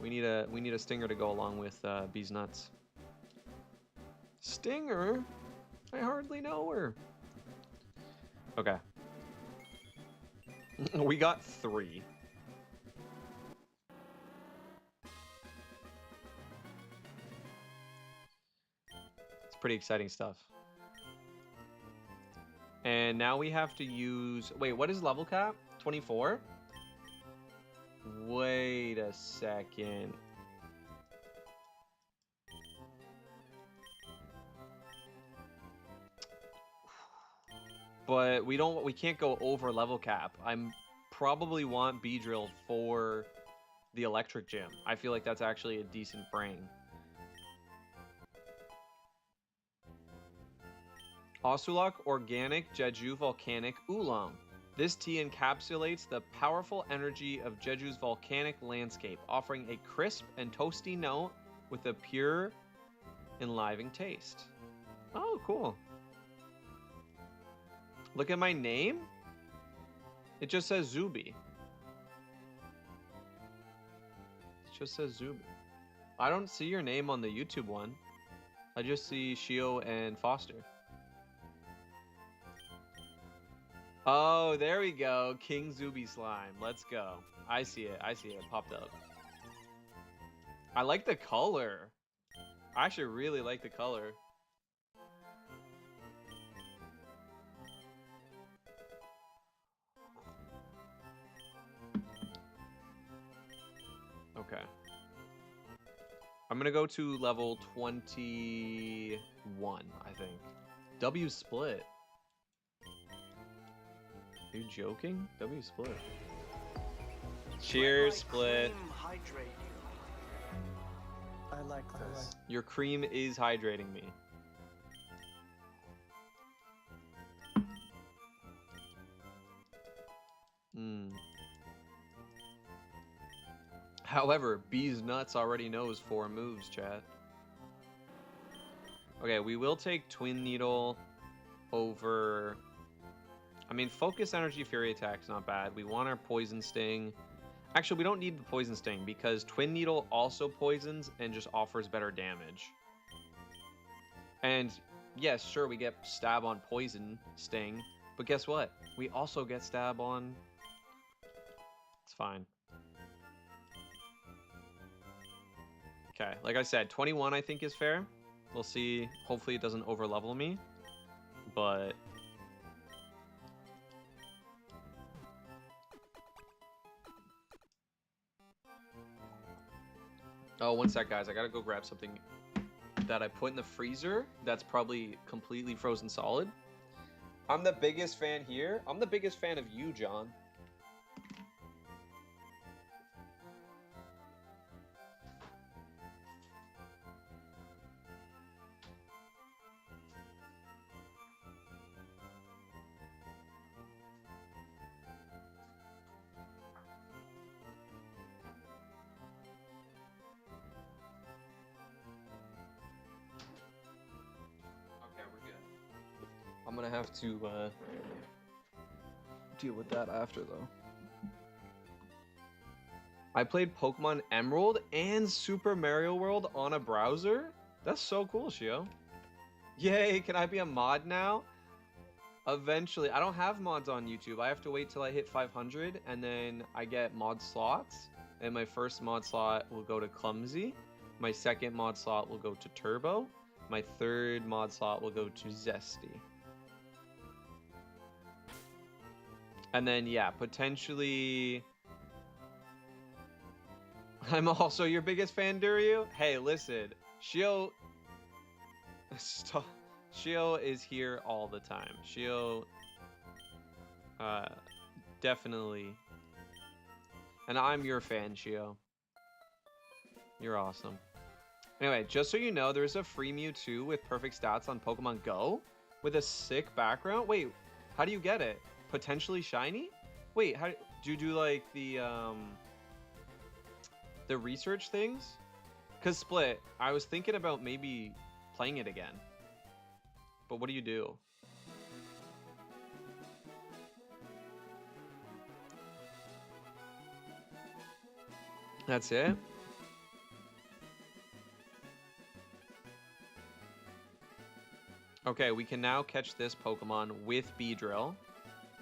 We need a stinger to go along with Bee's Nuts. Stinger? I hardly know her. Okay. We got 3. It's pretty exciting stuff. And now we have to use... Wait, what is level cap? 24? Wait a second. But we can't go over level cap. I'm probably want Beedrill for the electric gym. I feel like that's actually a decent brain. Osulok Organic Jeju Volcanic Oolong. This tea encapsulates the powerful energy of Jeju's volcanic landscape, offering a crisp and toasty note with a pure, enlivening taste. Oh, cool. Look at my name. It just says Zuby. It just says Zuby. I don't see your name on the YouTube one. I just see Shio and Foster. Oh, there we go. King Zuby Slime. Let's go. I see it. I see it. It popped up. I like the color. I actually really like the color. Okay. I'm gonna go to level 21, I think. W split. Are you joking? W split. Cheers, split. Hydrate you. I like this. Your cream is hydrating me. However, Bee's Nuts already knows 4 moves, chat. Okay, we will take Twin Needle over... I mean, Focus Energy Fury Attack's not bad. We want our Poison Sting. Actually, we don't need the Poison Sting because Twin Needle also poisons and just offers better damage. And yes, sure, we get Stab on Poison Sting, but guess what? We also get Stab on... It's fine. Okay, like I said, 21 I think is fair. We'll see. Hopefully it doesn't overlevel me, but... Oh, one sec, guys. I gotta go grab something that I put in the freezer that's probably completely frozen solid. I'm the biggest fan here. I'm the biggest fan of you, John. I'm gonna have to deal with that after, though. I played Pokemon Emerald and Super Mario World on a browser? That's so cool, Shio. Yay, can I be a mod now? Eventually. I don't have mods on YouTube. I have to wait till I hit 500, and then I get mod slots. And my first mod slot will go to Clumsy. My second mod slot will go to Turbo. My third mod slot will go to Zesty. And then, yeah, potentially... I'm also your biggest fan, Duryu. Hey, listen. Shio... Shio is here all the time. Shio... definitely. And I'm your fan, Shio. You're awesome. Anyway, just so you know, there's a free Mewtwo with perfect stats on Pokemon Go with a sick background. Wait, how do you get it? Potentially shiny? Wait, how do you do like the research things? Cause Split, I was thinking about maybe playing it again. But what do you do? That's it? Okay, we can now catch this Pokemon with Beedrill.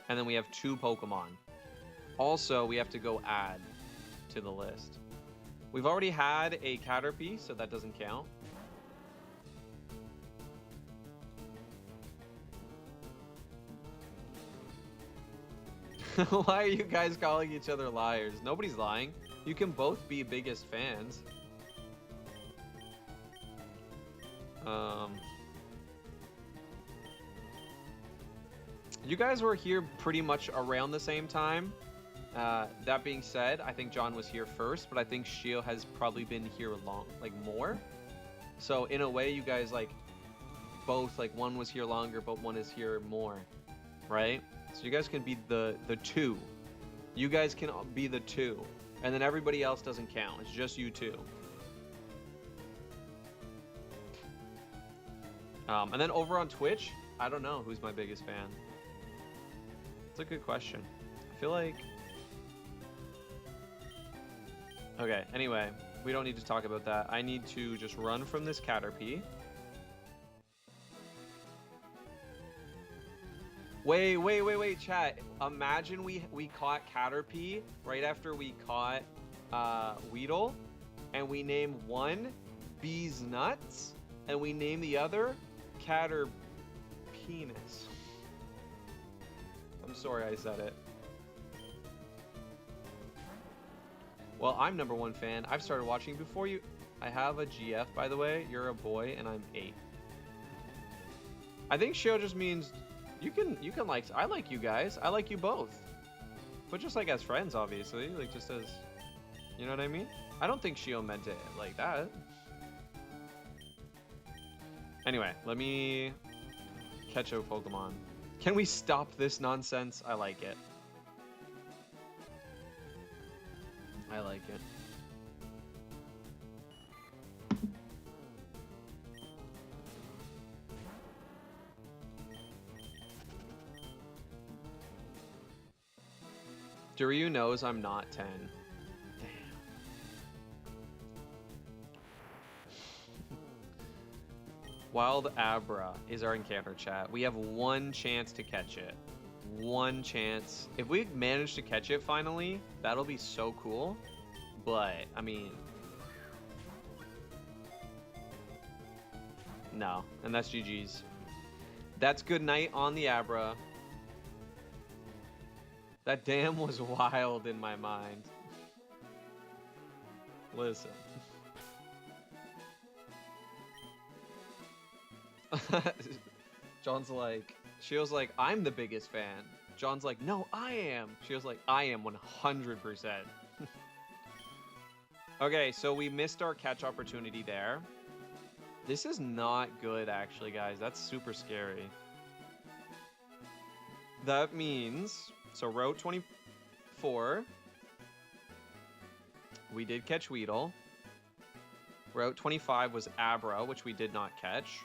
And then we have 2 Pokemon. Also, we have to go add to the list. We've already had a Caterpie, so that doesn't count. Why are you guys calling each other liars? Nobody's lying. You can both be biggest fans. You guys were here pretty much around the same time. That being said, I think John was here first, but I think Shio has probably been here more. So in a way, you guys like both, like one was here longer, but one is here more, right? So you guys can be the 2. You guys can be the 2, and then everybody else doesn't count. It's just you 2. And then over on Twitch, I don't know who's my biggest fan. It's a good question. I feel like... Okay, anyway, we don't need to talk about that. I need to just run from this Caterpie. Wait, chat. Imagine we caught Caterpie right after we caught Weedle, and we name one Bee's Nuts, and we name the other Caterpenis. I'm sorry I said it. Well, I'm #1 fan. I've started watching before you. I have a GF, by the way. You're a boy, and I'm 8. I think Shio just means you can like. I like you guys. I like you both, but just like as friends, obviously. Like just as, you know what I mean? I don't think Shio meant it like that. Anyway, let me catch a Pokemon. Can we stop this nonsense? I like it. I like it. Duryu knows I'm not 10. Damn. Wild Abra is our encounter, chat. We have 1 chance to catch it. 1 chance. If we manage to catch it finally, that'll be so cool. But, I mean... No. And that's GG's. That's good night on the Abra. That dam was wild in my mind. Listen. John's like... Shio's like, I'm the biggest fan. John's like, no, I am. Shio's like, I am 100%. Okay, so we missed our catch opportunity there. This is not good, actually, guys. That's super scary. That means, so Route 24, we did catch Weedle. Route 25 was Abra, which we did not catch.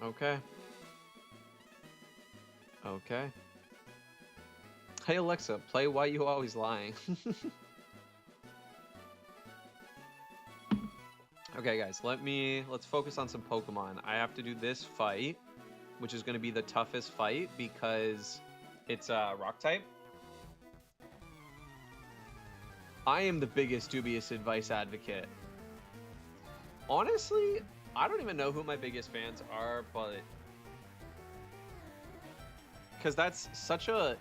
Okay. Okay. Hey Alexa, play Why You Always Lying. Okay guys, let's focus on some Pokemon. I have to do this fight, which is going to be the toughest fight because it's rock type. I am the biggest dubious advice advocate. Honestly, I don't even know who my biggest fans are, but because that's such a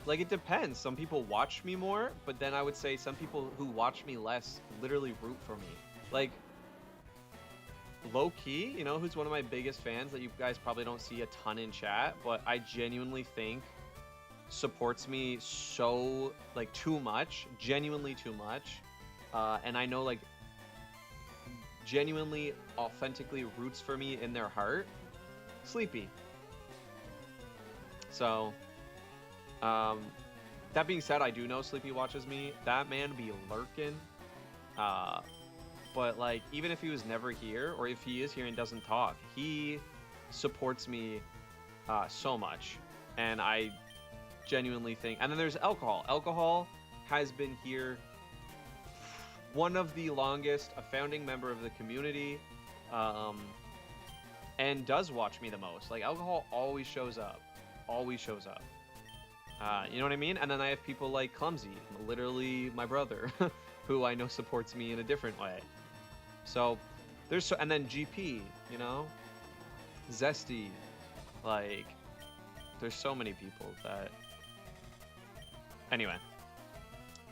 like it depends. Some people watch me more, but then I would say some people who watch me less literally root for me. Like low key, you know, who's one of my biggest fans that you guys probably don't see a ton in chat, but I genuinely think supports me so like too much, genuinely too much, and I know like genuinely authentically roots for me in their heart. Sleepy. So that being said, I do know Sleepy watches me. That man be lurking, but like even if he was never here, or if he is here and doesn't talk, he supports me so much, and I genuinely think. And then there's Alcohol. Alcohol has been here one of the longest, a founding member of the community, and does watch me the most. Like Alcohol always shows up, you know what I mean? And then I have people like Clumsy, literally my brother, who I know supports me in a different way. So there's and then GP, you know, Zesty, like there's so many people that. Anyway,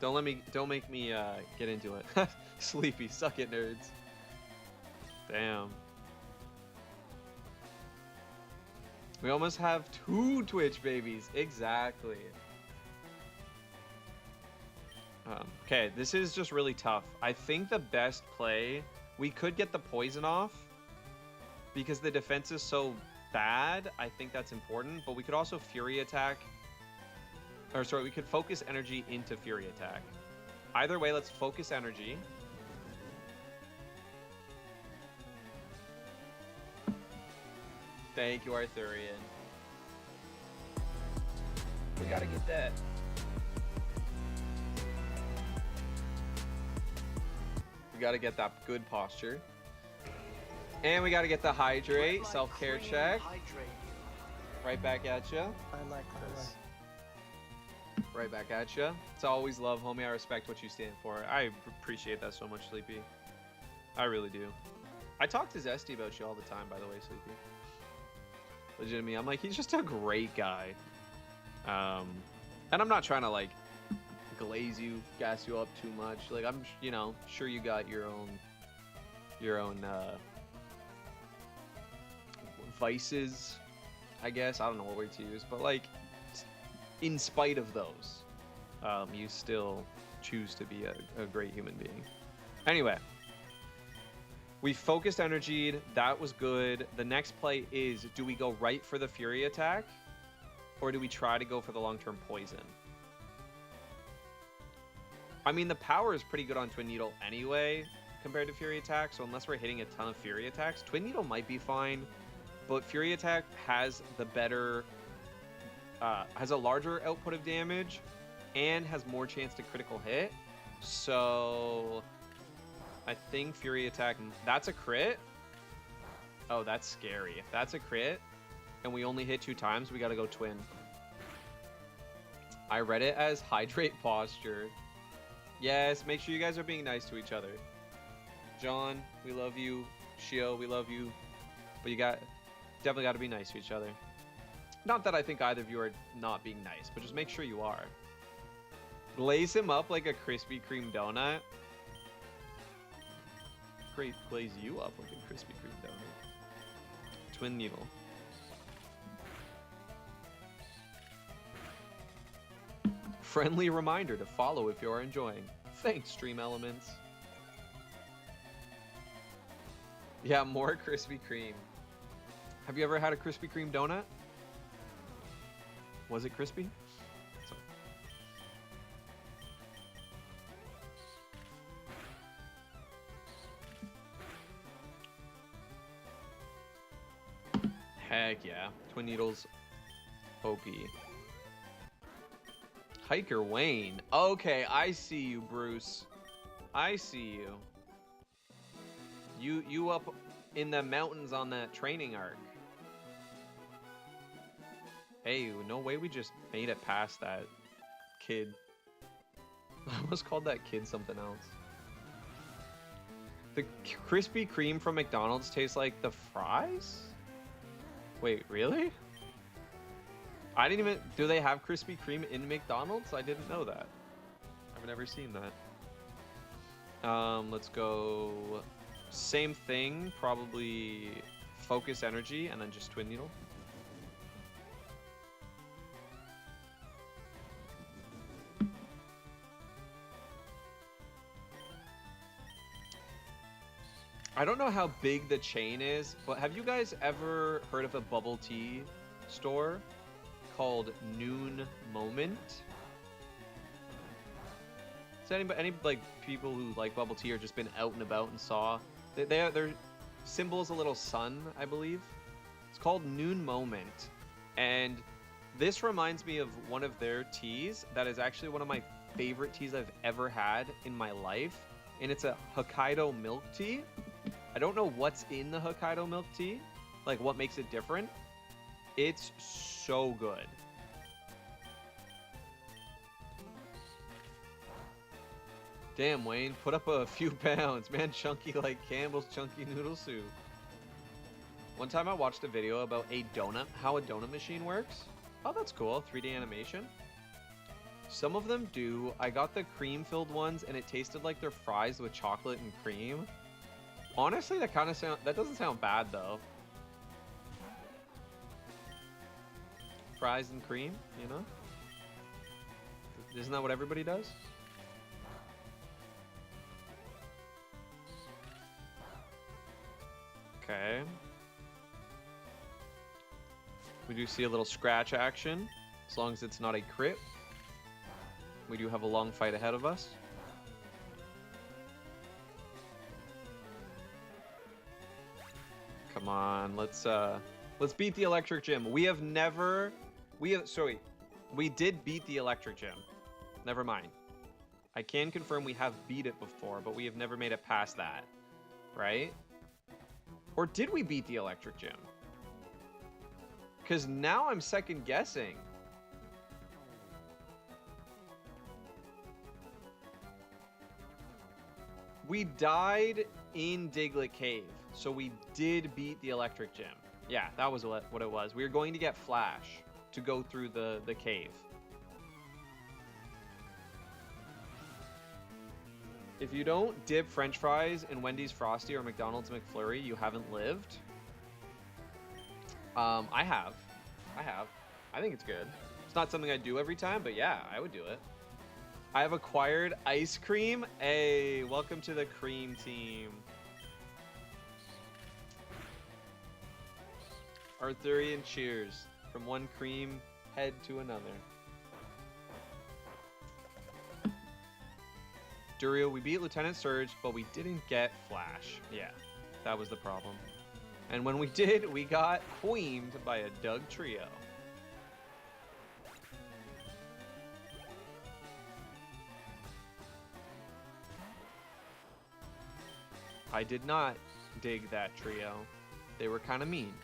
don't make me get into it. Sleepy, suck it, nerds. Damn. We almost have 2 Twitch babies. Exactly. Okay, this is just really tough. I think the best play, we could get the poison off because the defense is so bad. I think that's important, but we could also Fury attack. Or sorry, we could focus energy into Fury attack. Either way, let's focus energy. Thank you, Arthurian. We gotta get that. We gotta get that good posture. And we gotta get the hydrate, self-care check. Right back at ya. I like this. Right back at ya. It's always love, homie. I respect what you stand for. I appreciate that so much, Sleepy. I really do. I talk to Zesty about you all the time, by the way, Sleepy. Legitimately, I'm like, he's just a great guy. And I'm not trying to like glaze you, gas you up too much. Like I'm, you know, sure you got your own vices, I guess. I don't know what word to use, but like, in spite of those, you still choose to be a great human being. Anyway. We focused energy. That was good. The next play is, do we go right for the Fury attack? Or do we try to go for the long-term poison? I mean, the power is pretty good on Twin Needle anyway, compared to Fury attack. So unless we're hitting a ton of Fury attacks, Twin Needle might be fine. But Fury attack has the better, has a larger output of damage and has more chance to critical hit. So I think Fury attack, that's a crit. Oh, that's scary. If that's a crit and we only hit 2 times, we gotta go twin. I read it as hydrate posture. Yes, make sure you guys are being nice to each other. John, we love you. Shio, we love you. But you definitely got to be nice to each other. Not that I think either of you are not being nice, but just make sure you are. Glaze him up like a Krispy Kreme donut. Glaze you up like a Krispy Kreme donut. Twin Needle. Friendly reminder to follow if you are enjoying. Thanks, Stream Elements. Yeah, more Krispy Kreme. Have you ever had a Krispy Kreme donut? Was it crispy? Sorry. Heck yeah. Twin Needles OP. Hiker Wayne. Okay, I see you, Bruce. I see you. You up in the mountains on that training arc. Hey, no way we just made it past that kid. I almost called that kid something else. The Krispy Kreme from McDonald's tastes like the fries? Wait, really? I didn't even... Do they have Krispy Kreme in McDonald's? I didn't know that. I've never seen that. Let's go... Same thing, probably Focus Energy, and then just Twin Needle. I don't know how big the chain is, but have you guys ever heard of a bubble tea store called Noon Moment? Is any like people who like bubble tea or just been out and about and saw their symbol's a little sun, I believe. It's called Noon Moment, and this reminds me of one of their teas that is actually one of my favorite teas I've ever had in my life, and it's a Hokkaido milk tea. I don't know what's in the Hokkaido milk tea, like what makes it different. It's so good. Damn, Wayne, put up a few pounds. Man, chunky like Campbell's chunky noodle soup. One time I watched a video about how a donut machine works. Oh, that's cool. 3D animation. Some of them do. I got the cream-filled ones, and it tasted like they're fries with chocolate and cream. Honestly, that doesn't sound bad though. Fries and cream, you know? Isn't that what everybody does? Okay. We do see a little scratch action, as long as it's not a crit. We do have a long fight ahead of us. Come on, let's beat the electric gym. We did beat the electric gym. Never mind. I can confirm we have beat it before, but we have never made it past that. Right? Or did we beat the electric gym? Because now I'm second guessing. We died in Diglett Cave, so we did beat the electric gym. Yeah, that was what it was. We were going to get Flash to go through the cave. If you don't dip French fries in Wendy's Frosty or McDonald's McFlurry, you haven't lived. I have. I think it's good. It's not something I do every time, but yeah, I would do it. I have acquired ice cream. Hey, welcome to the cream team. Arthurian cheers from one cream head to another. Durio, we beat Lieutenant Surge, but we didn't get Flash. Yeah, that was the problem. And when we did, we got queened by a Doug trio. I did not dig that trio. They were kind of mean.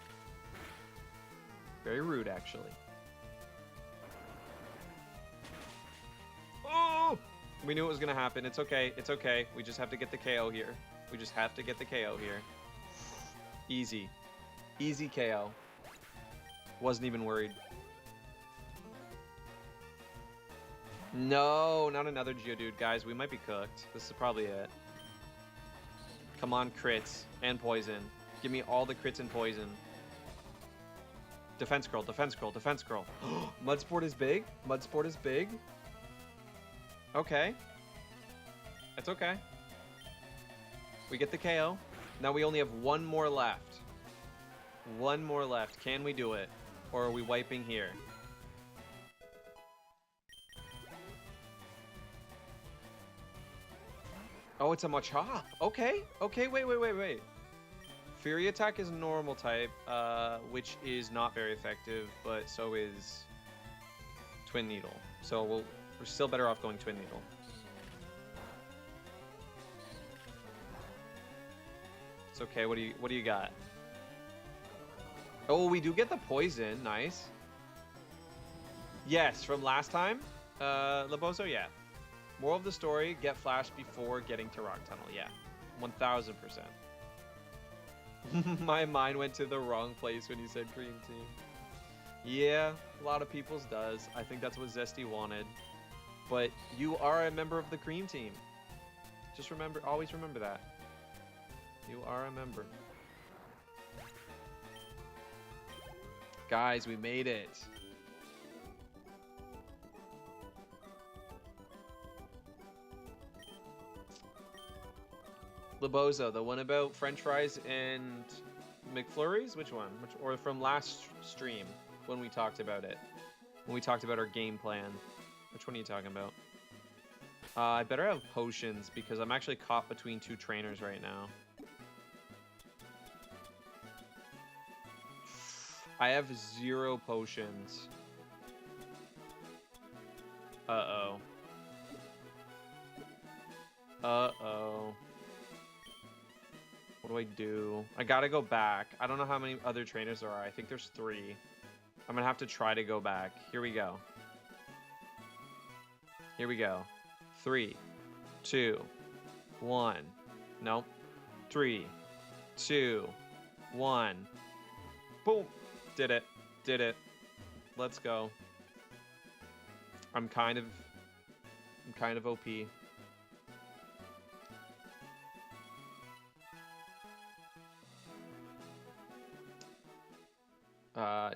Very rude, actually. Oh! We knew it was going to happen. It's okay. It's okay. We just have to get the KO here. We just have to get the KO here. Easy. Easy KO. Wasn't even worried. No, not another Geodude, guys. We might be cooked. This is probably it. Come on, crits and poison. Give me all the crits and poison. Defense curl, defense curl, defense curl. Mudsport is big. Mudsport is big. Okay. It's okay. We get the KO. Now we only have one more left. One more left. Can we do it? Or are we wiping here? Oh, it's a Machop. Okay. Okay, wait. Fury Attack is normal type, which is not very effective, but so is Twin Needle. So we're still better off going Twin Needle. It's okay. What do you got? Oh, we do get the poison. Nice. Yes, from last time. Labozo, yeah. Moral of the story, get Flash before getting to Rock Tunnel. Yeah. 1000%. My mind went to the wrong place when you said cream team. Yeah, a lot of people's does. I think that's what Zesty wanted. But you are a member of the cream team. Just remember, always remember that. You are a member. Guys, we made it. Lebozo, the one about French fries and McFlurries? Which one? Or from last stream when we talked about it? When we talked about our game plan. Which one are you talking about? I better have potions because I'm actually caught between two trainers right now. I have 0 potions. Uh-oh. Uh-oh. What do I do? I gotta go back. I don't know how many other trainers there are. I think there's 3. I'm gonna have to try to go back. Here we go. Here we go. 3, 2, 1. Nope. 3, 2, 1. Boom. Did it. Did it. Let's go. I'm kind of OP.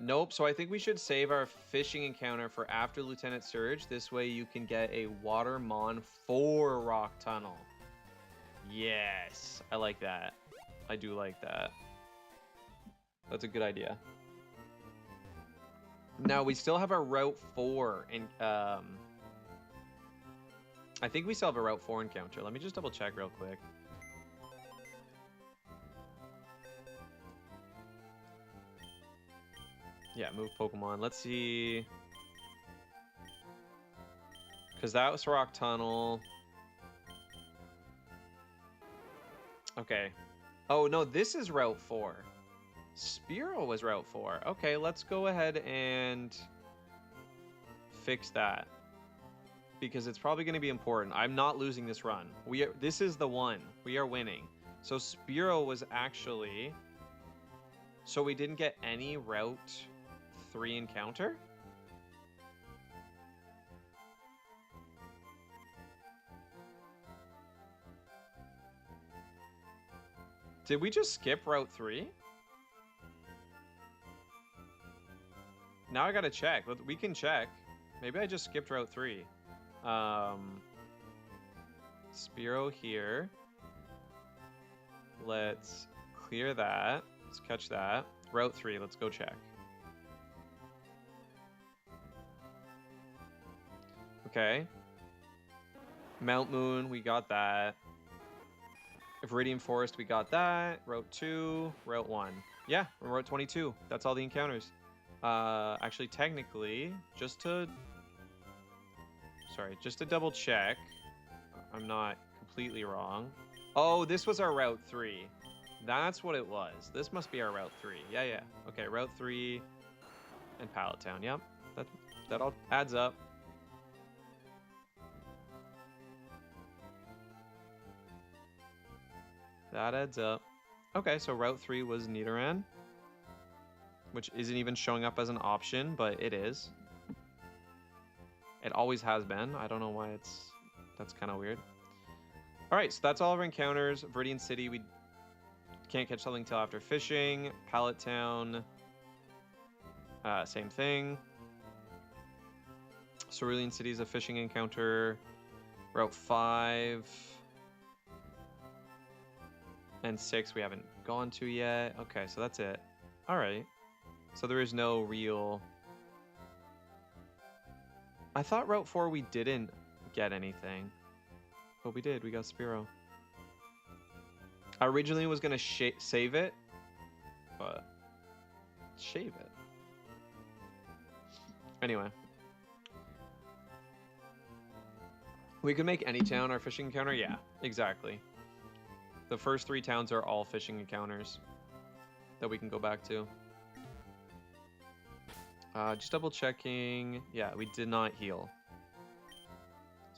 Nope. So I think we should save our fishing encounter for after Lieutenant Surge. This way you can get a Water Mon for Rock Tunnel. Yes. I like that. I do like that. That's a good idea. Now we still have our Route 4 and I think we still have a Route 4 encounter. Let me just double check real quick. Yeah, move Pokemon. Let's see. Because that was Rock Tunnel. Okay. Oh, no, this is Route 4. Spearow was Route 4. Okay, let's go ahead and fix that. Because it's probably going to be important. I'm not losing this run. This is the one. We are winning. So Spearow was actually... So we didn't get any Route 3 encounter? Did we just skip Route 3? Now I gotta check. We can check. Maybe I just skipped Route 3. Spearow here. Let's clear that. Let's catch that. Route 3, let's go check. Okay. Mount Moon, we got that. Viridian Forest, we got that. Route 2, Route 1. Yeah, we're Route 22. That's all the encounters. Actually, technically, just to double check, I'm not completely wrong. Oh, this was our Route 3. That's what it was. This must be our Route 3. Yeah. Okay, Route 3 and Pallet Town. Yep, that all adds up. That adds up. Okay, so Route 3 was Nidoran, which isn't even showing up as an option, but it is. It always has been. I don't know why that's kind of weird. All right, so that's all of our encounters. Viridian City, we can't catch something till after fishing. Pallet Town, same thing. Cerulean City is a fishing encounter. Route 5 and 6 we haven't gone to yet. Okay, so that's it. All right. So there is no real... I thought Route 4 we didn't get anything. But we did. We got Spearow. I originally was going to save it. But... shave it. Anyway. We could make any town our fishing encounter? Yeah, exactly. The first 3 towns are all fishing encounters that we can go back to. Just double checking. Yeah, we did not heal.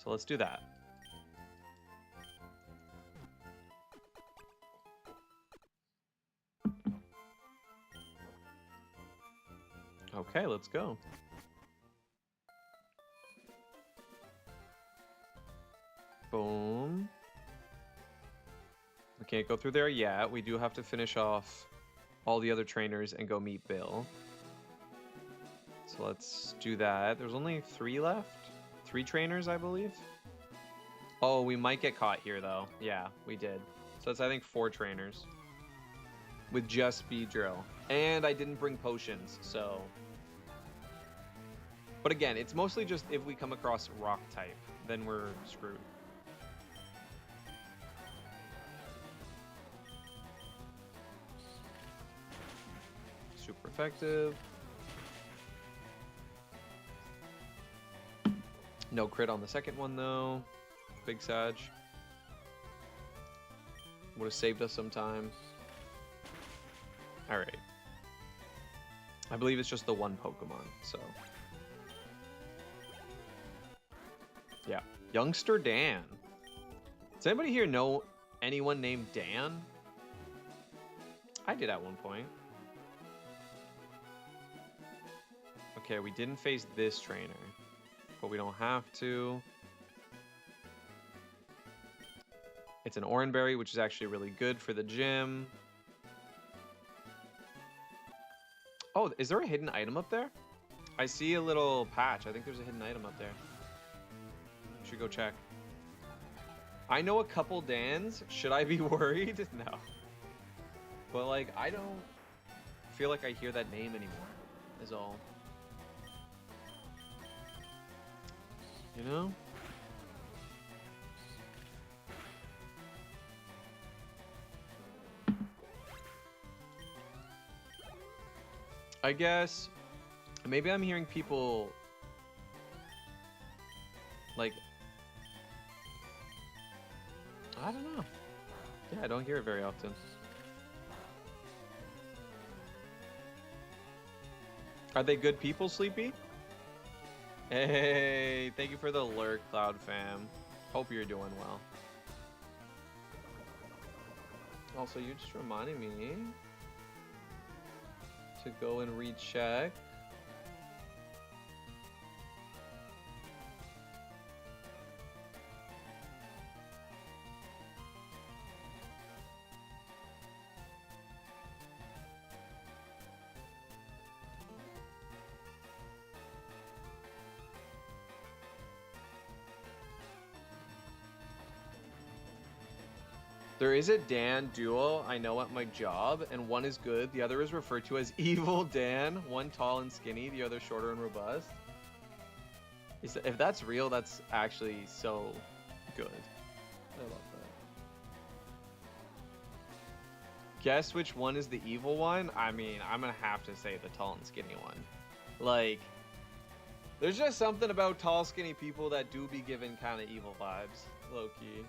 So let's do that. Okay, let's go. Boom. We can't go through there yet. We do have to finish off all the other trainers and go meet Bill. So let's do that. There's only 3 left. 3 trainers, I believe. Oh, we might get caught here, though. Yeah, we did. So that's, I think, 4 trainers. With just speed drill. And I didn't bring potions, so... But again, it's mostly just if we come across rock type, then we're screwed. Super effective. No crit on the second one, though. Big Sag. Would have saved us some time. Alright. I believe it's just the one Pokemon, so... Yeah. Youngster Dan. Does anybody here know anyone named Dan? I did at one point. Okay, we didn't face this trainer, but we don't have to. It's an Oranberry, which is actually really good for the gym. Oh, is there a hidden item up there? I see a little patch. I think there's a hidden item up there. Should go check. I know a couple Dans. Should I be worried? No. But like, I don't feel like I hear that name anymore, is all. You know? I guess maybe I'm hearing people like, I don't know. Yeah, I don't hear it very often. Are they good people, Sleepy? Hey, thank you for the lurk, Cloud Fam. Hope you're doing well. Also, you just reminded me to go and recheck. There is a Dan duo I know at my job, and one is good. The other is referred to as Evil Dan. One tall and skinny, the other shorter and robust. If that's real, that's actually so good. I love that. Guess which one is the evil one? I mean, I'm gonna have to say the tall and skinny one. Like, there's just something about tall, skinny people that do be giving kind of evil vibes, low-key.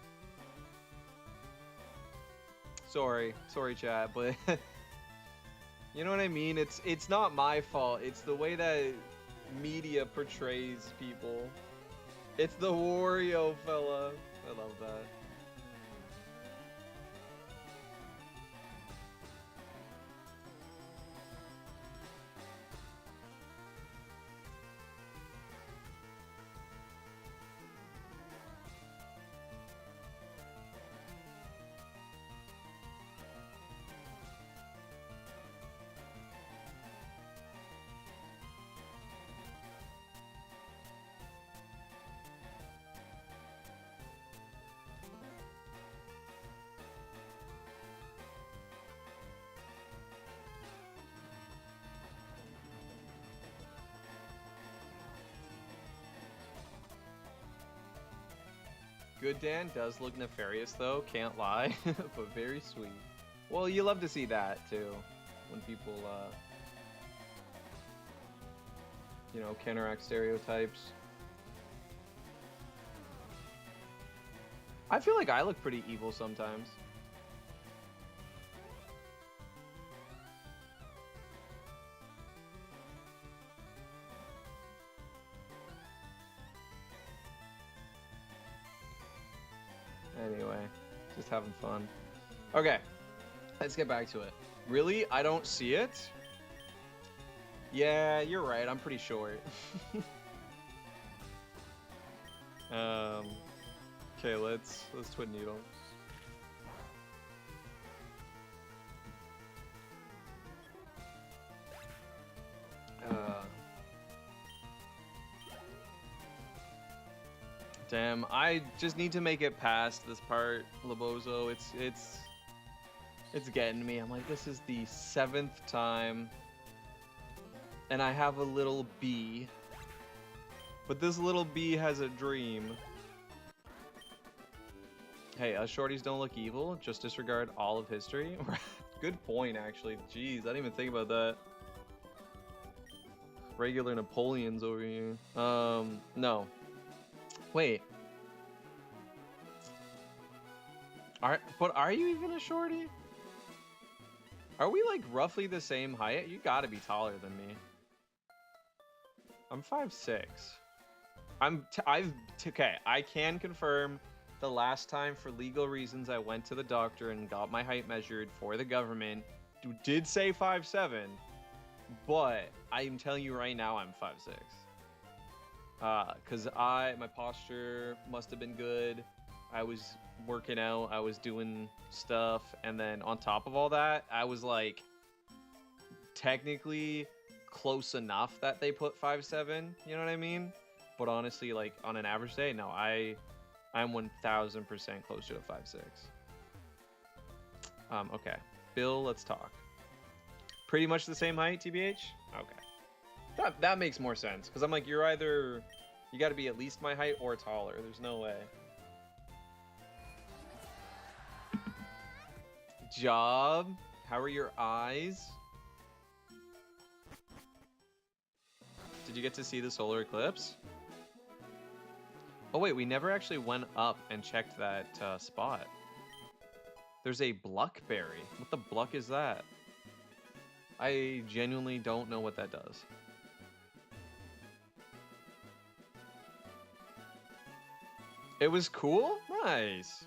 Sorry, chat, but you know what I mean? It's not my fault. It's the way that media portrays people. It's the Wario fella. I love that. Good Dan does look nefarious though, can't lie, but very sweet. Well, you love to see that too, when people, you know, counteract stereotypes. I feel like I look pretty evil sometimes. Anyway, just having fun. Okay, let's get back to it. Really? I don't see it? Yeah, you're right. I'm pretty short. Okay, let's twin needle. Damn, I just need to make it past this part, Labozo. It's getting to me. I'm like, this is the 7th time, and I have a little bee, but this little bee has a dream. Hey, us shorties don't look evil. Just disregard all of history. Good point, actually. Jeez, I didn't even think about that. Regular Napoleons over here. No. Wait. But are you even a shorty? Are we like roughly the same height? You gotta be taller than me. I'm 5'6". Okay, I can confirm the last time for legal reasons I went to the doctor and got my height measured for the government. Did say 5'7", but I'm telling you right now I'm 5'6". Cause my posture must have been good. I was working out, I was doing stuff, and then on top of all that, I was like technically close enough that they put 5'7", you know what I mean? But honestly, like on an average day, no, I'm 1000% closer to 5'6". Okay, Bill, let's talk. Pretty much the same height, TBH? Okay. That makes more sense, because I'm like, you got to be at least my height or taller. There's no way. Job, how are your eyes? Did you get to see the solar eclipse? Oh wait, we never actually went up and checked that spot. There's a Bluckberry. What the Bluck is that? I genuinely don't know what that does. It was cool? Nice.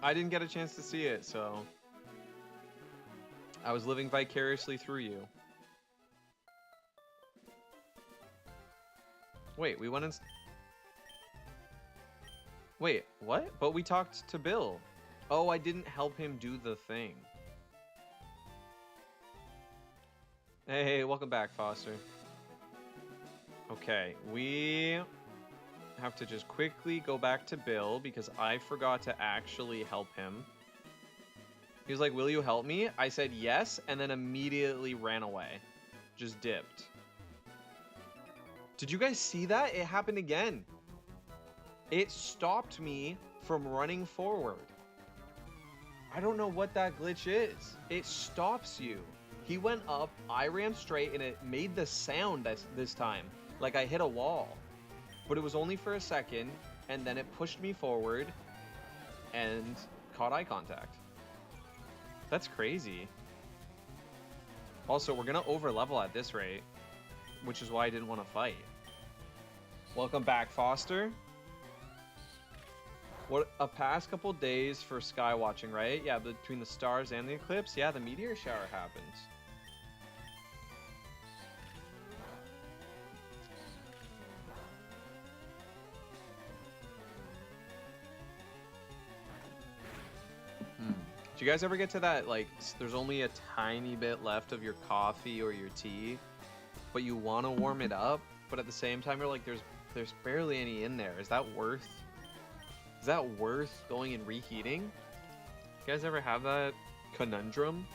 I didn't get a chance to see it, so I was living vicariously through you. Wait, we went and... Wait, what? But we talked to Bill. Oh, I didn't help him do the thing. Hey, welcome back, Foster. Okay, we have to just quickly go back to Bill because I forgot to actually help him. He was like, will you help me? I said yes, and then immediately ran away. Just dipped. Did you guys see that? It happened again. It stopped me from running forward. I don't know what that glitch is. It stops you. He went up, I ran straight, and it made the sound this time. Like I hit a wall. But it was only for a second, and then it pushed me forward and caught eye contact. That's crazy. Also, we're gonna over-level at this rate, which is why I didn't want to fight. Welcome back, Foster. What a past couple days for sky watching, right? Yeah, between the stars and the eclipse. Yeah, the meteor shower happened. Do you guys ever get to that, like, there's only a tiny bit left of your coffee or your tea, but you want to warm it up, but at the same time you're like, there's barely any in there. Is that worth going and reheating? You guys ever have that conundrum?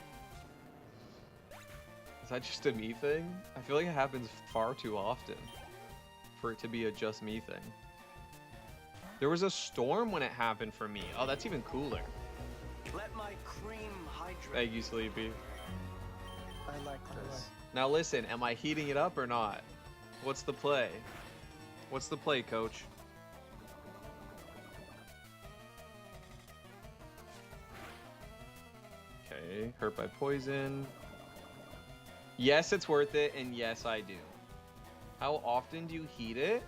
Is that just a me thing? I feel like it happens far too often for it to be a just me thing. There was a storm when it happened for me. Oh, that's even cooler. Let my cream hydrate. Thank you, Sleepy. I like this. Now listen, am I heating it up or not? What's the play? What's the play, coach? Okay, hurt by poison. Yes, it's worth it, and yes, I do. How often do you heat it?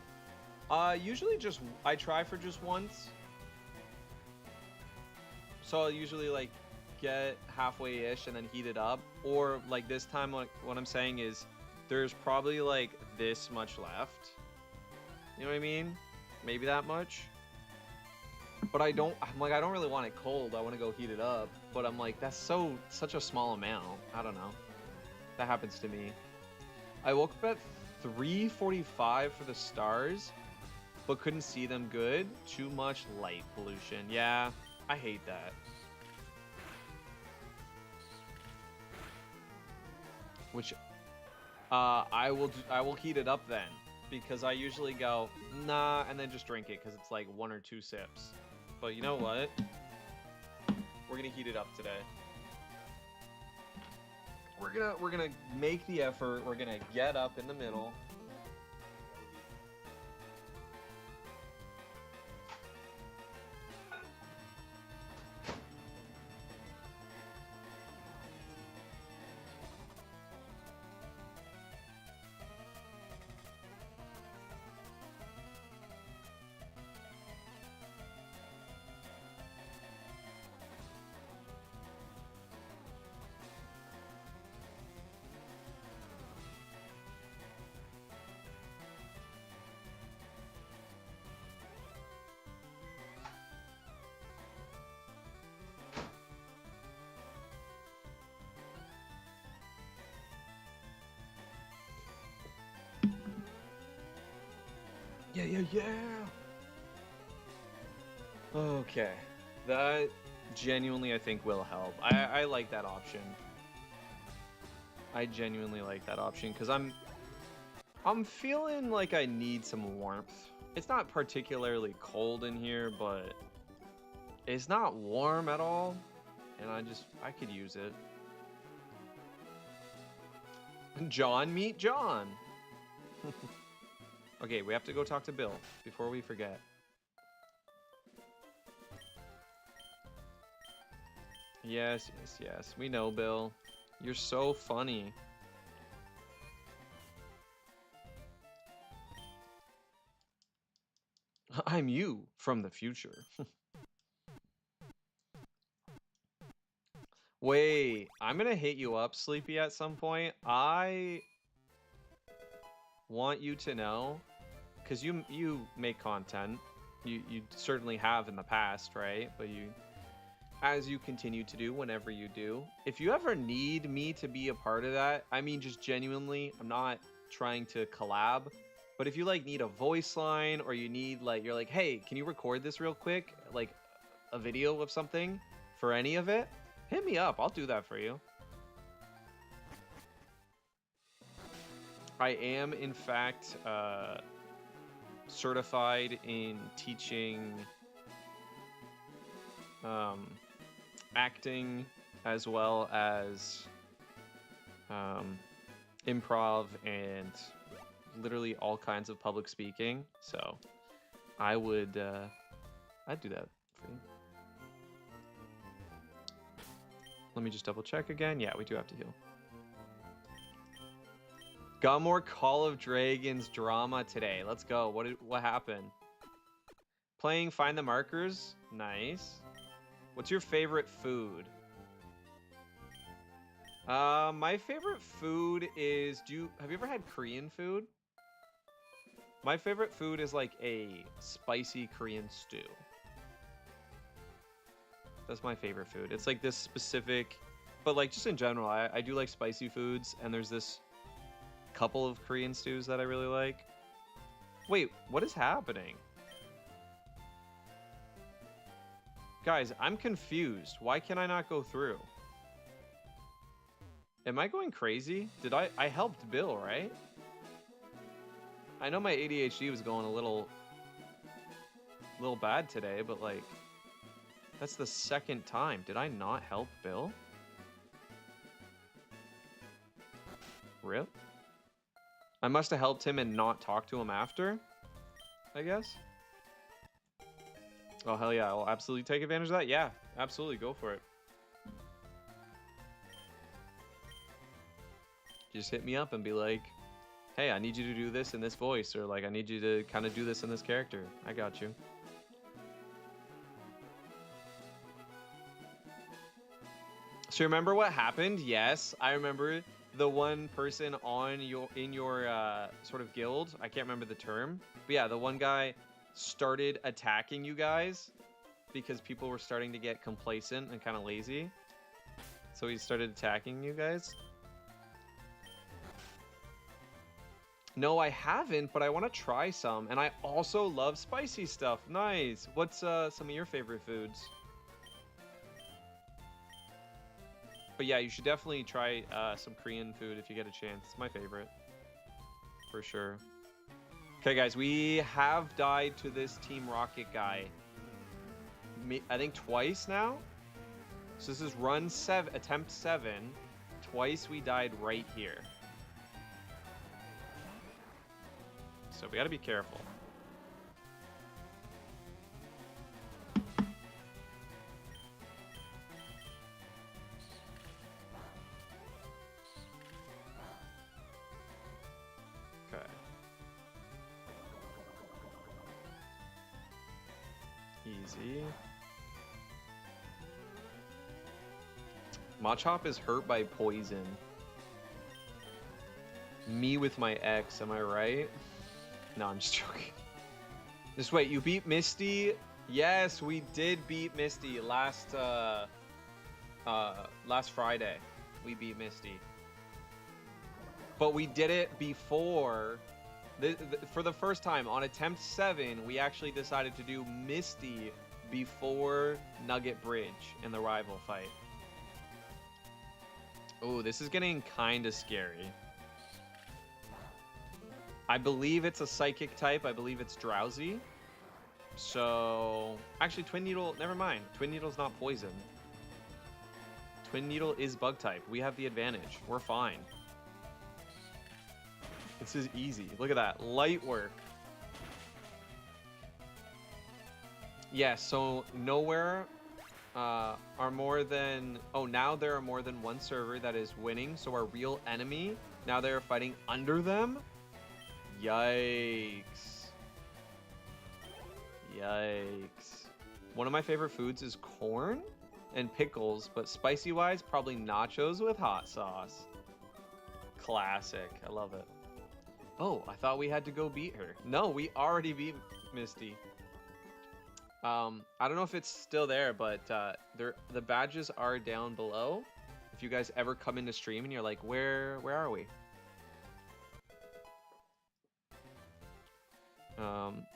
Usually I try for just once. So I'll usually like get halfway-ish and then heat it up. Or like this time, what I'm saying is there's probably like this much left. You know what I mean? Maybe that much. But I'm like, I don't really want it cold. I want to go heat it up. But I'm like, that's such a small amount. I don't know. That happens to me. I woke up at 3:45 for the stars, but couldn't see them good. Too much light pollution. Yeah, I hate that. Which, I will heat it up then, because I usually go nah and then just drink it because it's like 1 or 2 sips. But you know what? We're gonna heat it up today. We're gonna make the effort. We're gonna get up in the middle. Yeah. Okay. That genuinely I think will help. I like that option. I genuinely like that option because I'm feeling like I need some warmth. It's not particularly cold in here, but it's not warm at all. And I could use it. John, meet John. Okay, we have to go talk to Bill before we forget. Yes. We know, Bill. You're so funny. I'm you from the future. Wait, I'm gonna hit you up, Sleepy, at some point. I want you to know, because you make content. You certainly have in the past, right? But as you continue to do whenever you do. If you ever need me to be a part of that, I mean, just genuinely, I'm not trying to collab, but if you like need a voice line or you need like, you're like, hey, can you record this real quick? Like a video of something for any of it? Hit me up. I'll do that for you. I am, in fact, certified in teaching acting as well as improv and literally all kinds of public speaking. So I'd do that for you. Let me just double check again. Yeah, we do have to heal. Got more Call of Dragons drama today. Let's go. What happened? Playing Find the Markers. Nice. What's your favorite food? My favorite food is have you ever had Korean food? My favorite food is like a spicy Korean stew. That's my favorite food. It's like this specific, but like just in general, I do like spicy foods, and there's this couple of Korean stews that I really like. Wait, what is happening? Guys, I'm confused. Why can I not go through? Am I going crazy? I helped Bill, right? I know my ADHD was going a little bad today, but like, that's the second time. Did I not help Bill? Rip? I must have helped him and not talked to him after, I guess. Oh, hell yeah. I'll absolutely take advantage of that. Yeah, absolutely. Go for it. Just hit me up and be like, hey, I need you to do this in this voice, or like, I need you to kind of do this in this character. I got you. So remember what happened? Yes, I remember the one person on your sort of guild, I can't remember the term, but yeah, the one guy started attacking you guys because people were starting to get complacent and kind of lazy. So he started attacking you guys. No, I haven't, but I want to try some. And I also love spicy stuff. Nice. What's some of your favorite foods? But yeah, you should definitely try some Korean food if you get a chance. It's my favorite. For sure. Okay, guys, we have died to this Team Rocket guy. I think twice now. So this is attempt 7. Twice we died right here. So we gotta be careful. Okay. Easy. Machop is hurt by poison. Me with my ex, am I right? No, I'm just joking. Just wait, you beat Misty? Yes, we did beat Misty last Friday. We beat Misty. But we did it before for the first time on attempt 7, we actually decided to do Misty before Nugget Bridge in the rival fight. Oh, this is getting kind of scary. I believe it's a psychic type. I believe it's drowsy. So, actually, Twin Needle, never mind. Twin Needle's not poison. Twin Needle is bug type. We have the advantage. We're fine. This is easy. Look at that. Light work. Yeah, so nowhere are more than... Oh, now there are more than one server that is winning. So our real enemy, now they're fighting under them. Yikes. Yikes. One of my favorite foods is corn and pickles, but spicy-wise, probably nachos with hot sauce. Classic. I love it. Oh, I thought we had to go beat her. No, we already beat Misty. I don't know if it's still there, but the badges are down below. If you guys ever come into stream and you're like, where are we?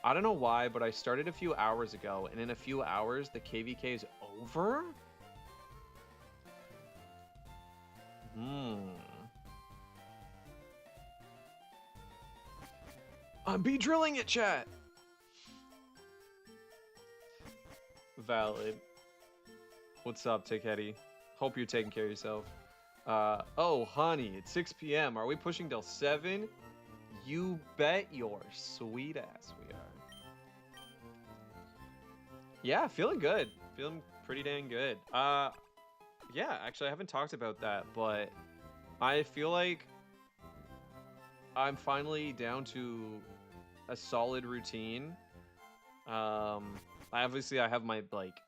I don't know why, but I started a few hours ago, and in a few hours, the KVK is over? I'm be-drilling it, chat! Valid. What's up, Tickheady? Hope you're taking care of yourself. Oh, honey, it's 6 p.m. Are we pushing till 7? You bet your sweet ass we are. Yeah, feeling good. Feeling pretty dang good. Yeah, actually, I haven't talked about that, but I feel like I'm finally down to a solid routine. Obviously, I have my, like,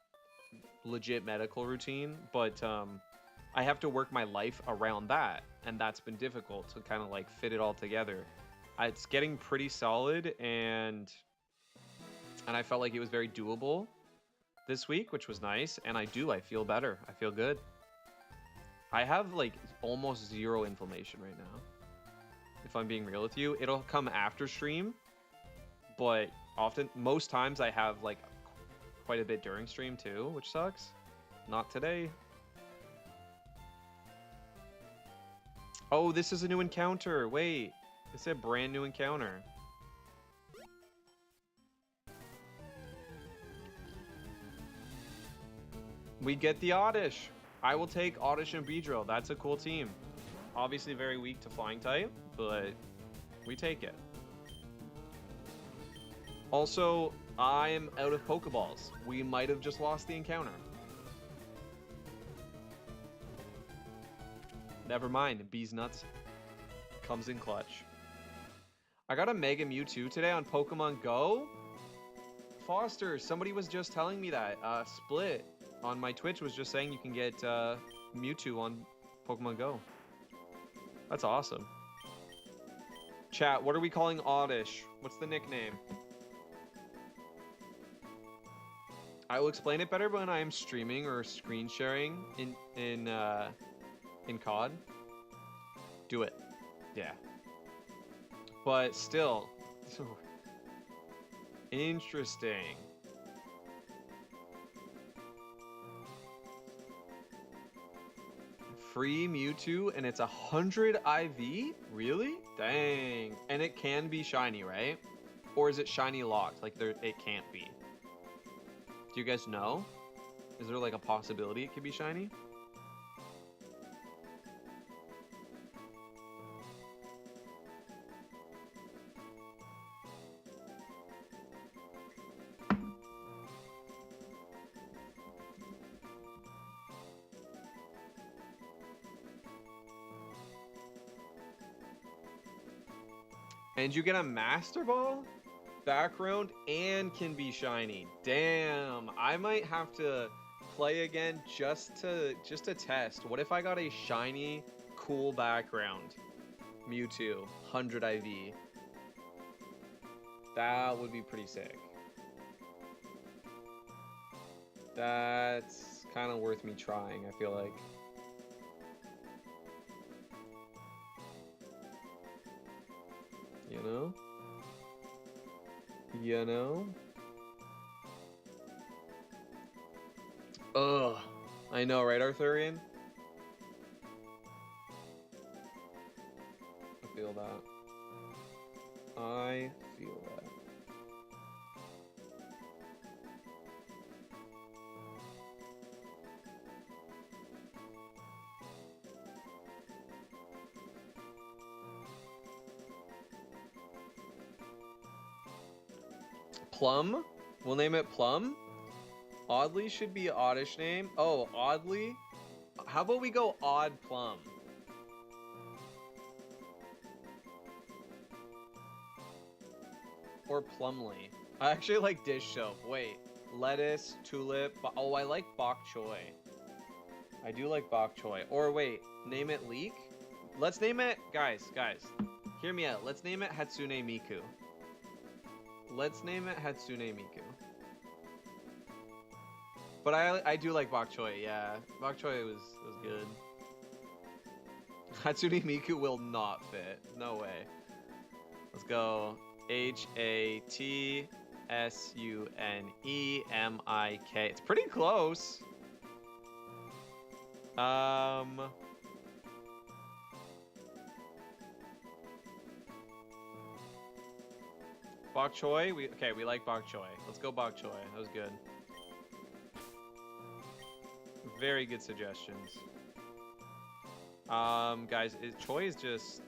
legit medical routine, but I have to work my life around that, and that's been difficult to kind of, like, fit it all together. It's getting pretty solid, and I felt like it was very doable this week, which was nice, and I feel better. I feel good. I have, like, almost zero inflammation right now, if I'm being real with you. It'll come after stream, but most times I have, like, quite a bit during stream too, which sucks. Not today. Oh, this is a new encounter. Wait. It's a brand new encounter. We get the Oddish. I will take Oddish and Beedrill. That's a cool team. Obviously very weak to flying type, but we take it. Also, I'm out of Pokeballs. We might have just lost the encounter. Never mind. Bees Nuts comes in clutch. I got a Mega Mewtwo today on Pokemon Go. Foster, somebody was just telling me that. Split on my Twitch was just saying you can get Mewtwo on Pokemon Go. That's awesome. Chat, what are we calling Oddish? What's the nickname? I will explain it better when I am streaming or screen sharing in COD. Do it. Yeah. But still, interesting. Free Mewtwo and it's 100 IV? Really? Dang. And it can be shiny, right? Or is it shiny locked? Like it can't be. Do you guys know? Is there like a possibility it could be shiny? And you get a Master Ball background and can be shiny. Damn, I might have to play again just to test. What if I got a shiny, cool background Mewtwo, 100 IV? That would be pretty sick. That's kind of worth me trying, I feel like. You know? You know? Ugh. I know, right, Arthurian? I feel that. I feel that. Plum? We'll name it Plum? Oddly should be oddish name. Oh, Oddly? How about we go Odd Plum? Or Plumly. I actually like dish soap. Wait. Lettuce, tulip. Oh, I like bok choy. I do like bok choy. Or wait, name it Leek? Let's name it... Guys. Hear me out. Let's name it Hatsune Miku. Let's name it Hatsune Miku. But I do like bok choy, yeah. Bok choy was good. Hatsune Miku will not fit. No way. Let's go. Hatsunemik. It's pretty close. Bok choy? We like bok choy. Let's go bok choy. That was good. Very good suggestions. Guys, choy is just...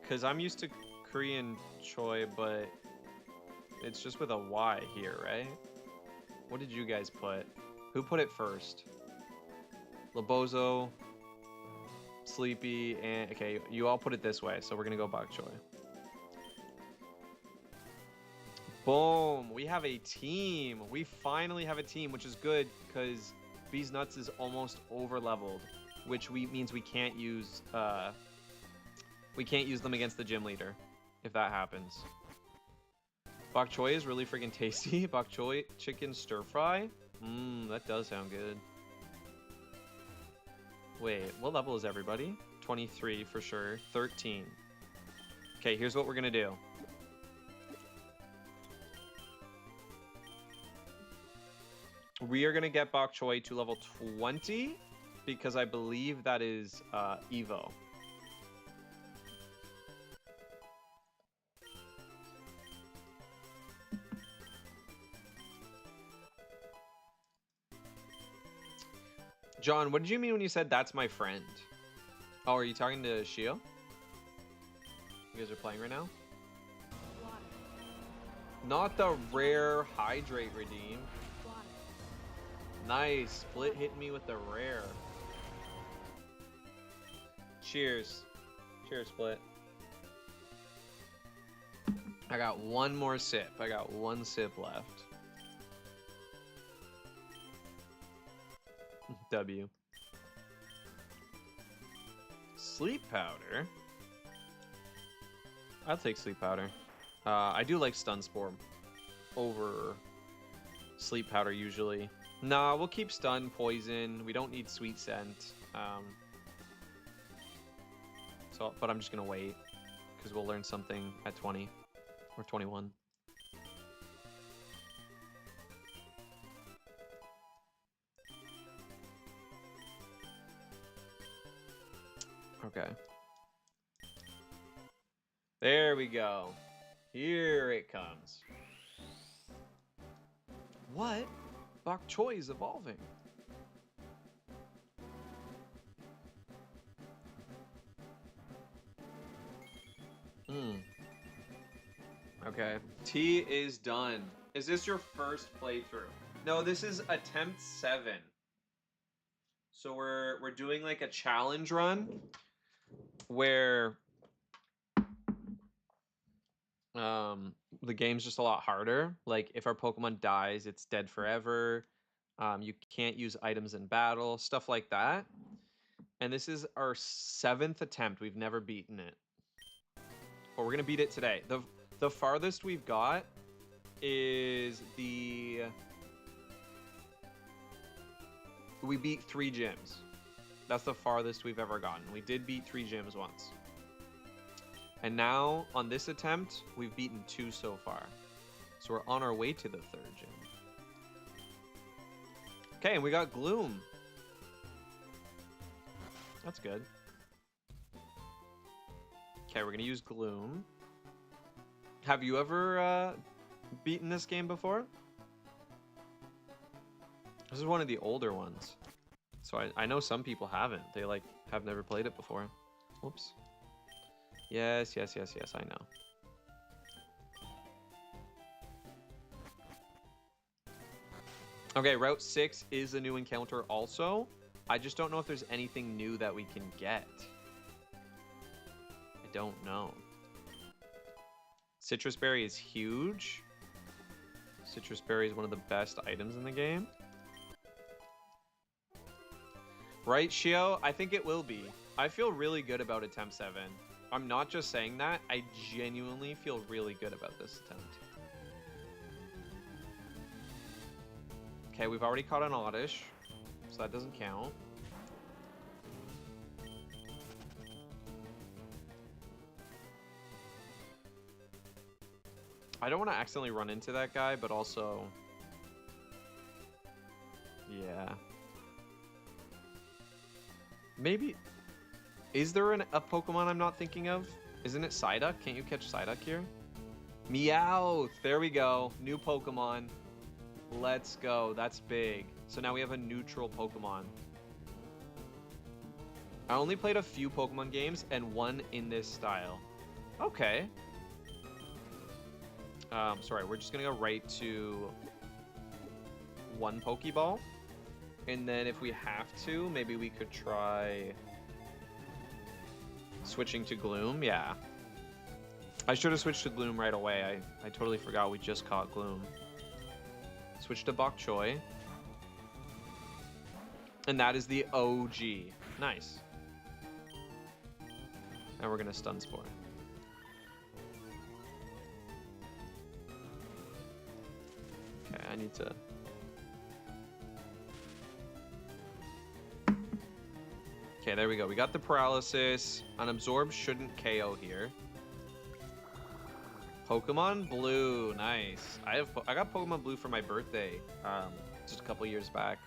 Because I'm used to Korean choy, but it's just with a Y here, right? What did you guys put? Who put it first? Labozo, Sleepy, and... Okay, you all put it this way, so we're gonna go bok choy. Boom! We have a team. We finally have a team, which is good because Bees Nuts is almost over leveled, which means we can't use them against the gym leader if that happens. Bok choy is really freaking tasty. Bok choy chicken stir fry. That does sound good. Wait, what level is everybody? 23 for sure. 13. Okay, here's what we're gonna do. We are going to get bok choy to level 20 because I believe that is Evo. John, what did you mean when you said that's my friend? Oh, are you talking to Shio? You guys are playing right now? Not the rare hydrate redeem. Nice. Split hitting me with the rare. Cheers. Cheers, Split. I got one more sip. I got one sip left. W. Sleep powder. I'll take sleep powder. I do like stun spore over sleep powder usually. Nah, we'll keep stun, poison. We don't need sweet scent. But I'm just gonna wait because we'll learn something at 20 or 21. Okay. There we go. Here it comes. What? Bok Choy is evolving. Okay. T is done. Is this your first playthrough? No, this is attempt 7. So we're doing like a challenge run where the game's just a lot harder. Like if our Pokemon dies, it's dead forever. You can't use items in battle, stuff like that. And this is our 7th attempt. We've never beaten it. But we're gonna beat it today. The farthest we've got is we beat 3 gyms. That's the farthest we've ever gotten. We did beat 3 gyms once. And now, on this attempt, we've beaten 2 so far. So we're on our way to the 3rd gym. Okay, and we got Gloom. That's good. Okay, we're gonna use Gloom. Have you ever beaten this game before? This is one of the older ones. So I know some people haven't. They have never played it before. Whoops. Yes, I know. Okay, Route 6 is a new encounter also. I just don't know if there's anything new that we can get. I don't know. Citrus Berry is huge. Citrus Berry is one of the best items in the game. Right, Shio? I think it will be. I feel really good about attempt 7. I'm not just saying that. I genuinely feel really good about this attempt. Okay, we've already caught an Oddish, so that doesn't count. I don't want to accidentally run into that guy, but also... yeah. Maybe... is there a Pokemon I'm not thinking of? Isn't it Psyduck? Can't you catch Psyduck here? Meowth! There we go. New Pokemon. Let's go. That's big. So now we have a neutral Pokemon. I only played a few Pokemon games and one in this style. Okay. Sorry, we're just gonna go right to 1 Pokeball. And then if we have to, maybe we could try switching to Gloom. Yeah. I should have switched to Gloom right away. I totally forgot we just caught Gloom. Switch to Bok Choy. And that is the OG. Nice. And we're gonna Stun Spore. Okay, I need to... okay, there we go. We got the Paralysis. Unabsorb shouldn't KO here. Pokemon Blue, nice. I got Pokemon Blue for my birthday, just a couple years back.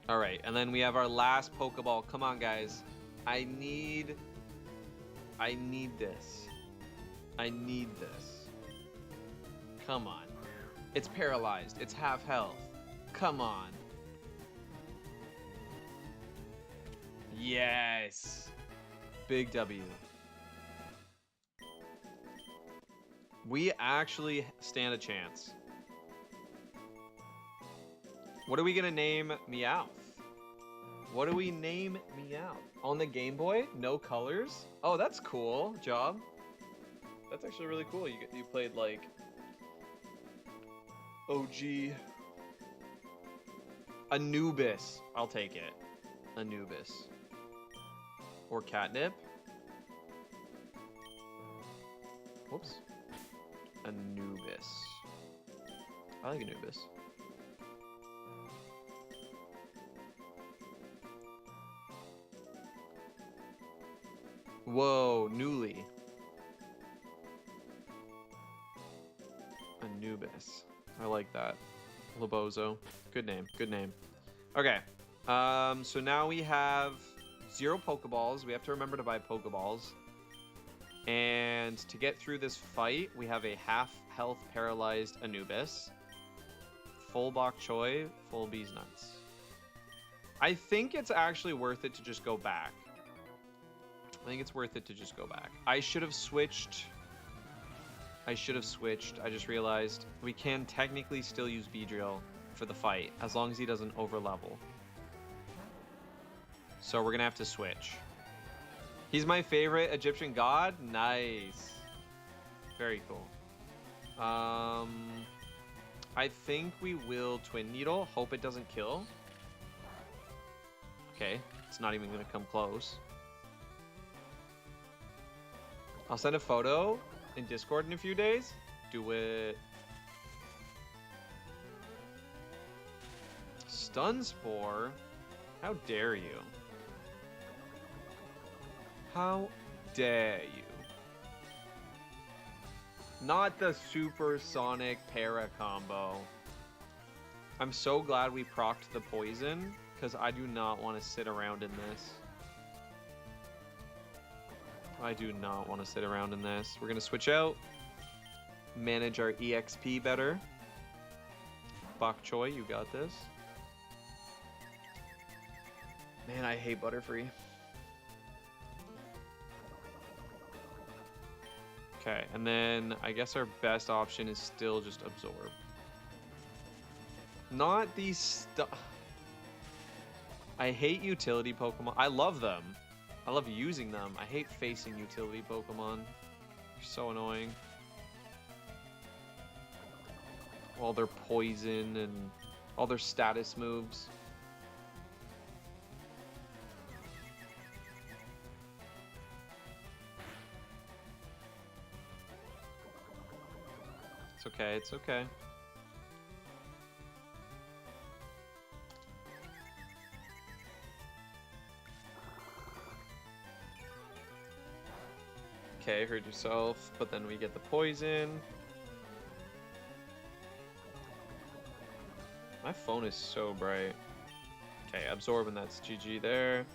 All right, and then we have our last Pokeball. Come on, guys. I need this. I need this. Come on. It's paralyzed. It's half health. Come on. Yes. Big W. We actually stand a chance. What are we gonna name Meowth? What do we name Meowth? On the Game Boy? No colors? Oh, that's cool. Job. That's actually really cool. You played like OG Anubis. I'll take it. Anubis. Or catnip. Whoops. Anubis. I like Anubis. Whoa, Newly. Anubis. I like that. Labozo. Good name. Good name. Okay. So now we have 0 Pokeballs. We have to remember to buy Pokeballs. And to get through this fight, we have a half health paralyzed Anubis. Full Bok Choy, full Bees Nuts. I think it's actually worth it to just go back. I think it's worth it to just go back. I should have switched. I just realized we can technically still use Beedrill for the fight as long as he doesn't overlevel. So we're gonna have to switch. He's my favorite Egyptian god. Nice. Very cool. I think we will Twin Needle. Hope it doesn't kill. Okay, it's not even gonna come close. I'll send a photo in Discord in a few days. Do it. Stun Spore? How dare you? How dare you? Not the supersonic para combo. I'm so glad we procced the poison, because I do not want to sit around in this. I do not want to sit around in this. We're going to switch out. Manage our EXP better. Bok Choy, you got this. Man, I hate Butterfree. Okay, and then I guess our best option is still just Absorb. Not these stuff. I hate utility Pokemon. I love them. I love using them. I hate facing utility Pokemon. They're so annoying. All their poison and all their status moves. It's okay, it's okay. Okay, hurt yourself, but then we get the poison. My phone is so bright. Okay, Absorb, and that's GG there.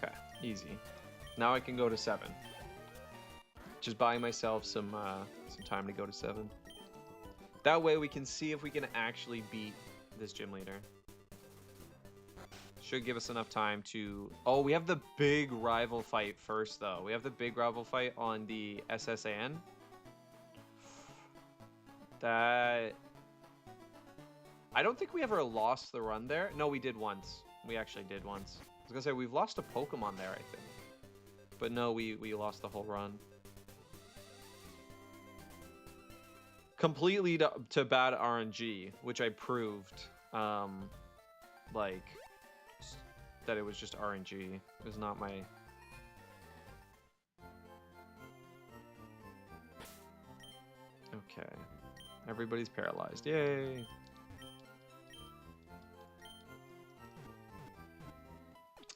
Okay, easy. Now I can go to 7. Just buying myself some time to go to 7. That way we can see if we can actually beat this gym leader. Should give us enough time to... Oh, we have the big rival fight first, though. We have the big rival fight on the SSN. That... I don't think we ever lost the run there. No, we did once. We actually did once. I was gonna say, we've lost a Pokemon there, I think. But no, we lost the whole run. Completely to bad RNG, which I proved, like, that it was just RNG. It was not my... Okay. Everybody's paralyzed. Yay!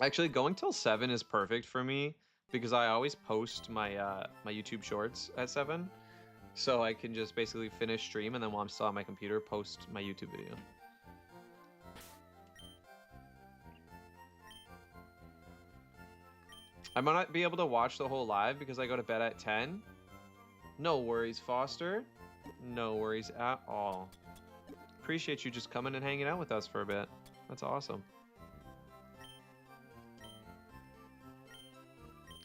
Actually, going till 7 is perfect for me, because I always post my my YouTube shorts at 7. So I can just basically finish stream, and then while I'm still on my computer, post my YouTube video. I might not be able to watch the whole live because I go to bed at 10. No worries, Foster. No worries at all. Appreciate you just coming and hanging out with us for a bit. That's awesome.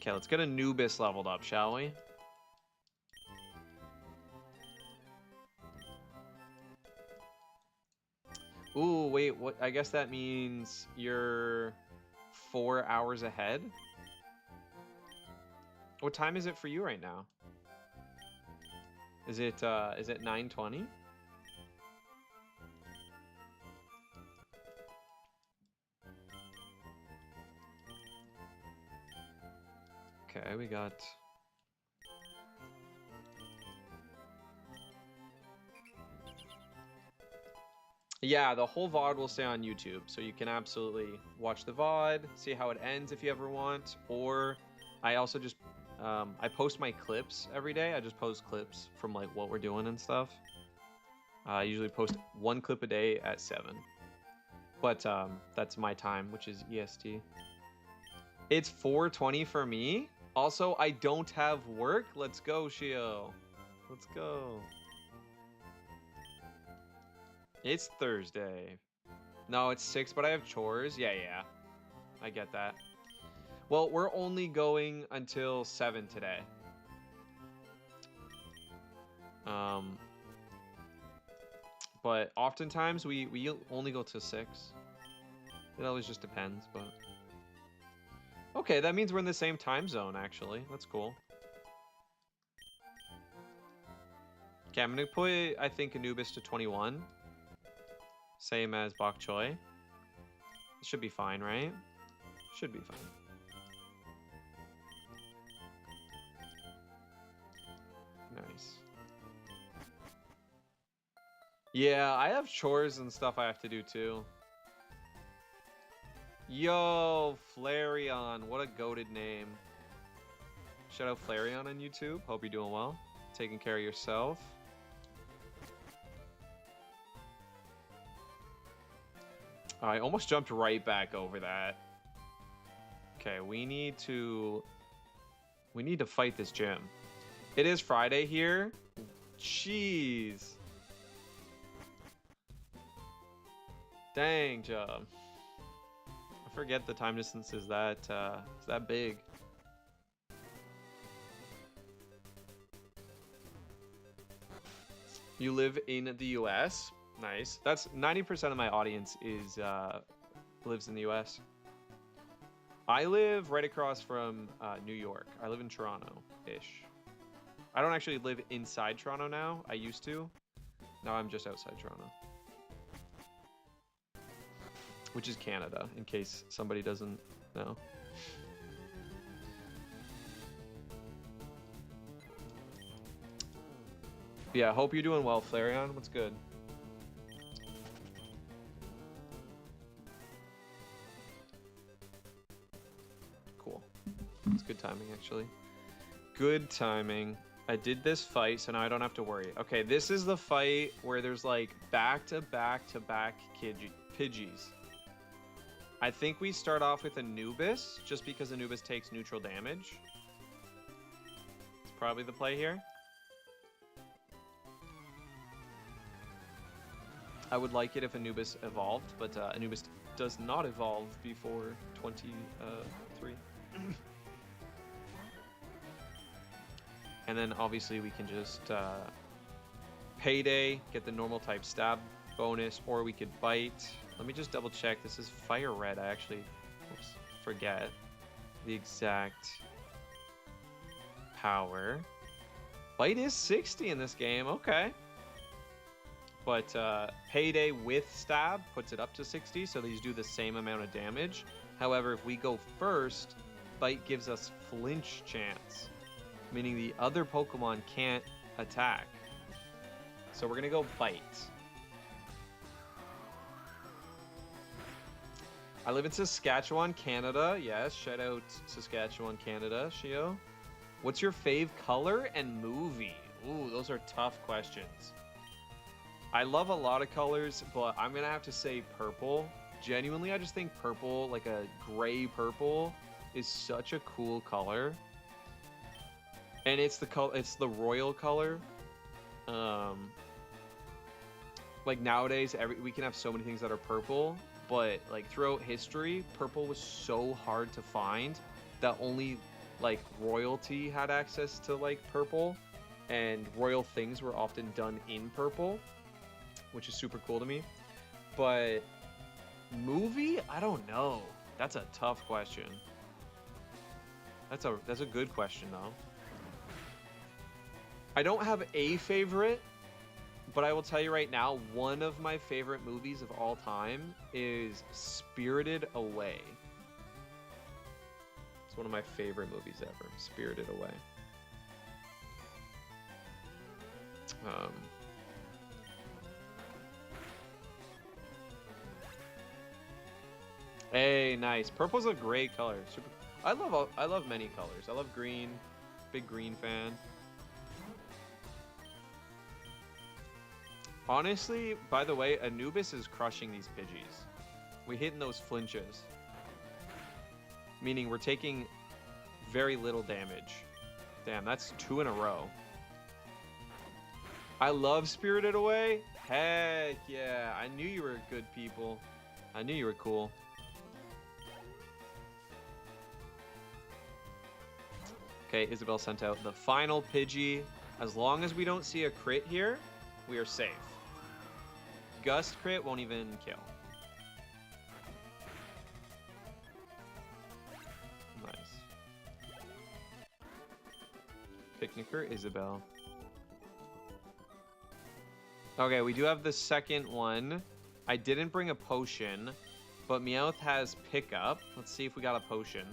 Okay, let's get Anubis leveled up, shall we? Ooh, wait, what? I guess that means you're 4 hours ahead. What time is it for you right now? Is it 9:20? Okay, we got... Yeah, the whole VOD will stay on YouTube, so you can absolutely watch the VOD, see how it ends if you ever want, or I also just, I post my clips every day. I just post clips from like what we're doing and stuff. I usually post 1 clip a day at 7. But that's my time, which is EST. It's 4:20 for me. Also, I don't have work. Let's go, Shio. Let's go. It's Thursday. No, it's 6, but I have chores. Yeah. I get that. Well, we're only going until 7 today. But oftentimes we only go to 6. It always just depends, but... Okay, that means we're in the same time zone, actually. That's cool. Okay, I'm gonna put, I think, Anubis to 21. Same as Bok Choy. Should be fine, right? Should be fine. Nice. Yeah, I have chores and stuff I have to do too. Yo, Flareon. What a goated name. Shout out Flareon on YouTube. Hope you're doing well. Taking care of yourself. I almost jumped right back over that. Okay, we need to fight this gym. It is Friday here. Jeez. Dang, job. I forget the time distance is that big. You live in the US? Nice. That's 90% of my audience is lives in the US. I live right across from New York. I live in Toronto-ish. I don't actually live inside Toronto now. I used to. Now I'm just outside Toronto. Which is Canada, in case somebody doesn't know. Yeah, hope you're doing well, Flareon. What's good? Cool. It's good timing, actually. Good timing. I did this fight, so now I don't have to worry. Okay, this is the fight where there's like back-to-back-to-back Pidgeys. I think we start off with Anubis, just because Anubis takes neutral damage. It's probably the play here. I would like it if Anubis evolved, but Anubis does not evolve before 23. And then obviously we can just Payday, get the normal type stab bonus, or we could bite. Let me just double check. This is Fire Red. I actually forget the exact power. Bite is 60 in this game. Okay. But Payday with stab puts it up to 60, so these do the same amount of damage. However, if we go first, Bite gives us flinch chance, meaning the other Pokemon can't attack. So we're gonna go Bite. I live in Saskatchewan, Canada. Yes, shout out Saskatchewan, Canada, Shio. What's your fave color and movie? Ooh, those are tough questions. I love a lot of colors, but I'm gonna have to say purple. Genuinely, I just think purple, like a gray purple, is such a cool color. And it's the royal color. Like nowadays, we can have so many things that are purple, but like throughout history, purple was so hard to find that only like royalty had access to like purple, and royal things were often done in purple, which is super cool to me. But movie, I don't know. That's a tough question. That's a good question though. I don't have a favorite, but I will tell you right now, one of my favorite movies of all time is Spirited Away. It's one of my favorite movies ever, Spirited Away. Hey, nice. Purple's a great color. Super. I love many colors. I love green. Big green fan. Honestly, by the way, Anubis is crushing these Pidgeys. We hitting those flinches. Meaning we're taking very little damage. Damn, that's 2 in a row. I love Spirited Away. Heck yeah. I knew you were good people. I knew you were cool. Okay, Isabel sent out the final Pidgey. As long as we don't see a crit here, we are safe. Gust crit won't even kill. Nice. Picnicker Isabel. Okay, we do have the second one. I didn't bring a potion, but Meowth has pickup. Let's see if we got a potion.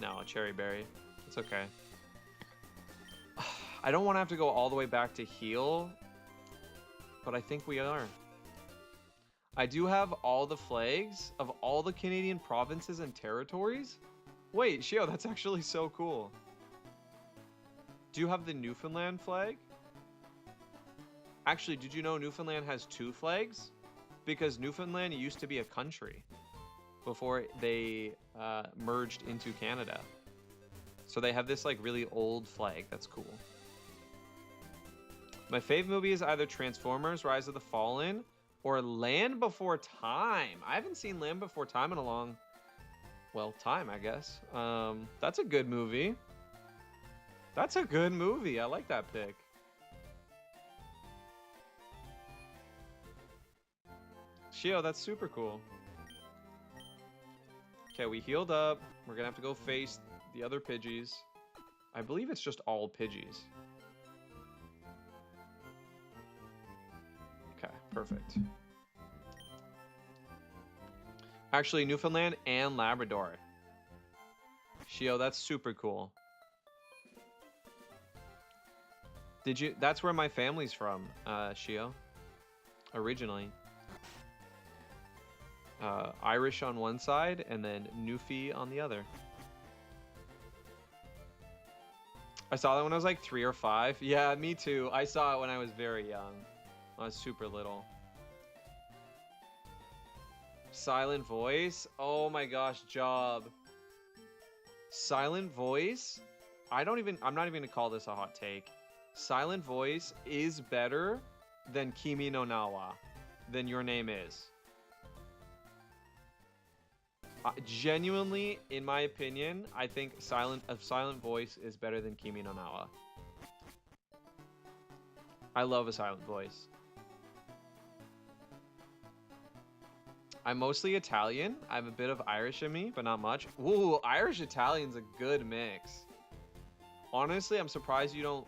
No, a cherry berry. It's okay. I don't want to have to go all the way back to heal, but I think we are. I do have all the flags of all the Canadian provinces and territories. Wait, Shio, that's actually so cool. Do you have the Newfoundland flag? Actually, did you know Newfoundland has 2 flags? Because Newfoundland used to be a country before they merged into Canada. So they have this like really old flag. That's cool. My fave movie is either Transformers: Rise of the Fallen or Land Before Time. I haven't seen Land Before Time in a long, well, time, I guess. That's a good movie. That's a good movie. I like that pick. Shio, that's super cool. Okay, we healed up. We're gonna have to go face the other Pidgeys. I believe it's just all Pidgeys. Okay, perfect. Actually, Newfoundland and Labrador. Shio, that's super cool. Did you? That's where my family's from, Shio. Originally. Irish on one side and then Newfie on the other. I saw that when I was like 3 or 5. Yeah, me too. I saw it when I was very young. I was super little. Silent Voice. Oh my gosh, Job. Silent Voice. I'm not even gonna call this a hot take. Silent Voice is better than Kimi no Nawa, than Your Name Is. Genuinely, in my opinion, I think Silent Voice is better than Kimi no Nawa. I love a Silent Voice. I'm mostly Italian. I have a bit of Irish in me, but not much. Ooh, Irish Italian's a good mix. Honestly, I'm surprised you don't.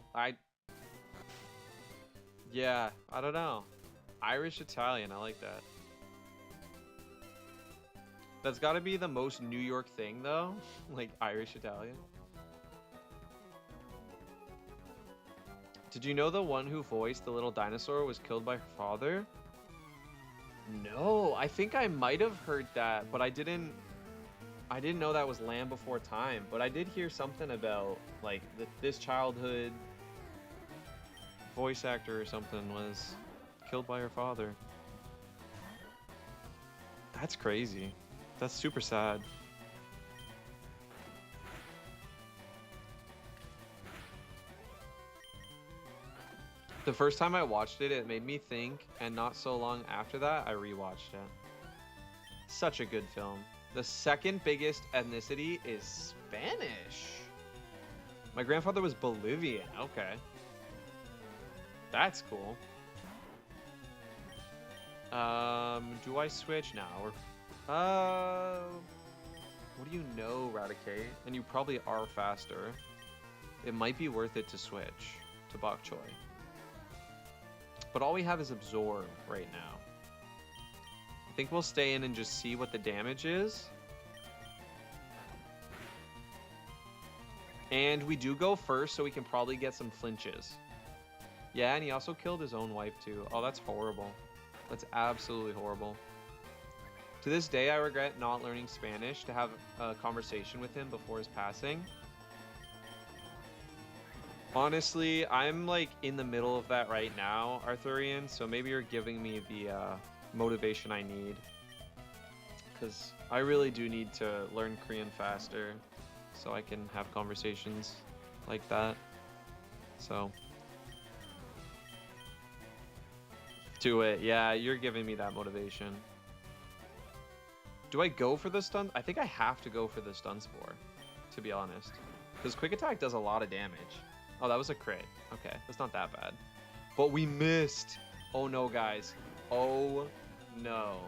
Yeah, I don't know. Irish Italian, I like that. That's got to be the most New York thing, though. Like, Irish Italian. Did you know the one who voiced the little dinosaur was killed by her father? No, I think I might have heard that, but I didn't know that was Land Before Time. But I did hear something about, like, this childhood voice actor or something was killed by her father. That's crazy. That's super sad. The first time I watched it, it made me think, and not so long after that, I rewatched it. Such a good film. The second biggest ethnicity is Spanish. My grandfather was Bolivian. Okay. That's cool. Do I switch now? Or What do you know, Raticate? And you probably are faster. It might be worth it to switch to Bok Choy. But all we have is Absorb right now. I think we'll stay in and just see what the damage is. And we do go first, so we can probably get some flinches. Yeah, and he also killed his own wife too. Oh, that's horrible. That's absolutely horrible. To this day, I regret not learning Spanish to have a conversation with him before his passing. Honestly, I'm like in the middle of that right now, Arthurian, so maybe you're giving me the motivation I need. Because I really do need to learn Korean faster so I can have conversations like that. So... do it. Yeah, you're giving me that motivation. Do I go for the stun? I think I have to go for the stun spore, to be honest. Because quick attack does a lot of damage. Oh, that was a crit. Okay, that's not that bad. But we missed. Oh no, guys. Oh no.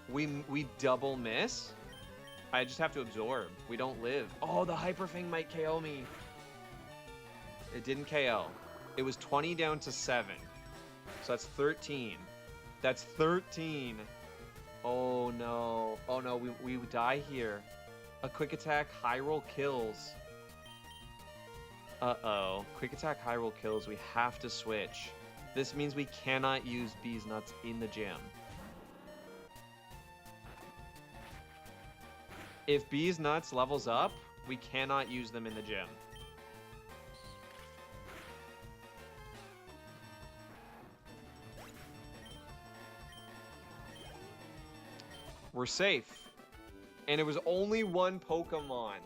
We double miss? I just have to absorb. We don't live. Oh, the Hyper Fang might KO me. It didn't KO. It was 20 down to 7. So that's 13. That's 13. Oh no. Oh no, we die here. A quick attack, high roll kills. Uh-oh. Quick attack, high roll kills. We have to switch. This means we cannot use Bees Nuts in the gym. If Bees Nuts levels up, we cannot use them in the gym. We're safe. And it was only one Pokemon.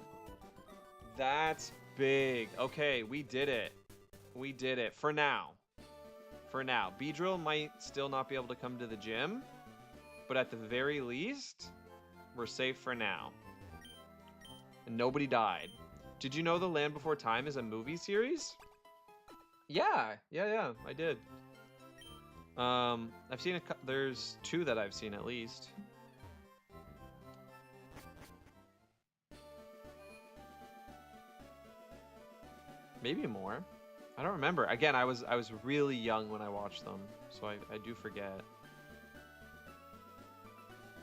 That's big. Okay, we did it. We did it. For now. For now. Beedrill might still not be able to come to the gym. But at the very least, we're safe for now. And nobody died. Did you know The Land Before Time is a movie series? Yeah, I did. I've seen there's 2 that I've seen at least. Maybe more. I don't remember. Again, I was really young when I watched them, so I do forget.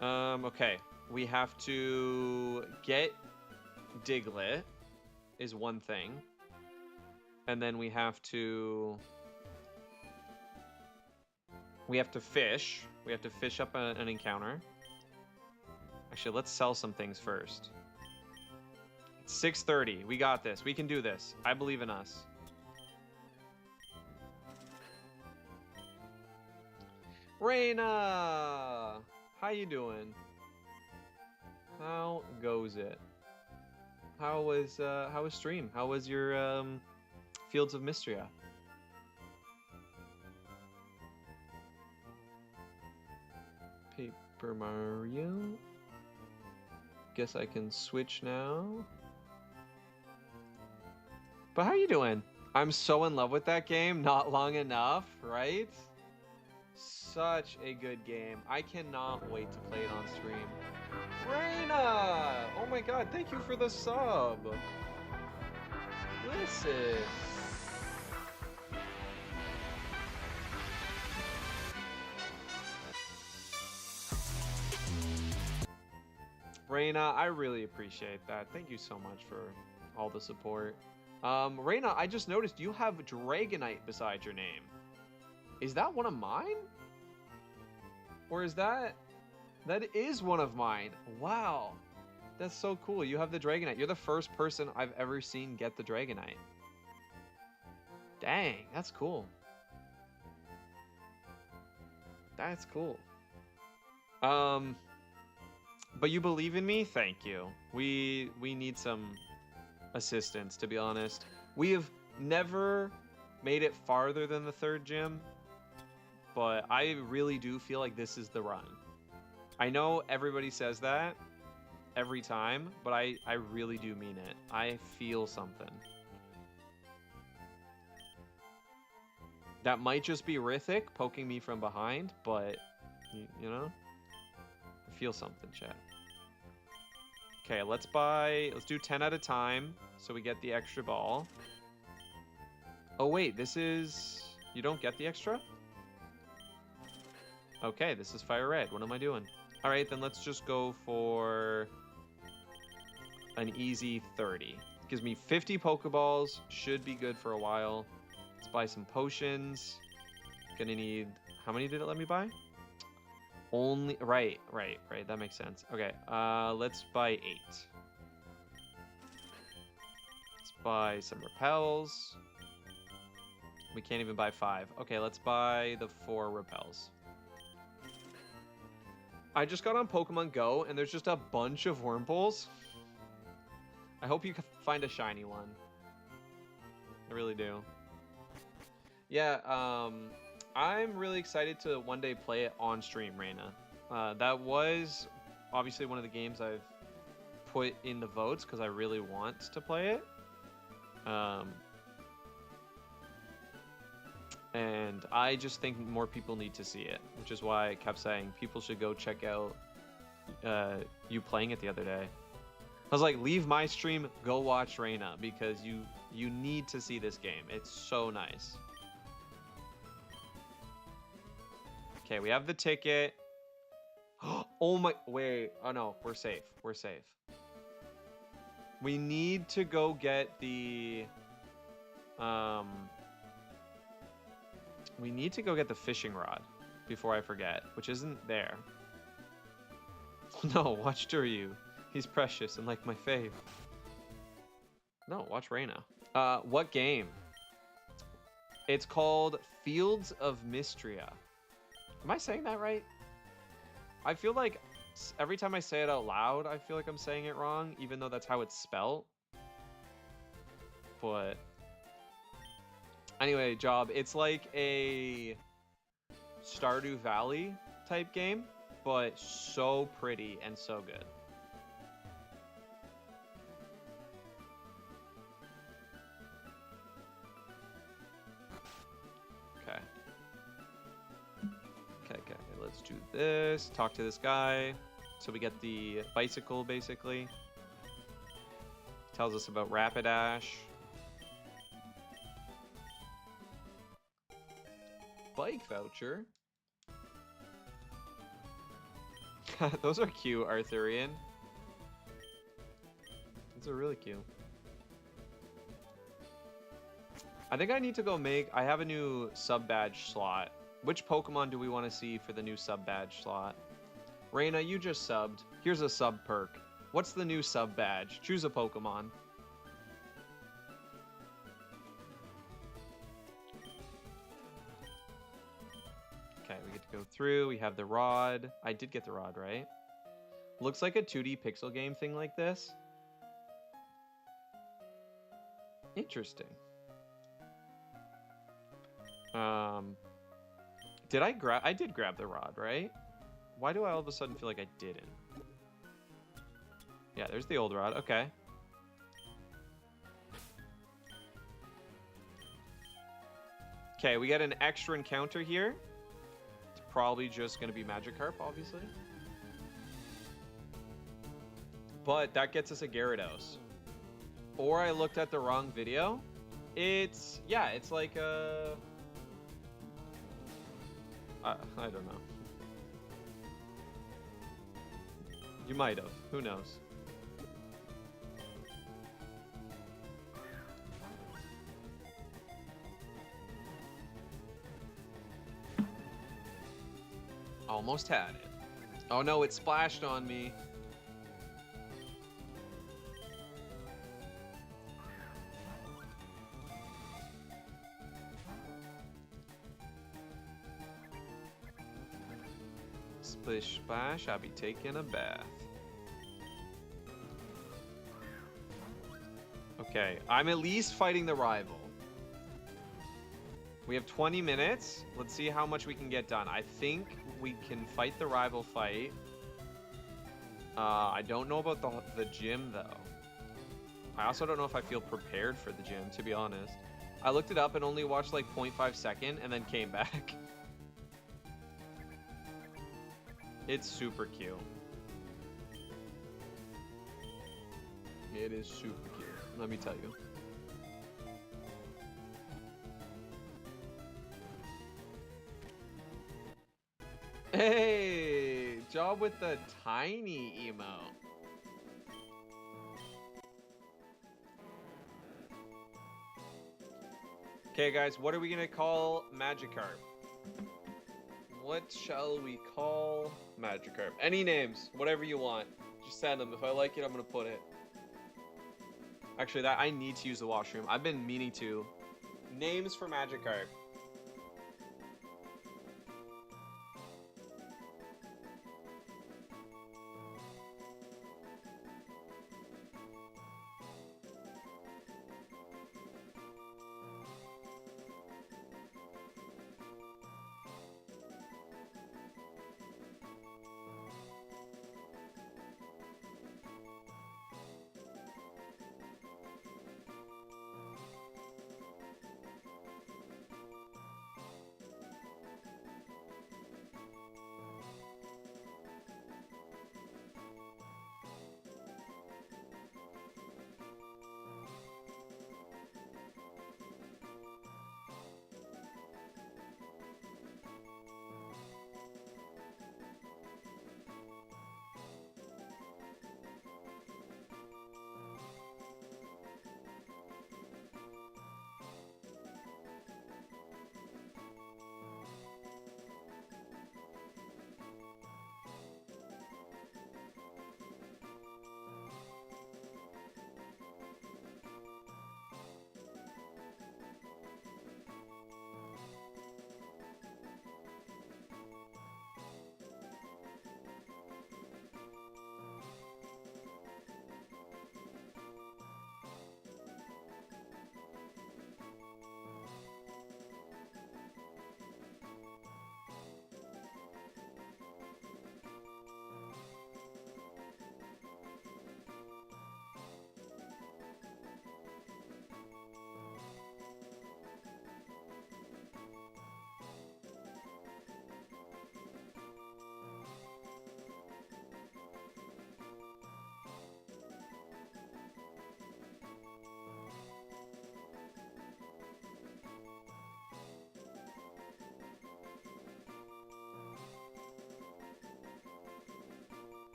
Okay. We have to get Diglett is one thing. And then we have to fish. We have to fish up an encounter. Actually, let's sell some things first. 6:30. We got this. We can do this. I believe in us. Reina! How you doing? How goes it? How was stream? How was your Fields of Mystria? Paper Mario. Guess I can switch now. But how you doing? I'm so in love with that game. Not long enough, right? Such a good game. I cannot wait to play it on stream. Reina! Oh my god, thank you for the sub. Listen. Reina, I really appreciate that. Thank you so much for all the support. Reina, I just noticed you have Dragonite beside your name. Is that one of mine? Or is that... That is one of mine. Wow. That's so cool. You have the Dragonite. You're the first person I've ever seen get the Dragonite. Dang, that's cool. That's cool. But you believe in me? Thank you. We need some assistance, to be honest. We have never made it farther than the 3rd gym, but I really do feel like this is the run. I know everybody says that every time, but I really do mean it. I feel something. That might just be Rithik poking me from behind, but, you know? I feel something, chat. Okay, let's do 10 at a time so we get the extra ball. Oh wait, you don't get the extra? Okay, this is fire red. What am I doing? All right, then let's just go for an easy 30. Gives me 50 Pokeballs, should be good for a while. Let's buy some potions. Gonna need, how many did it let me buy? Only, right, that makes sense. Okay, let's buy 8. Let's buy some repels. We can't even buy 5. Okay, let's buy the 4 repels. I just got on Pokemon Go, and there's just a bunch of Wurmples. I hope you can find a shiny one. I really do. Yeah, I'm really excited to one day play it on stream, Reina. That was obviously one of the games I've put in the votes because I really want to play it. And I just think more people need to see it, which is why I kept saying people should go check out you playing it the other day. I was like, leave my stream, go watch Reina, because you need to see this game. It's so nice. Okay, we have the ticket. Oh my, wait. Oh no, we're safe. We're safe. We need to go get the we need to go get the fishing rod before I forget, which isn't there. No, watch Duryu. He's precious and like my fave. No, watch Reina. What game? It's called Fields of Mystria. Am I saying that right? I feel like every time I say it out loud, I feel like I'm saying it wrong, even though that's how it's spelled. But anyway, Job, it's like a Stardew Valley type game, but so pretty and so good. Okay. Okay, let's do this. Talk to this guy. So we get the bicycle, basically. Tells us about Rapidash. Bike voucher. Those are cute, Arthurian. Those are really cute. I think I need to go make... I have a new sub-badge slot. Which Pokemon do we want to see for the new sub-badge slot? Reina, you just subbed. Here's a sub-perk. What's the new sub-badge? Choose a Pokemon. Okay, we get to go through. We have the rod. I did get the rod, right? Looks like a 2D pixel game thing like this. Interesting. I did grab the rod, right? Why do I all of a sudden feel like I didn't? Yeah, there's the old rod. Okay. Okay, we get an extra encounter here. It's probably just going to be Magikarp, obviously. But that gets us a Gyarados. Or I looked at the wrong video. It's like a... I don't know. You might have. Who knows? Almost had it. Oh no, it splashed on me. Splish splash, I'll be taking a bath. Okay, I'm at least fighting the rival. We have 20 minutes. Let's see how much we can get done. I think we can fight the rival fight. I don't know about the gym, though. I also don't know if I feel prepared for the gym, to be honest. I looked it up and only watched like 0.5 second and then came back. It's super cute. It is super cute. Let me tell you. Hey, job with the tiny emote. Okay, guys, what are we gonna call Magikarp? What shall we call Magikarp? Any names, whatever you want. Just send them. If I like it, I'm gonna put it. Actually, that I need to use the washroom. I've been meaning to. Names for Magikarp.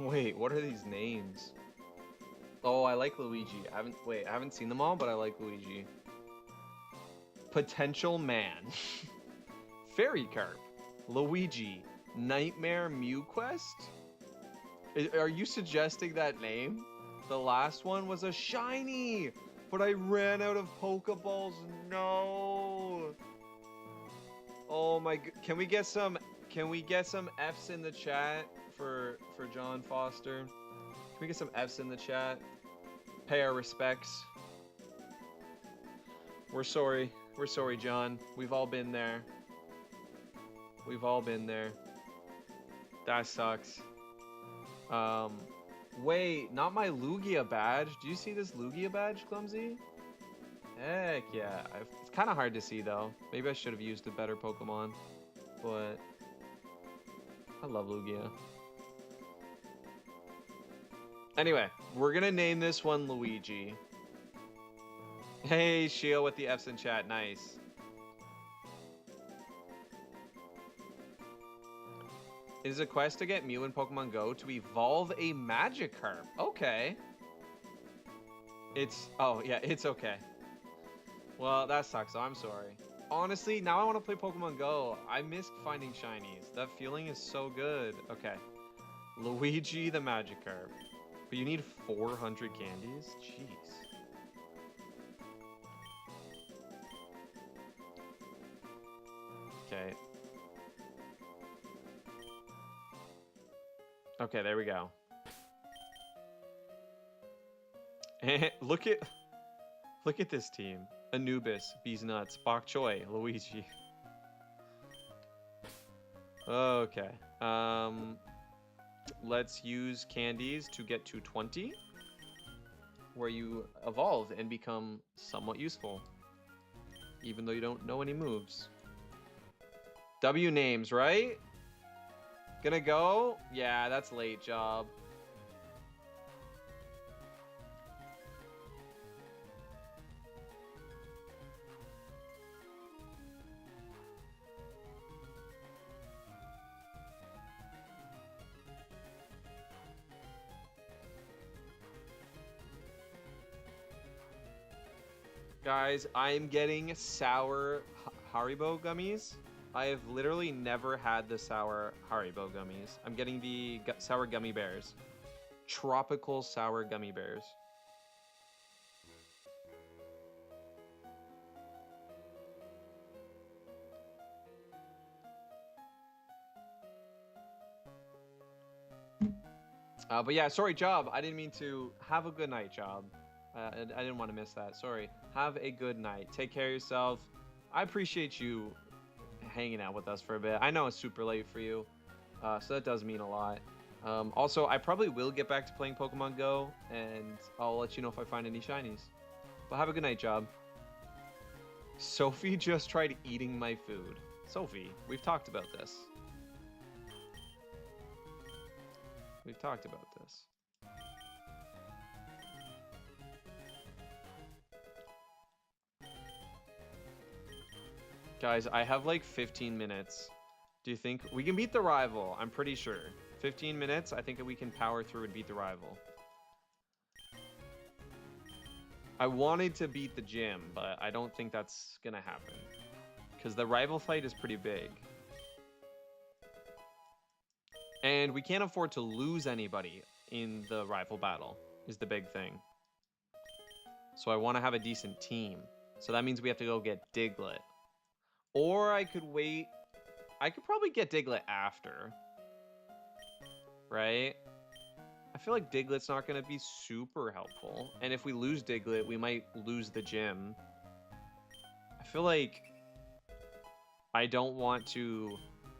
Wait, what are these names? Oh, I like Luigi. I haven't seen them all, but I like Luigi. Potential Man. Fairy Carp. Luigi. Nightmare Mew Quest? Are you suggesting that name? The last one was a shiny, but I ran out of Pokeballs. No. Oh my, can we get some F's in the chat for John Foster? Can we get some F's in the chat? Pay our respects. We're sorry. We're sorry, John. We've all been there. We've all been there. That sucks. Wait, not my Lugia badge. Do you see this Lugia badge, Clumsy? Heck yeah. It's kind of hard to see, though. Maybe I should have used a better Pokemon. But I love Lugia. Anyway, we're going to name this one Luigi. Hey, Shio with the F's in chat. Nice. It is a quest to get Mew in Pokemon Go to evolve a Magikarp. Okay. Oh, yeah, it's okay. Well, that sucks. I'm sorry. Honestly, now I want to play Pokemon Go. I miss finding shinies. That feeling is so good. Okay. Luigi the Magikarp. But you need 400 candies? Jeez. Okay. Okay, there we go. Look at this team. Anubis, Beesnuts, Bok Choy, Luigi. Okay. Let's use candies to get to 20, where you evolve and become somewhat useful, even though you don't know any moves. W names, right? Gonna go? Yeah, that's late, job. Guys, I'm getting sour Haribo gummies. I have literally never had the sour Haribo gummies. I'm getting the sour gummy bears. Tropical sour gummy bears. But yeah, sorry, Job. I didn't mean to. Have a good night, Job. I didn't want to miss that. Sorry. Have a good night. Take care of yourself. I appreciate you hanging out with us for a bit. I know it's super late for you, so that does mean a lot. Also, I probably will get back to playing Pokemon Go, and I'll let you know if I find any shinies. But have a good night, Job. Sophie just tried eating my food. Sophie, we've talked about this. We've talked about this. Guys, I have like 15 minutes. Do you think we can beat the rival? I'm pretty sure. 15 minutes, I think we can power through and beat the rival. I wanted to beat the gym, but I don't think that's gonna happen. Because the rival fight is pretty big. And we can't afford to lose anybody in the rival battle, is the big thing. So I want to have a decent team. So that means we have to go get Diglett. Or I could wait. I could probably get Diglett after. Right? I feel like Diglett's not going to be super helpful. And if we lose Diglett, we might lose the gym. I feel like I don't want to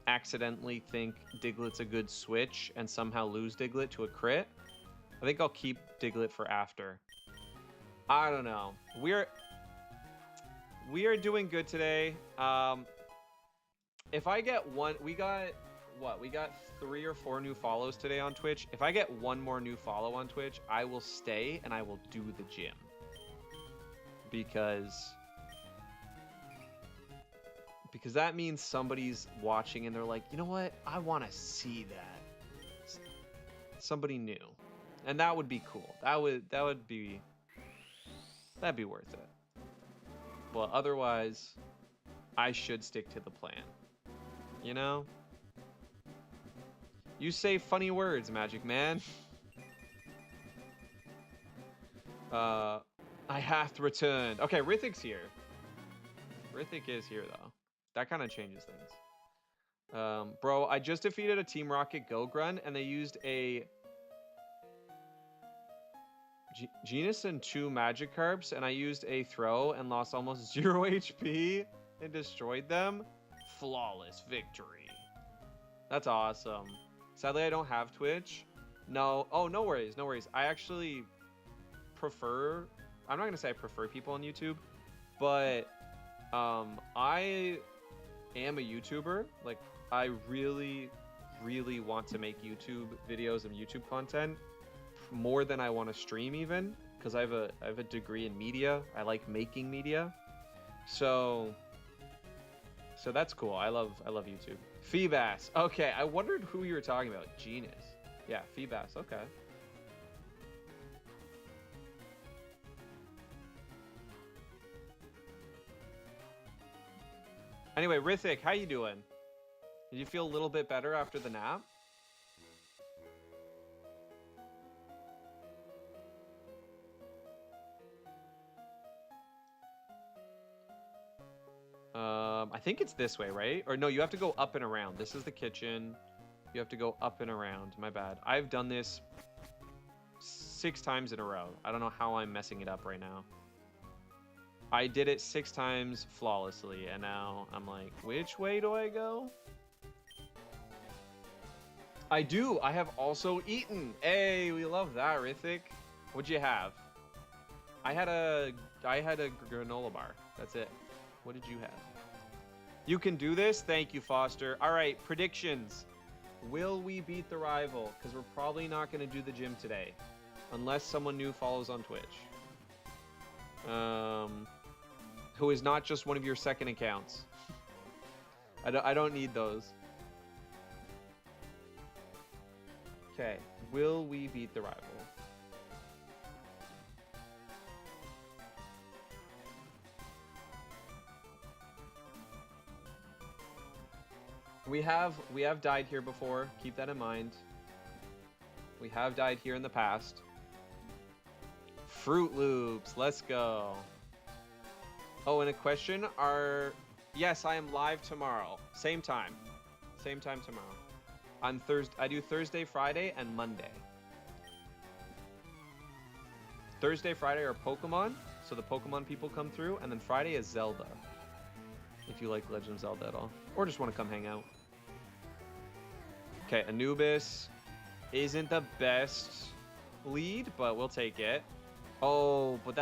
accidentally think Diglett's a good switch and somehow lose Diglett to a crit. I think I'll keep Diglett for after. I don't know. We are doing good today. If I get one, we got 3 or 4 new follows today on Twitch. If I get one more new follow on Twitch, I will stay and I will do the gym. Because that means somebody's watching and they're like, you know what? I want to see that. Somebody new. And that would be cool. That'd be worth it. But otherwise, I should stick to the plan. You know? You say funny words, Magic Man. I have returned. Okay, Rithik's here. Rithik is here, though. That kind of changes things. Bro, I just defeated a Team Rocket Go-Grun, and they used a Genus and 2 Magikarps, and I used a throw and lost almost 0 HP and destroyed them. Flawless victory. That's awesome. Sadly, I don't have Twitch. No. Oh, no worries. No worries. I actually prefer... I'm not going to say I prefer people on YouTube, but I am a YouTuber. Like, I really, really want to make YouTube videos and YouTube content more than I want to stream even, because I have a degree in media. I like making media. So that's cool. I love YouTube. Feebas. Okay, I wondered who you were talking about. Genus. Yeah, Feebas. Okay. Anyway, Rithik, how you doing? Did you feel a little bit better after the nap? I think it's this way, right? Or no, you have to go up and around. This is the kitchen. You have to go up and around. My bad. I've done this 6 times in a row. I don't know how I'm messing it up right now. I did it 6 times flawlessly, and now I'm like, which way do I go? I do. I have also eaten. Hey, we love that, Rithik. What'd you have? I had a granola bar. That's it. What did you have? You can do this. Thank you, Foster. All right, predictions. Will we beat the rival? Because we're probably not going to do the gym today. Unless someone new follows on Twitch. Who is not just one of your second accounts. I don't need those. Okay, will we beat the rival? We have died here before. Keep that in mind. We have died here in the past. Fruit Loops, let's go. Oh, and a question are... Yes, I am live tomorrow. Same time. Same time tomorrow. On Thursday, I do Thursday, Friday, and Monday. Thursday, Friday are Pokemon, so the Pokemon people come through, and then Friday is Zelda. If you like Legend of Zelda at all. Or just want to come hang out. Okay, Anubis isn't the best lead, but we'll take it. Oh, but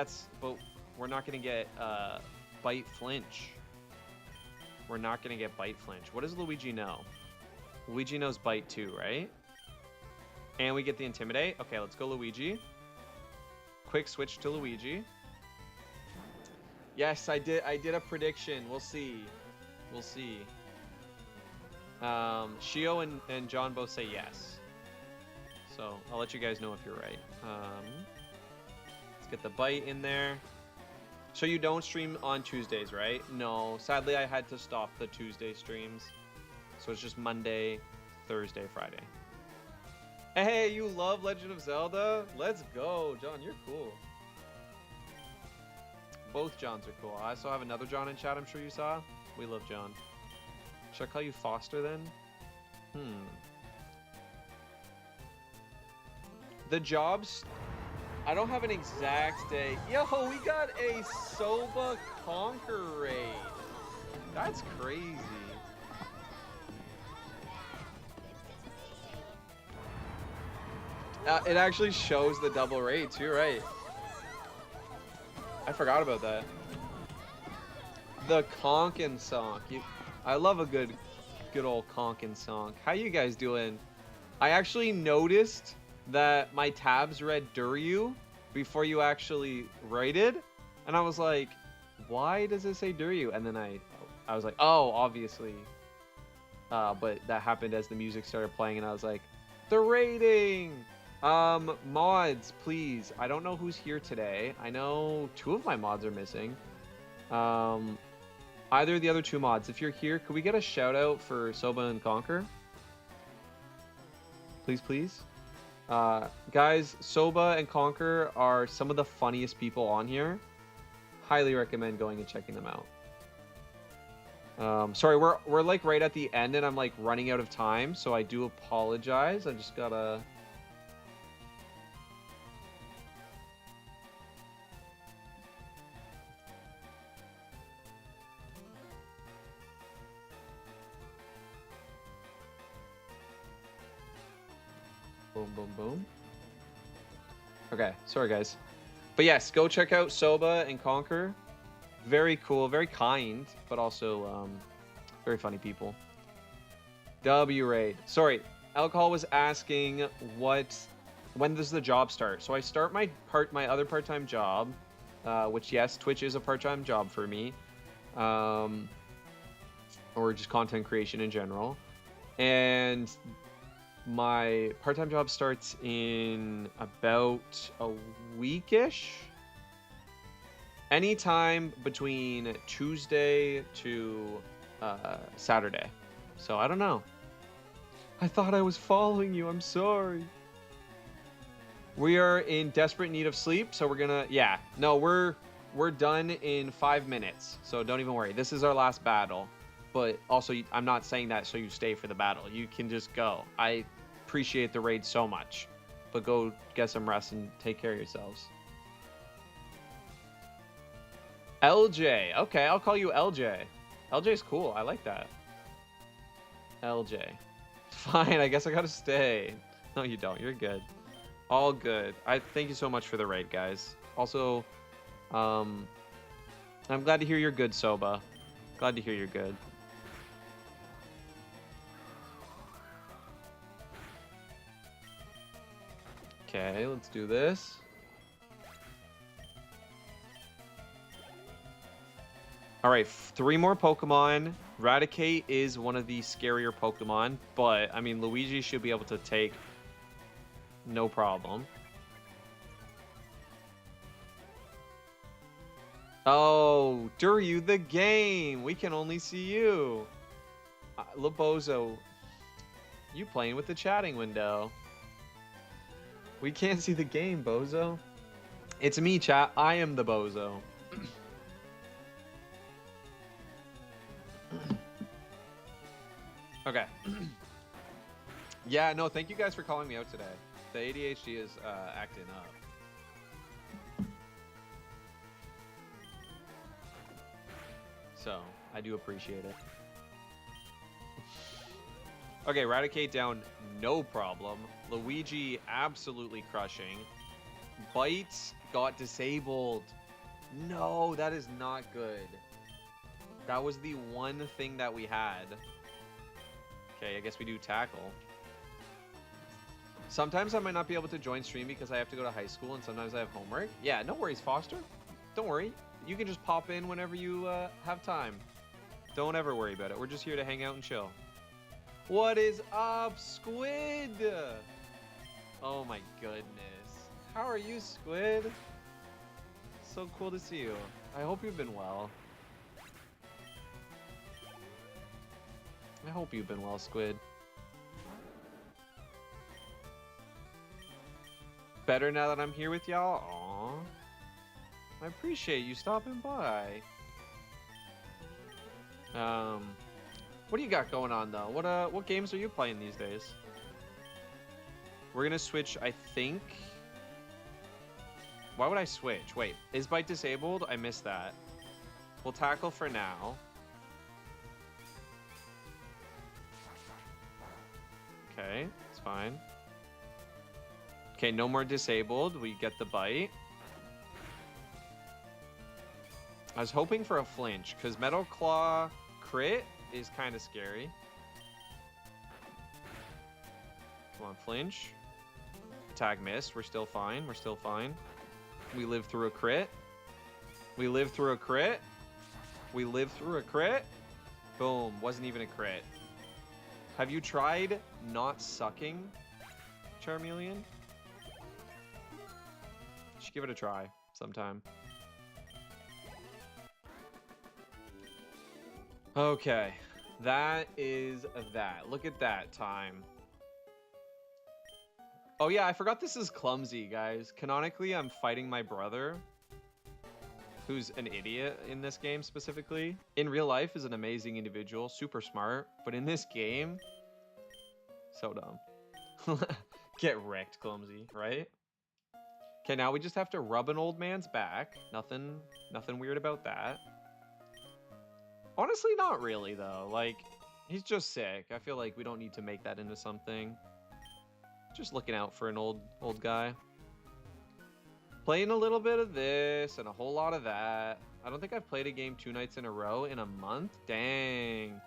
we're not gonna get Bite Flinch. We're not gonna get Bite Flinch. What does Luigi know? Luigi knows Bite too, right? And we get the Intimidate. Okay, let's go Luigi. Quick switch to Luigi. Yes, I did a prediction. We'll see. We'll see. Shio and John both say yes. So I'll let you guys know if you're right. Let's get the Bite in there. So you don't stream on Tuesdays, right? No, sadly I had to stop the Tuesday streams. So it's just Monday, Thursday, Friday. Hey, you love Legend of Zelda? Let's go, John, you're cool. Both Johns are cool. I also have another John in chat, I'm sure you saw. We love John. Should I call you Foster then? The jobs... I don't have an exact day. Yo, we got a Soba Conquer raid. That's crazy. It actually shows the double raids. You're right. I forgot about that. The Conkin song. I love a good old Conkin song. How you guys doing? I actually noticed that my tabs read Duryu before you actually rated, and I was like, why does it say Duryu? And then I was like, oh, obviously. But that happened as the music started playing, and I was like, the rating. Mods, please. I don't know who's here today. I know 2 of my mods are missing. Either of the other 2 mods. If you're here, could we get a shout out for Soba and Conquer? Please, please. Guys, Soba and Conquer are some of the funniest people on here. Highly recommend going and checking them out. Sorry, we're like right at the end and I'm like running out of time, so I do apologize. I just gotta... Boom, boom, boom. Okay, sorry guys. But yes, go check out Soba and Conquer. Very cool, very kind, but also very funny people. W raid. Sorry, Alcohol was asking when does the job start? So I start my other part-time job, which yes, Twitch is a part-time job for me, or just content creation in general, and my part-time job starts in about a weekish. Anytime between Tuesday to Saturday. So I don't know. I thought I was following you. I'm sorry. We are in desperate need of sleep, so we're gonna... Yeah. No, we're done in 5 minutes. So don't even worry. This is our last battle. But also, I'm not saying that so you stay for the battle. You can just go. I appreciate the raid so much. But go get some rest and take care of yourselves. LJ. Okay, I'll call you LJ. LJ's cool. I like that. LJ. Fine, I guess I gotta stay. No, you don't. You're good. All good. I thank you so much for the raid, guys. Also, I'm glad to hear you're good, Soba. Glad to hear you're good. Okay, let's do this. All right, 3 more Pokemon. Raticate is one of the scarier Pokemon, but I mean, Luigi should be able to take no problem. Oh, Duryu the game. We can only see you. Labozo, you playing with the chatting window. We can't see the game, Bozo. It's me, chat. I am the Bozo. Okay. Yeah, no, thank you guys for calling me out today. The ADHD is acting up. So, I do appreciate it. Okay, Raticate down, no problem. Luigi absolutely crushing. Bite got disabled. No, that is not good. That was the one thing that we had. Okay, I guess we do Tackle. Sometimes I might not be able to join stream because I have to go to high school and sometimes I have homework. Yeah, no worries, Foster. Don't worry. You can just pop in whenever you have time. Don't ever worry about it. We're just here to hang out and chill. What is up, Squid? Oh my goodness. How are you, Squid? So cool to see you. I hope you've been well. I hope you've been well, Squid. Better now that I'm here with y'all? Aww. I appreciate you stopping by. What do you got going on though? What games are you playing these days? We're gonna switch, I think. Why would I switch? Wait, is Bite disabled? I missed that. We'll Tackle for now. Okay, it's fine. Okay, no more disabled. We get the Bite. I was hoping for a flinch because Metal Claw crit is kind of scary. Come on, flinch. Attack missed. We're still fine. We're still fine. We live through a crit. We live through a crit. We live through a crit. Boom. Wasn't even a crit. Have you tried not sucking, Charmeleon? You should give it a try sometime. Okay, that is that. Look at that time. Oh yeah, I forgot this is clumsy, guys. Canonically, I'm fighting my brother, who's an idiot in this game specifically. In real life is an amazing individual, super smart, but in this game, so dumb. Get wrecked, clumsy, right? Okay, now we just have to rub an old man's back. Nothing weird about that. Honestly, not really, though. Like, he's just sick. I feel like we don't need to make that into something. Just looking out for an old guy. Playing a little bit of this and a whole lot of that. I don't think I've played a game 2 nights in a row in a month. Dang.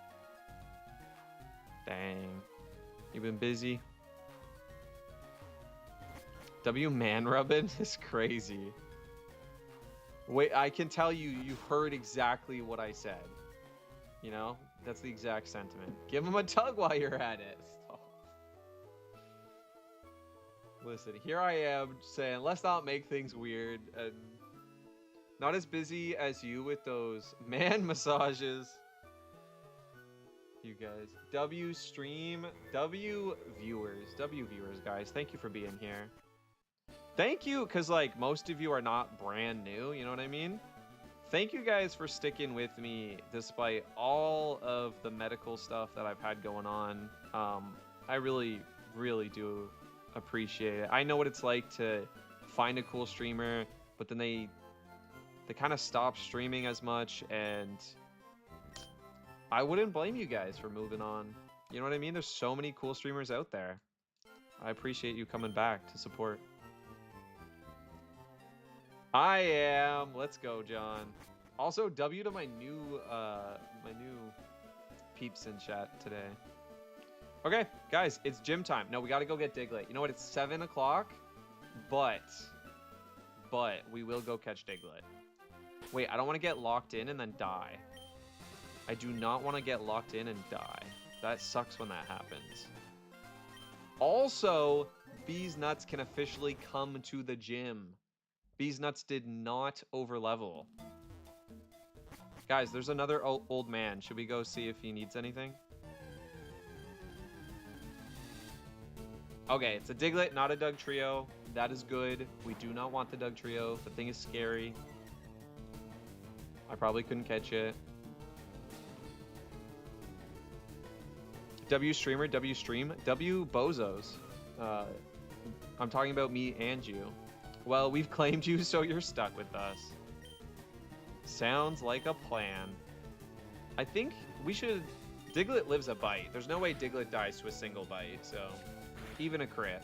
Dang. You've been busy. W man rubbing is crazy. Wait, I can tell you heard exactly what I said. You know, that's the exact sentiment. Give him a tug while you're at it. Stop. Listen, here I am saying, let's not make things weird and not as busy as you with those man massages. You guys. W stream, W viewers, guys. Thank you for being here. Thank you, because like most of you are not brand new, you know what I mean? Thank you guys for sticking with me despite all of the medical stuff that I've had going on. I really, really do appreciate it. I know what it's like to find a cool streamer, but then they kind of stop streaming as much, and I wouldn't blame you guys for moving on. You know what I mean? There's so many cool streamers out there. I appreciate you coming back to support. I am. Let's go, John. Also, W to my new peeps in chat today. Okay, guys, it's gym time. No, we gotta go get Diglett. You know what? It's 7 o'clock. but we will go catch Diglett. Wait, I don't want to get locked in and then die. I do not want to get locked in and die. That sucks when that happens. Also, Bees Nuts can officially come to the gym. Bees Nuts did not overlevel. Guys, there's another old man. Should we go see if he needs anything? Okay, it's a Diglett, not a Dugtrio. That is good. We do not want the Dugtrio. The thing is scary. I probably couldn't catch it. W streamer, W stream, W bozos. I'm talking about me and you. Well, we've claimed you, so you're stuck with us. Sounds like a plan. I think we should... Diglett lives a bite. There's no way Diglett dies to a single bite, so... Even a crit.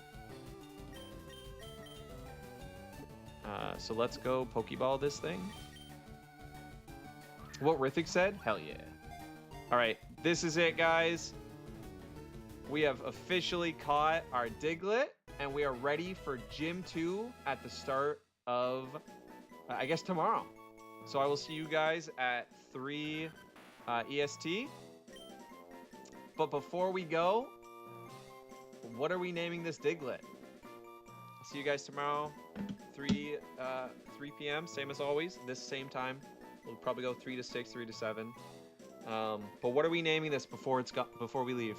So let's go Pokeball this thing. What Rithik said? Hell yeah. Alright, this is it, guys. We have officially caught our Diglett, and we are ready for Gym 2 at the start of, I guess, tomorrow. So I will see you guys at 3 EST. But before we go, what are we naming this Diglett? I'll see you guys tomorrow, 3 p.m., same as always, this same time. We'll probably go 3 to 6, 3 to 7. But what are we naming this before we leave?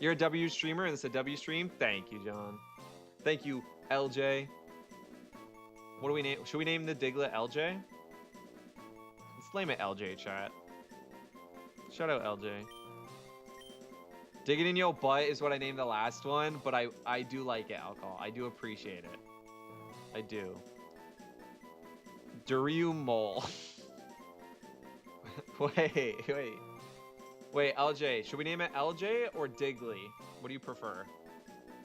You're a W streamer and it's a W stream? Thank you, John. Thank you, LJ. What do we name? Should we name the Diglett LJ? Let's name it LJ, chat. Shout out LJ. Dig it in your butt is what I named the last one, but I do like it, Alcohol. I do appreciate it. I do. Duryu Mole. Wait, LJ. Should we name it LJ or Digley? What do you prefer?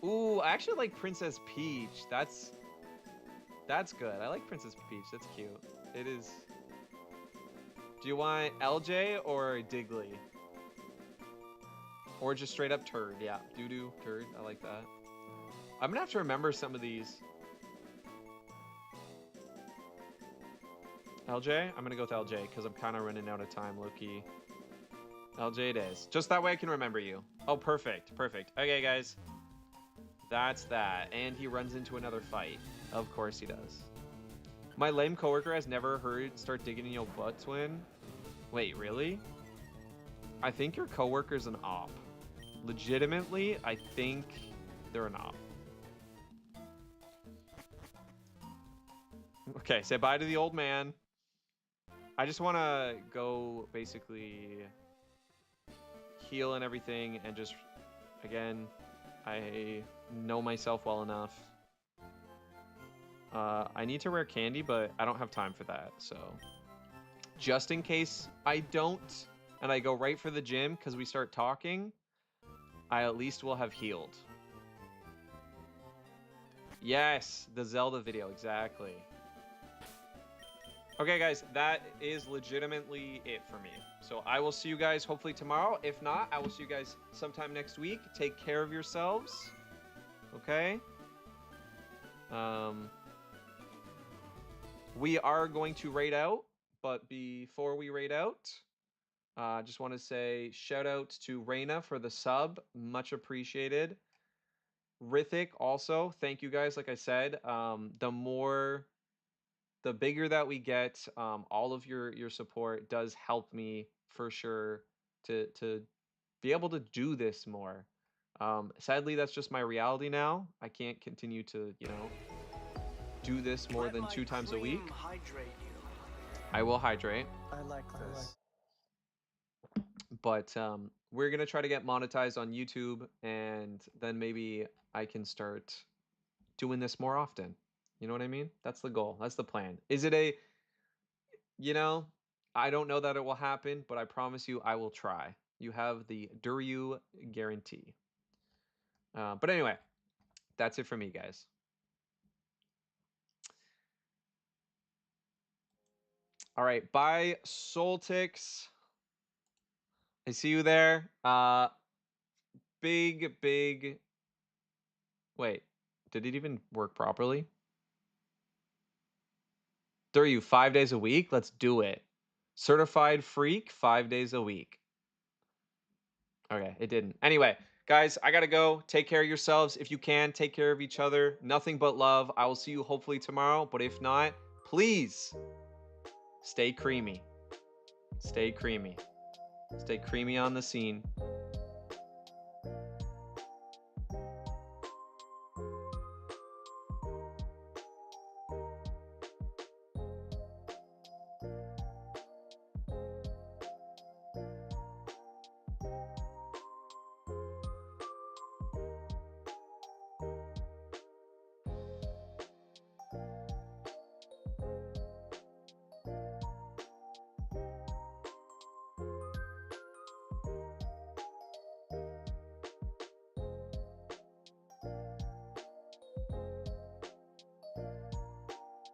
Ooh, I actually like Princess Peach. That's good. I like Princess Peach. That's cute. It is. Do you want LJ or Digley? Or just straight up turd? Yeah, doo-doo, turd. I like that. I'm gonna have to remember some of these. LJ? I'm gonna go with LJ because I'm kind of running out of time, low-key. LJ it is. Just that way I can remember you. Oh, perfect, perfect. Okay, guys. That's that. And he runs into another fight. Of course he does. My lame coworker has never heard start digging in your butt, twin. Wait, really? I think your coworker's an op. Legitimately, I think they're an op. Okay, say bye to the old man. I just want to go basically heal and everything and just, again, I know myself well enough. I need to rare candy, but I don't have time for that, so just in case I don't and I go right for the gym because we start talking, I at least will have healed. Yes, the Zelda video, exactly. Okay, guys, that is legitimately it for me. So I will see you guys hopefully tomorrow. If not, I will see you guys sometime next week. Take care of yourselves. Okay? We are going to raid out, but before we raid out, just want to say shout out to Reina for the sub. Much appreciated. Rithik also. Thank you guys. Like I said, the bigger that we get, all of your support does help me for sure to be able to do this more. Sadly, that's just my reality now. I can't continue to, do this more than 2 times a week. I will hydrate. I like this. But we're gonna try to get monetized on YouTube, and then maybe I can start doing this more often. You know what I mean? That's the goal. That's the plan. Is it a, I don't know that it will happen, but I promise you I will try. You have the Duryu guarantee. But anyway, that's it for me, guys. All right, bye, Soltix. I see you Did it even work properly? There you 5 days a week? Let's do it. Certified freak, 5 days a week. Okay, it didn't. Anyway, guys, I gotta go. Take care of yourselves. If you can, take care of each other. Nothing but love. I will see you hopefully tomorrow. But if not, please stay creamy. Stay creamy. Stay creamy on the scene.